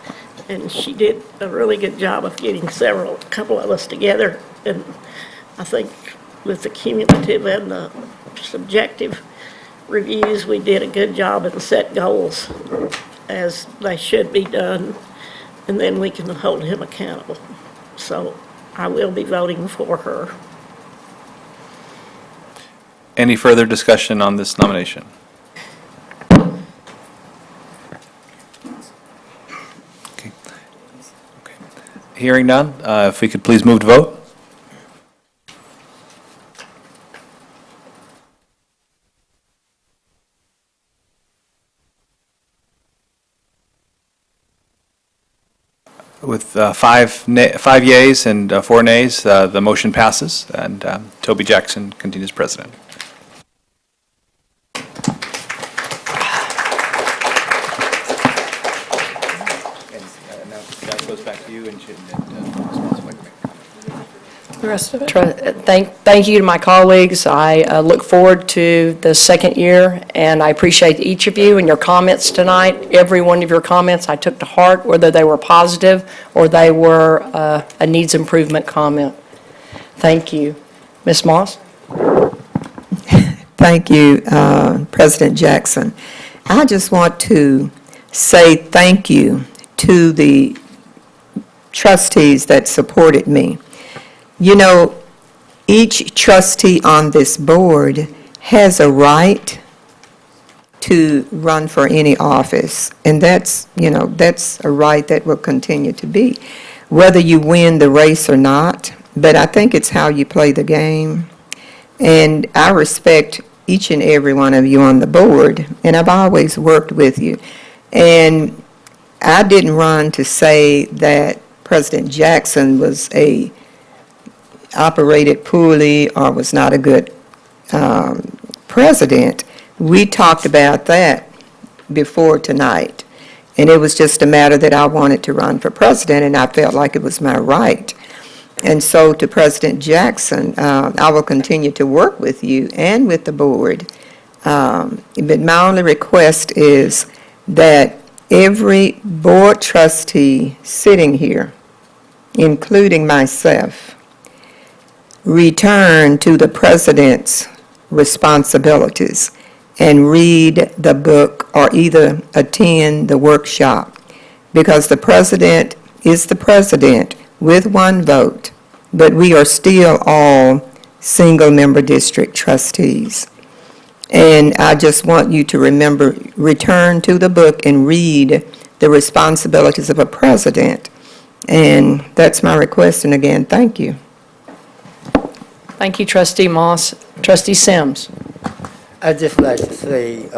Speaker 7: And she did a really good job of getting a couple of us together. And I think with the cumulative and the subjective reviews, we did a good job and set goals as they should be done. And then we can hold him accountable. So I will be voting for her.
Speaker 3: Any further discussion on this nomination? Okay. Hearing none, if we could please move to vote. With 5 yeas and 4 nays, the motion passes, and Toby Jackson continues president. That goes back to you and
Speaker 8: The rest of it?
Speaker 2: Thank you to my colleagues. I look forward to the second year, and I appreciate each of you and your comments tonight. Every one of your comments I took to heart, whether they were positive or they were a needs improvement comment. Thank you. Ms. Moss?
Speaker 5: Thank you, President Jackson. I just want to say thank you to the trustees that supported me. You know, each trustee on this board has a right to run for any office, and that's a right that will continue to be, whether you win the race or not. But I think it's how you play the game, and I respect each and every one of you on the board, and I've always worked with you. And I didn't run to say that President Jackson operated poorly or was not a good president. We talked about that before tonight, and it was just a matter that I wanted to run for president, and I felt like it was my right. And so to President Jackson, I will continue to work with you and with the board, but my only request is that every board trustee sitting here, including myself, return to the president's responsibilities and read the book or either attend the workshop, because the president is the president with one vote, but we are still all single-member district trustees. And I just want you to remember, return to the book and read the responsibilities of a president. And that's my request, and again, thank you.
Speaker 2: Thank you, Trustee Moss. Trustee Sims.
Speaker 6: I'd just like to say,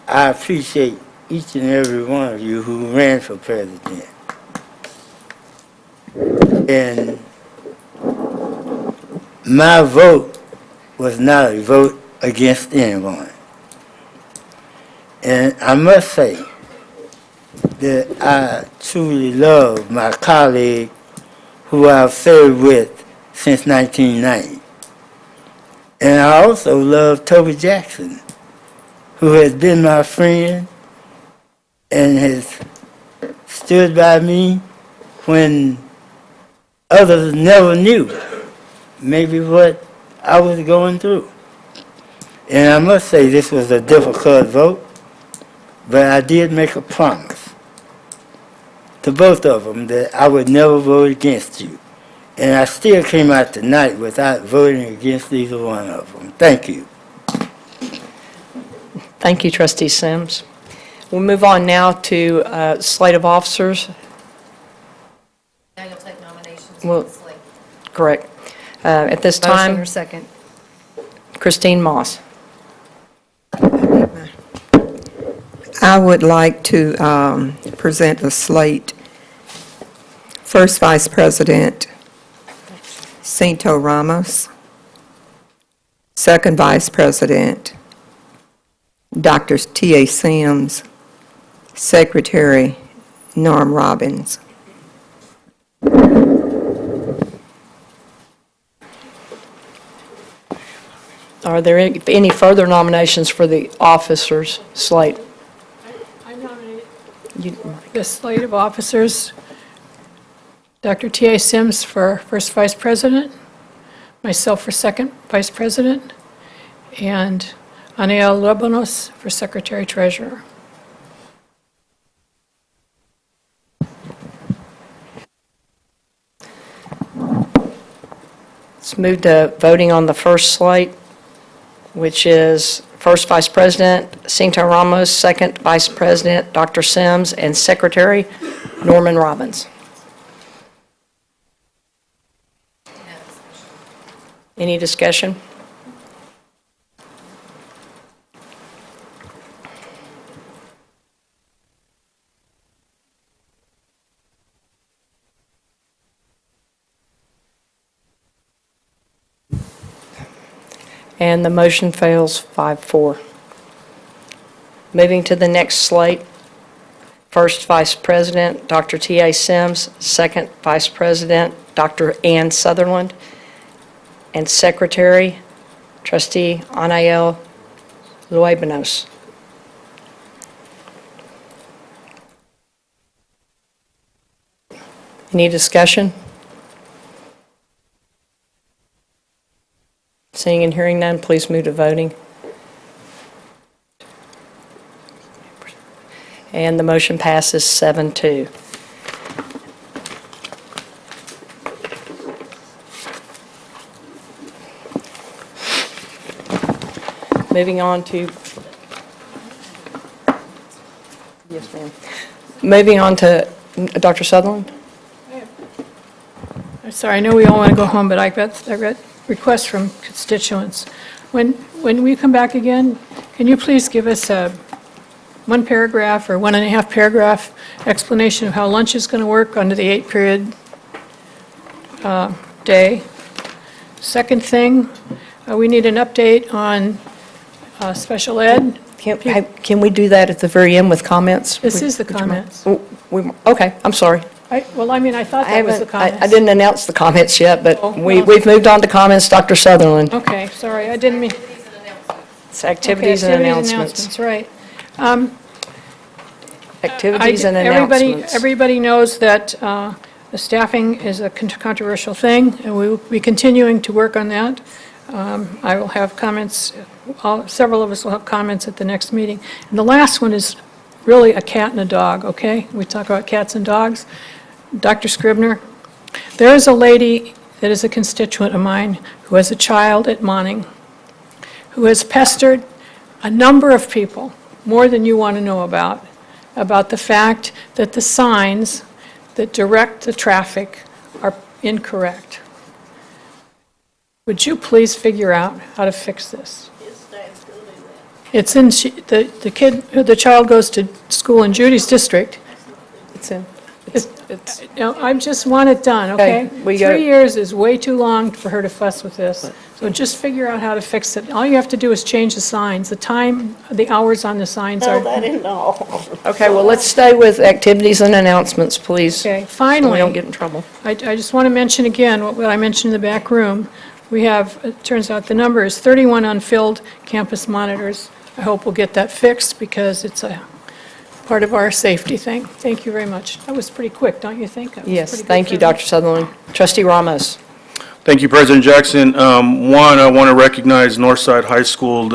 Speaker 6: I appreciate each and every one of you who ran for president. And my vote was not a vote against anyone. And I must say that I truly love my colleague who I've served with since 1990. And I also love Toby Jackson, who has been my friend and has stood by me when others never knew maybe what I was going through. And I must say this was a difficult vote, but I did make a promise to both of them that I would never vote against you. And I still came out tonight without voting against either one of them. Thank you.
Speaker 2: Thank you, Trustee Sims. We'll move on now to slate of officers.
Speaker 9: Now you'll take nominations
Speaker 2: Well,
Speaker 9: for the slate.
Speaker 2: Correct. At this
Speaker 9: Motion
Speaker 2: time,
Speaker 9: or second?
Speaker 2: Christine Moss.
Speaker 5: I would like to present a slate. First Vice President, Cinto Ramos. Second Vice President, Dr. T.A. Sims. Secretary, Norm Robbins.
Speaker 2: Are there any further nominations for the officers slate?
Speaker 8: I nominate
Speaker 2: You-
Speaker 8: the slate of officers, Dr. T.A. Sims for first vice president, myself for second vice president, and Aniel Lobanos for secretary treasurer.
Speaker 2: Let's move to voting on the first slate, which is first vice president, Cinto Ramos, second vice president, Dr. Sims, and secretary, Norman Robbins. Any discussion? And the motion fails 5-4. Moving to the next slate, first vice president, Dr. T.A. Sims, second vice president, Dr. Ann Sutherland, and secretary, trustee Anael Luebanos. Any discussion? Seeing and hearing none, please move to voting. And the motion passes 7-2. Moving on to, yes, ma'am. Moving on to Dr. Sutherland.
Speaker 8: I'm sorry, I know we all want to go home, but I got requests from constituents. When we come back again, can you please give us a one paragraph or 1.5 paragraph explanation of how lunch is going to work under the 8-period day? Second thing, we need an update on special ed.
Speaker 2: Can we do that at the very end with comments?
Speaker 8: This is the comments.
Speaker 2: Okay, I'm sorry.
Speaker 8: Well, I mean, I thought that was the comments.
Speaker 2: I didn't announce the comments yet, but
Speaker 8: Oh,
Speaker 2: we've moved on to comments, Dr. Sutherland.
Speaker 8: Okay, sorry, I didn't mean.
Speaker 2: It's activities and announcements.
Speaker 8: Right.
Speaker 2: Activities and announcements.
Speaker 8: Everybody knows that the staffing is a controversial thing, and we will be continuing to work on that. I will have comments, several of us will have comments at the next meeting. And the last one is really a cat and a dog, okay? We talk about cats and dogs. Dr. Scribner, there is a lady that is a constituent of mine who has a child at Monning, who has pestered a number of people, more than you want to know about the fact that the signs that direct the traffic are incorrect. Would you please figure out how to fix this? It's in, the child goes to school in Judy's district.
Speaker 2: It's in.
Speaker 8: No, I just want it done, okay?
Speaker 2: Okay, we got it.
Speaker 8: 3 years is way too long for her to fuss with this. So just figure out how to fix it. All you have to do is change the signs. The time, the hours on the signs
Speaker 7: No,
Speaker 8: are...
Speaker 7: that isn't all.
Speaker 2: Okay, well, let's stay with activities and announcements, please.
Speaker 8: Okay,
Speaker 2: So
Speaker 8: finally...
Speaker 2: we don't get in trouble.
Speaker 8: I just want to mention again what I mentioned in the back room. We have, it turns out the number is 31 unfilled campus monitors. I hope we'll get that fixed because it's a part of our safety thing. Thank you very much. That was pretty quick, don't you think? That was
Speaker 2: Yes,
Speaker 8: pretty good
Speaker 2: thank
Speaker 8: for
Speaker 2: you,
Speaker 8: me.
Speaker 2: Dr. Sutherland. Trustee Ramos.
Speaker 10: Thank you, President Jackson. One, I want to recognize Northside High School.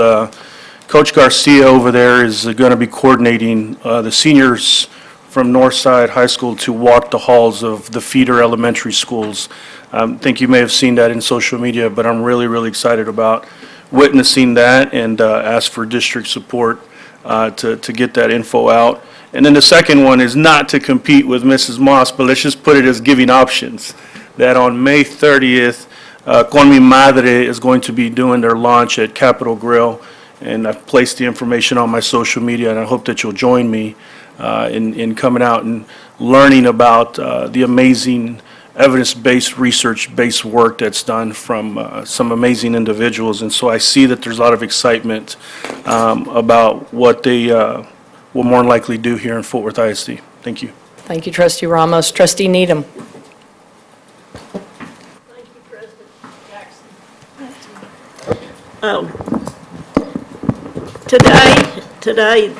Speaker 10: Coach Garcia over there is going to be coordinating the seniors from Northside High School to walk the halls of the feeder elementary schools. I think you may have seen that in social media, but I'm really, really excited about witnessing that and ask for district support to get that info out. And then the second one is not to compete with Mrs. Moss, but let's just put it as giving options. That on May 30th, Con Mi Madre is going to be doing their launch at Capitol Grill, and I've placed the information on my social media, and I hope that you'll join me in coming out and learning about the amazing evidence-based, research-based work that's done from some amazing individuals. And so I see that there's a lot of excitement about what they will more than likely do here in Fort Worth ISD. Thank you.
Speaker 2: Thank you, Trustee Ramos. Trustee Needham.
Speaker 7: Thank you, President Jackson. Today,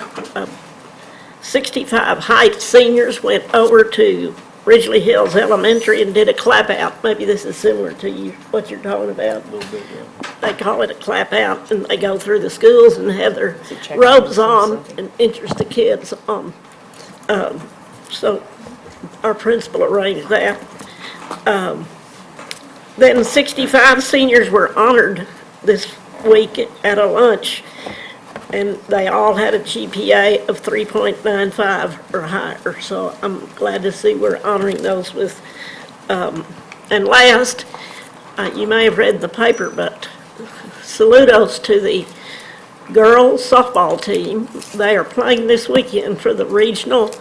Speaker 7: 65 Heights seniors went over to Ridgely Hills Elementary and did a clap out. Maybe this is similar to you, what you're talking about. They call it a clap out, and they go through the schools and have their robes on and interest the kids on. So our principal arranged that. Then 65 seniors were honored this week at a lunch, and they all had a GPA of 3.95 or higher. So I'm glad to see we're honoring those with, and last, you may have read in the paper, but saludos to the girls softball team. They are playing this weekend for the regional,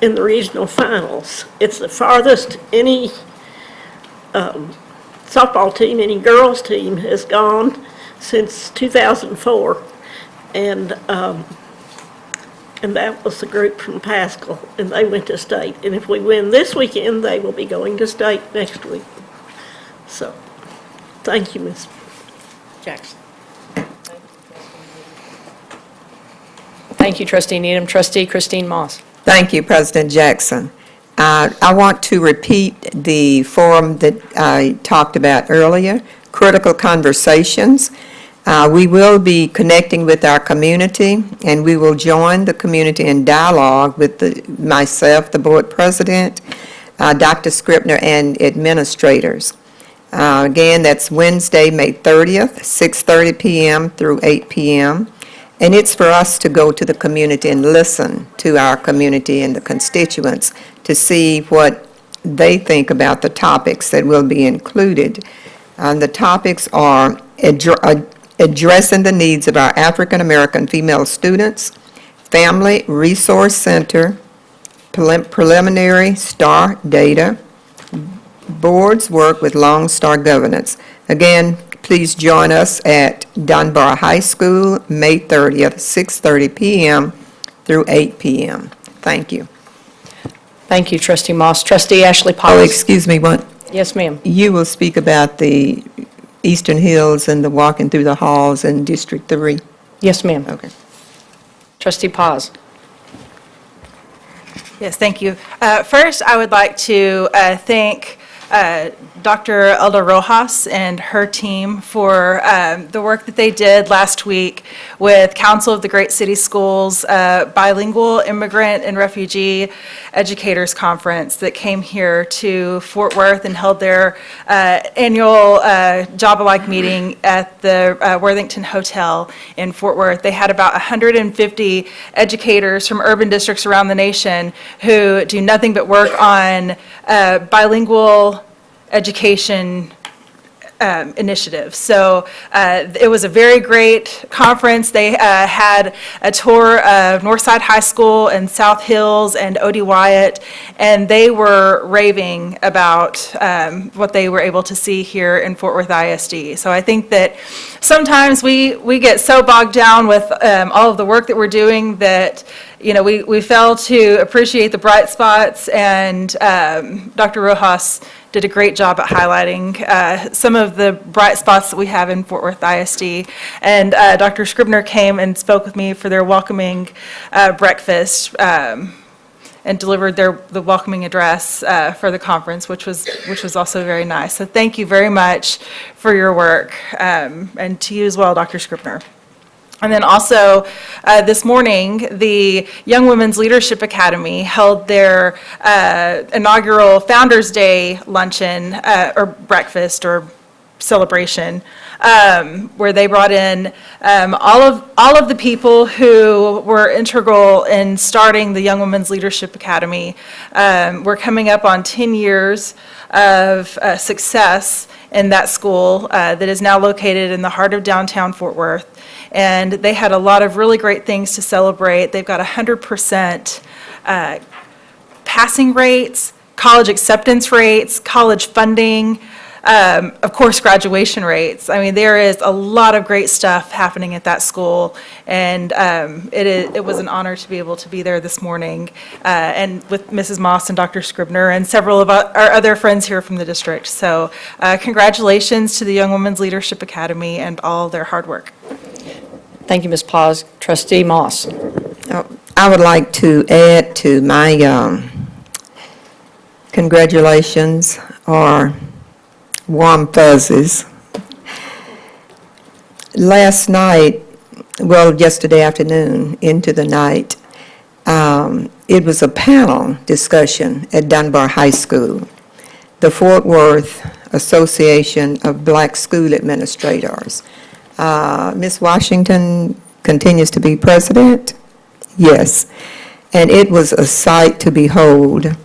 Speaker 7: in the regional finals. It's the farthest any softball team, any girls team has gone since 2004. And that was the group from Pascal, and they went to state. And if we win this weekend, they will be going to state next week. So, thank you, Ms. Jackson.
Speaker 2: Thank you, Trustee Needham. Trustee Christine Moss.
Speaker 5: Thank you, President Jackson. I want to repeat the forum that I talked about earlier, critical conversations. We will be connecting with our community, and we will join the community in dialogue with myself, the board president, Dr. Scribner, and administrators. Again, that's Wednesday, May 30th, 6:30 p.m. through 8 p.m. And it's for us to go to the community and listen to our community and the constituents to see what they think about the topics that will be included. The topics are addressing the needs of our African American female students, Family Resource Center, preliminary STAR data, boards work with Lone Star governance. Again, please join us at Dunbar High School, May 30th, 6:30 p.m. through 8 p.m. Thank you.
Speaker 2: Thank you, Trustee Moss. Trustee Ashley
Speaker 5: Oh,
Speaker 2: Potts.
Speaker 5: excuse me, one.
Speaker 2: Yes, ma'am.
Speaker 5: You will speak about the Eastern Hills and the walking through the halls in District 3.
Speaker 2: Yes, ma'am.
Speaker 5: Okay.
Speaker 2: Trustee Paz.
Speaker 16: Yes, thank you. First, I would like to thank Dr. Elda Rojas and her team for the work that they did last week with Council of the Great City Schools Bilingual Immigrant and Refugee Educators Conference that came here to Fort Worth and held their annual job-alike meeting at the Worthington Hotel in Fort Worth. They had about 150 educators from urban districts around the nation who do nothing but work on bilingual education initiative. So it was a very great conference. They had a tour of Northside High School and South Hills and O.D. Wyatt, and they were raving about what they were able to see here in Fort Worth ISD. So I think that sometimes we get so bogged down with all of the work that we're doing that, you know, we fail to appreciate the bright spots, and Dr. Rojas did a great job at highlighting some of the bright spots that we have in Fort Worth ISD. And Dr. Scribner came and spoke with me for their welcoming breakfast and delivered the welcoming address for the conference, which was also very nice. So thank you very much for your work, and to you as well, Dr. Scribner. And then also, this morning, the Young Women's Leadership Academy held their inaugural Founders Day luncheon, or breakfast, or celebration, where they brought in all of the people who were integral in starting the Young Women's Leadership Academy. We're coming up on 10 years of success in that school that is now located in the heart of downtown Fort Worth. And they had a lot of really great things to celebrate. They've got 100% passing rates, college acceptance rates, college funding, of course, graduation rates. I mean, there is a lot of great stuff happening at that school, and it was an honor to be able to be there this morning, and with Mrs. Moss and Dr. Scribner and several of our other friends here from the district. So congratulations to the Young Women's Leadership Academy and all their hard work.
Speaker 2: Thank you, Ms. Paz. Trustee Moss.
Speaker 5: I would like to add to my congratulations or warm fuzzies. Last night, well, yesterday afternoon into the night, it was a panel discussion at Dunbar High School. The Fort Worth Association of Black School Administrators. Ms. Washington continues to be president? Yes. And it was a sight to behold.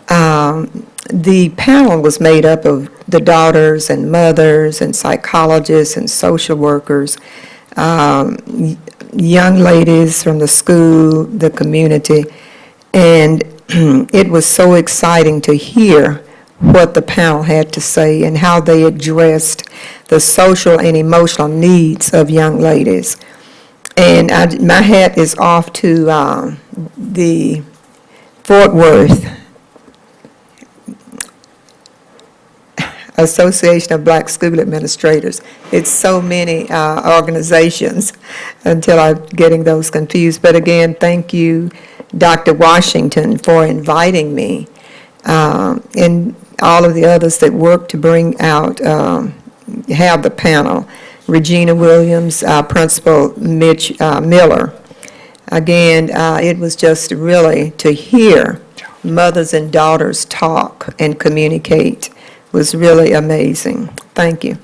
Speaker 5: The panel was made up of the daughters and mothers and psychologists and social workers, young ladies from the school, the community, and it was so exciting to hear what the panel had to say and how they addressed the social and emotional needs of young ladies. And my hat is off to the Fort Worth Association of Black School Administrators. It's so many organizations until I'm getting those confused. But again, thank you, Dr. Washington, for inviting me, and all of the others that worked to bring out, have the panel. Regina Williams, Principal Mitch Miller. Again, it was just really to hear mothers and daughters talk and communicate was really amazing. Thank you.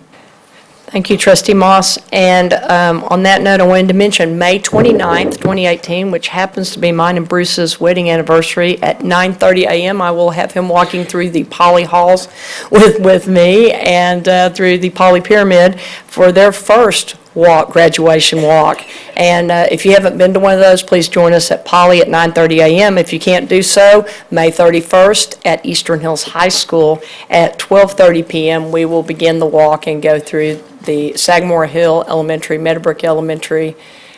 Speaker 2: Thank you, Trustee Moss. And on that note, I wanted to mention May 29th, 2018, which happens to be mine and Bruce's wedding anniversary at 9:30 a.m. I will have him walking through the Poly Halls with me and through the Poly Pyramid for their first graduation walk. And if you haven't been to one of those, please join us at Poly at 9:30 a.m. If you can't do so, May 31st at Eastern Hills High School at 12:30 p.m. we will begin the walk and go through the Sagamore Hill Elementary, Meadowbrook Elementary,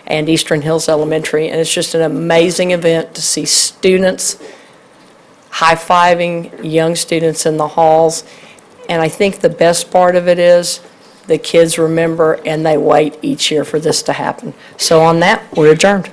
Speaker 2: and Eastern Hills Elementary. And it's just an amazing event to see students high-fiving young students in the halls. And I think the best part of it is the kids remember and they wait each year for this to happen. So on that, we're adjourned.